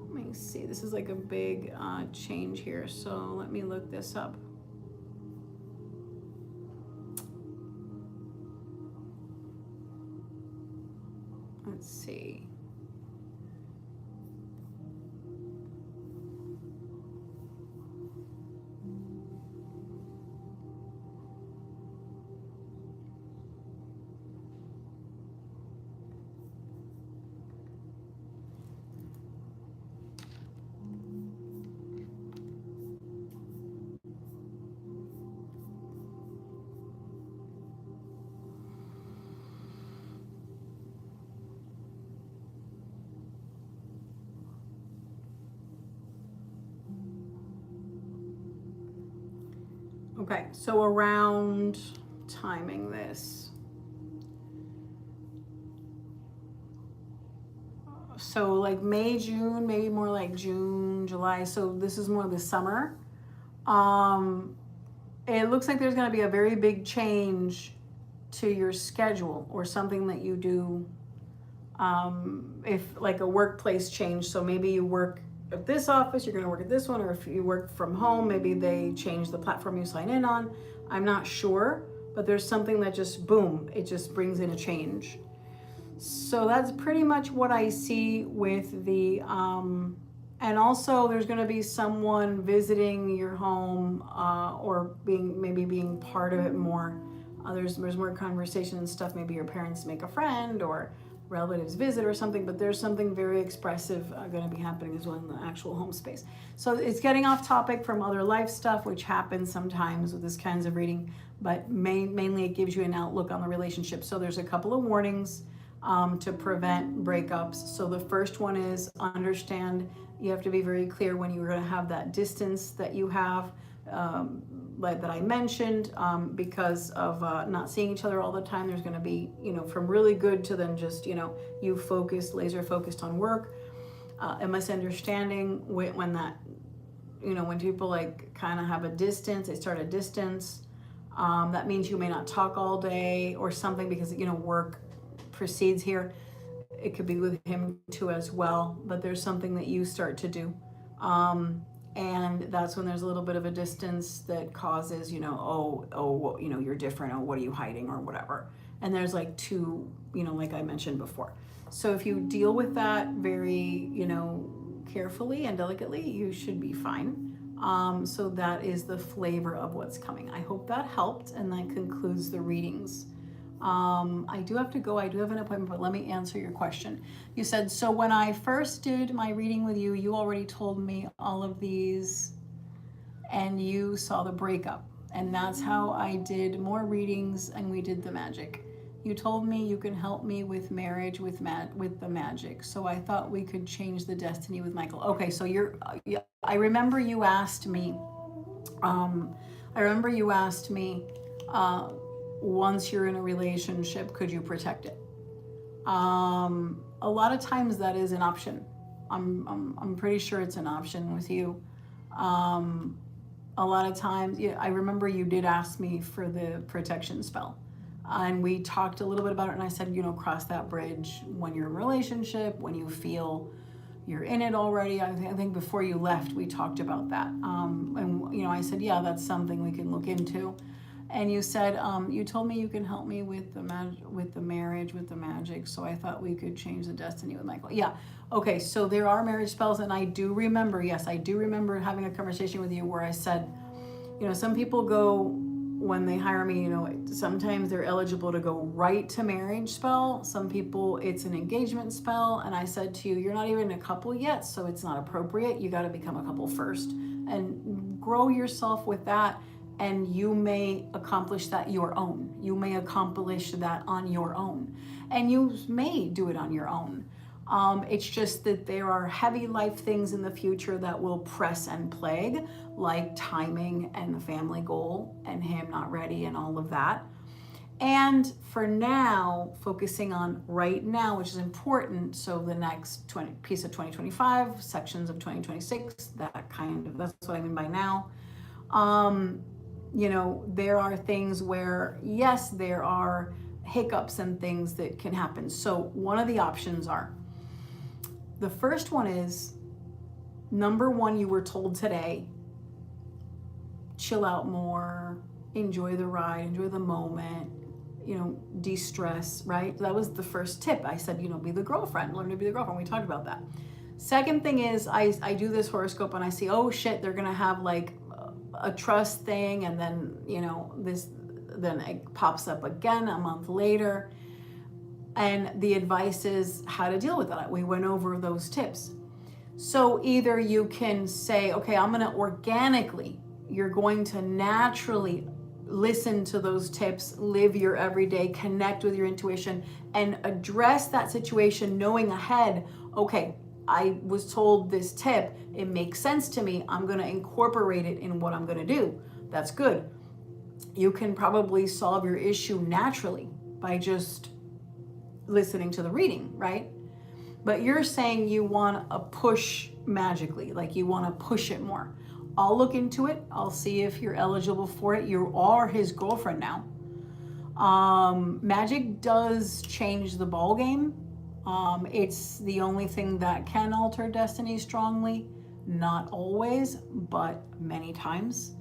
let me see, this is like a big change here. So let me look this up. Let's see. Okay, so around timing this. So like May, June, maybe more like June, July. So this is more the summer. It looks like there's going to be a very big change to your schedule or something that you do. If like a workplace change, so maybe you work at this office, you're going to work at this one, or if you work from home, maybe they change the platform you sign in on. I'm not sure, but there's something that just boom, it just brings in a change. So that's pretty much what I see with the, and also there's going to be someone visiting your home, or being part of it more. There's more conversation and stuff. Maybe your parents make a friend or relatives visit or something, but there's something very expressive going to be happening as well in the actual home space. So it's getting off topic from other life stuff, which happens sometimes with this kinds of reading, but mainly it gives you an outlook on the relationship. So there's a couple of warnings to prevent breakups. So the first one is understand you have to be very clear when you're going to have that distance that you have, like that I mentioned, because of not seeing each other all the time. There's going to be, from really good to then just, you focused, laser focused on work, a misunderstanding when that, when people like kind of have a distance, they start a distance, that means you may not talk all day or something because, work precedes here. It could be with him too as well, but there's something that you start to do. And that's when there's a little bit of a distance that causes, you're different. Oh, what are you hiding or whatever. And there's like two, like I mentioned before. So if you deal with that very, carefully and delicately, you should be fine. So that is the flavor of what's coming. I hope that helped, and that concludes the readings. I do have to go. I do have an appointment, but let me answer your question. You said, so when I first did my reading with you, you already told me all of these and you saw the breakup. And that's how I did more readings and we did the magic. You told me you can help me with marriage with the magic. So I thought we could change the destiny with Michael. Okay, so I remember you asked me, once you're in a relationship, could you protect it? A lot of times that is an option. I'm pretty sure it's an option with you. A lot of times, I remember you did ask me for the protection spell, and we talked a little bit about it. And I said, cross that bridge when you're in a relationship, when you feel you're in it already. I think before you left, we talked about that. And I said, yeah, that's something we can look into. And you said, you told me you can help me with the marriage, with the magic. So I thought we could change the destiny with Michael. Yeah. Okay. So there are marriage spells. And I do remember having a conversation with you where I said, some people go, when they hire me, sometimes they're eligible to go right to marriage spell. Some people, it's an engagement spell. And I said to you, you're not even a couple yet, so it's not appropriate. You got to become a couple first and grow yourself with that. And you may accomplish that your own. You may accomplish that on your own. And you may do it on your own. It's just that there are heavy life things in the future that will press and plague, like timing and the family goal and him not ready and all of that. And for now, focusing on right now, which is important. So the next piece of 2025, sections of 2026, that's what I mean by now. There are things where, yes, there are hiccups and things that can happen. So one of the options are, the first one is, number one, you were told today, chill out more, enjoy the ride, enjoy the moment, de-stress, right? That was the first tip. I said, be the girlfriend, learn to be the girlfriend. We talked about that. Second thing is, I do this horoscope and I see, oh shit, they're going to have like a trust thing, and then then it pops up again a month later, and the advice is how to deal with that. We went over those tips. So either you can say, okay, you're going to naturally listen to those tips, live your everyday, connect with your intuition, and address that situation knowing ahead, okay, I was told this tip, it makes sense to me, I'm going to incorporate it in what I'm going to do. That's good. you can probably solve your issue naturally by just listening to the reading, right? But you're saying you want a push magically, like you want to push it more. I'll look into it. I'll see if you're eligible for it. You are his girlfriend now. Magic does change the ball game. It's the only thing that can alter destiny strongly. Not always, but many times.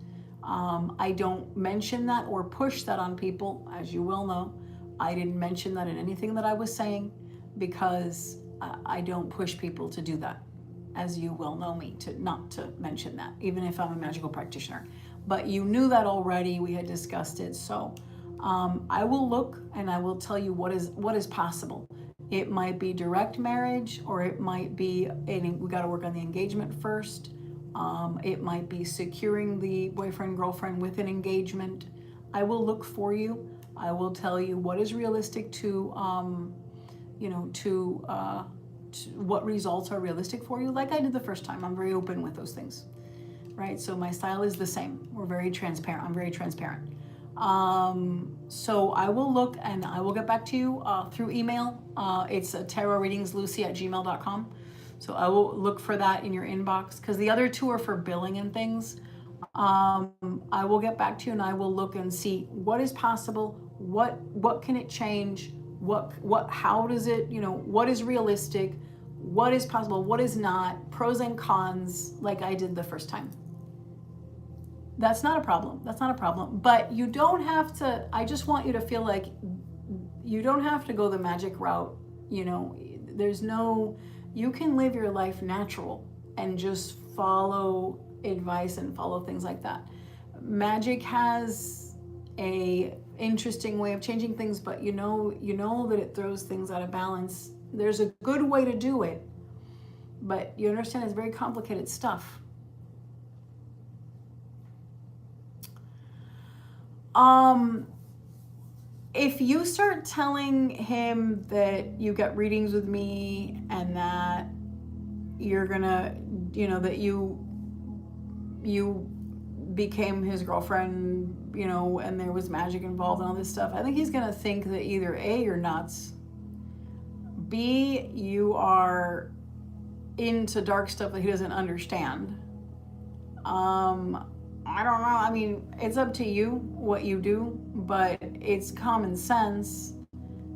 I don't mention that or push that on people, as you well know. I didn't mention that in anything that I was saying because I don't push people to do that, as you well know me, to not to mention that, even if I'm a magical practitioner. But you knew that already. We had discussed it. So I will look and I will tell you what is possible. It might be direct marriage, or it might be, we got to work on the engagement first. It might be securing the boyfriend, girlfriend with an engagement. I will look for you. I will tell you what is realistic to what results are realistic for you, like I did the first time. I'm very open with those things, right? So my style is the same. We're very transparent. I'm very transparent. So I will look and I will get back to you through email. It's tarotreadingslucy@gmail.com. So I will look for that in your inbox, because the other two are for billing and things. I will get back to you and I will look and see what is possible, what can it change, how does it, what is realistic, what is possible, what is not, pros and cons, like I did the first time. That's not a problem. That's not a problem. But you don't have to, I just want you to feel like you don't have to go the magic route. There's no, you can live your life natural and just follow advice and follow things like that. Magic has a interesting way of changing things, but you know that it throws things out of balance. There's a good way to do it, but you understand it's very complicated stuff. If you start telling him that you get readings with me and that you're gonna, that you became his girlfriend, and there was magic involved and all this stuff, I think he's gonna think that either A, you're nuts, B, you are into dark stuff that he doesn't understand. I don't know. I mean, it's up to you what you do, but it's common sense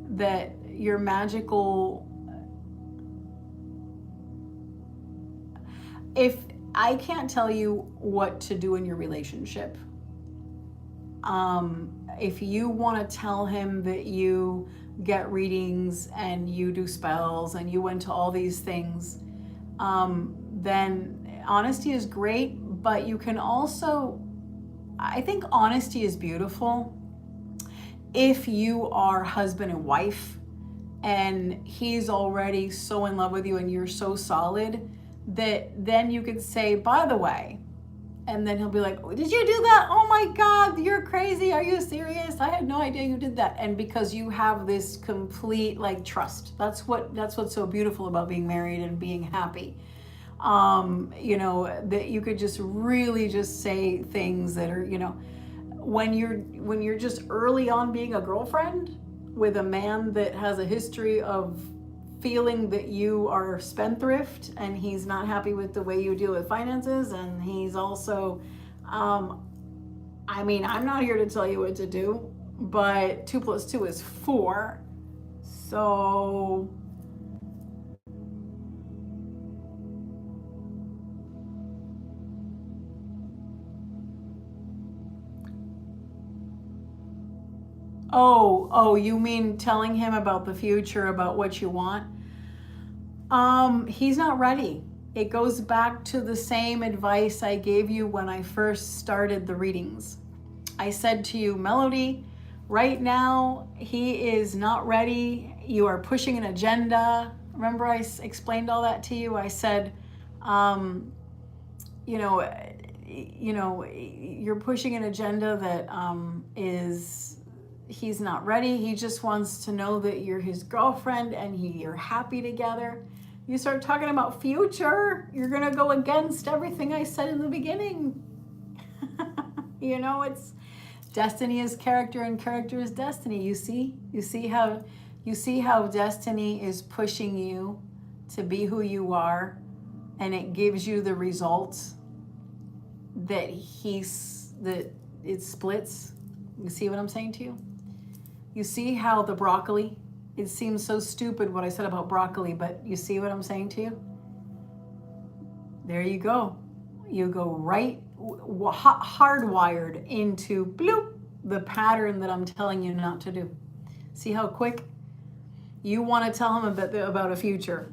that your magical, if I can't tell you what to do in your relationship, if you want to tell him that you get readings and you do spells and you went to all these things, then honesty is great. But you can also, I think honesty is beautiful if you are husband and wife and he's already so in love with you and you're so solid that then you could say, by the way, and then he'll be like, did you do that? Oh my God, you're crazy. Are you serious? I had no idea you did that. And because you have this complete trust, that's what's so beautiful about being married and being happy. That you could just really just say things that are, when you're just early on being a girlfriend with a man that has a history of feeling that you are spendthrift and he's not happy with the way you deal with finances, and he's also, I'm not here to tell you what to do, but 2 + 2 is 4. So Oh, you mean telling him about the future, about what you want? He's not ready. It goes back to the same advice I gave you when I first started the readings. I said to you, Melody, right now he is not ready. You are pushing an agenda. Remember I explained all that to you? I said, you're pushing an agenda that he's not ready. He just wants to know that you're his girlfriend and you're happy together. You start talking about future, you're going to go against everything I said in the beginning. Destiny is character and character is destiny. You see how destiny is pushing you to be who you are, and it gives you the results that it splits. You see what I'm saying to you? You see how the broccoli, it seems so stupid what I said about broccoli, but you see what I'm saying to you? There you go. You go right hardwired into bloop, the pattern that I'm telling you not to do. See how quick? You want to tell him about a future.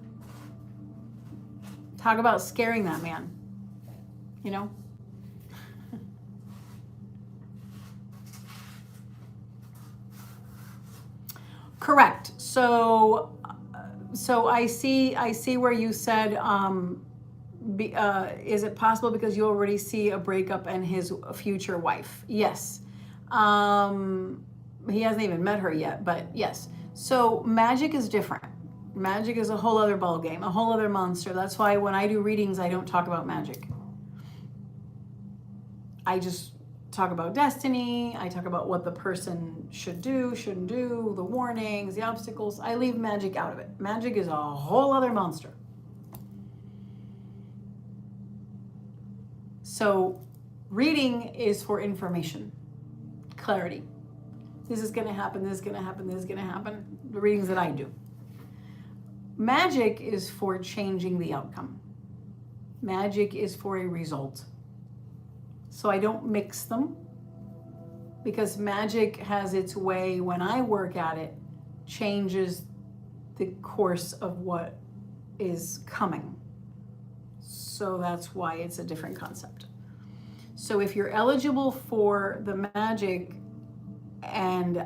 Talk about scaring that man. You know? Correct. So I see where you said, is it possible because you already see a breakup and his future wife? Yes. He hasn't even met her yet, but yes. So magic is different. Magic is a whole other ball game, a whole other monster. That's why when I do readings, I don't talk about magic. I just talk about destiny. I talk about what the person should do, shouldn't do, the warnings, the obstacles. I leave magic out of it. Magic is a whole other monster. So reading is for information, clarity. This is going to happen, this is going to happen, this is going to happen. The readings that I do. Magic is for changing the outcome. Magic is for a result. So I don't mix them, because magic has its way, when I work at it, changes the course of what is coming. So that's why it's a different concept. So if you're eligible for the magic and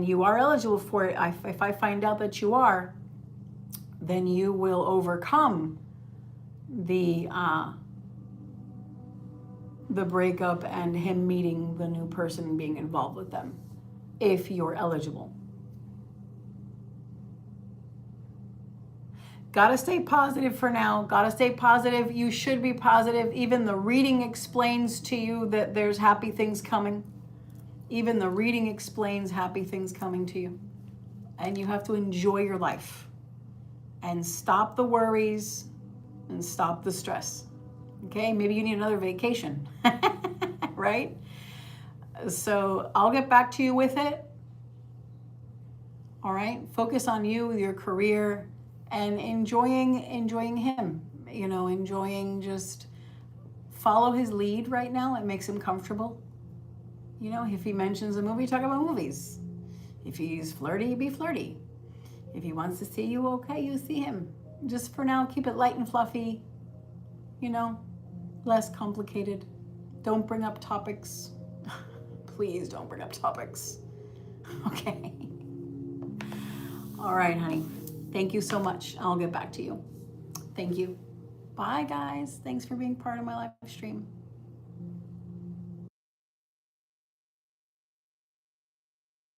you are eligible for it, if I find out that you are, then you will overcome the breakup and him meeting the new person and being involved with them, if you're eligible. Gotta stay positive for now. Gotta stay positive. You should be positive. Even the reading explains to you that there's happy things coming. Even the reading explains happy things coming to you. And you have to enjoy your life. And stop the worries and stop the stress. Okay, maybe you need another vacation, right? So I'll get back to you with it. All right, focus on you, your career, and enjoying him. You know, enjoying, just follow his lead right now. It makes him comfortable. You know, if he mentions a movie, talk about movies. If he's flirty, be flirty. If he wants to see you, okay, you see him. Just for now, keep it light and fluffy. You know, less complicated. Don't bring up topics. Please don't bring up topics. Okay. All right, honey. Thank you so much. I'll get back to you. Thank you. Bye, guys. Thanks for being part of my live stream.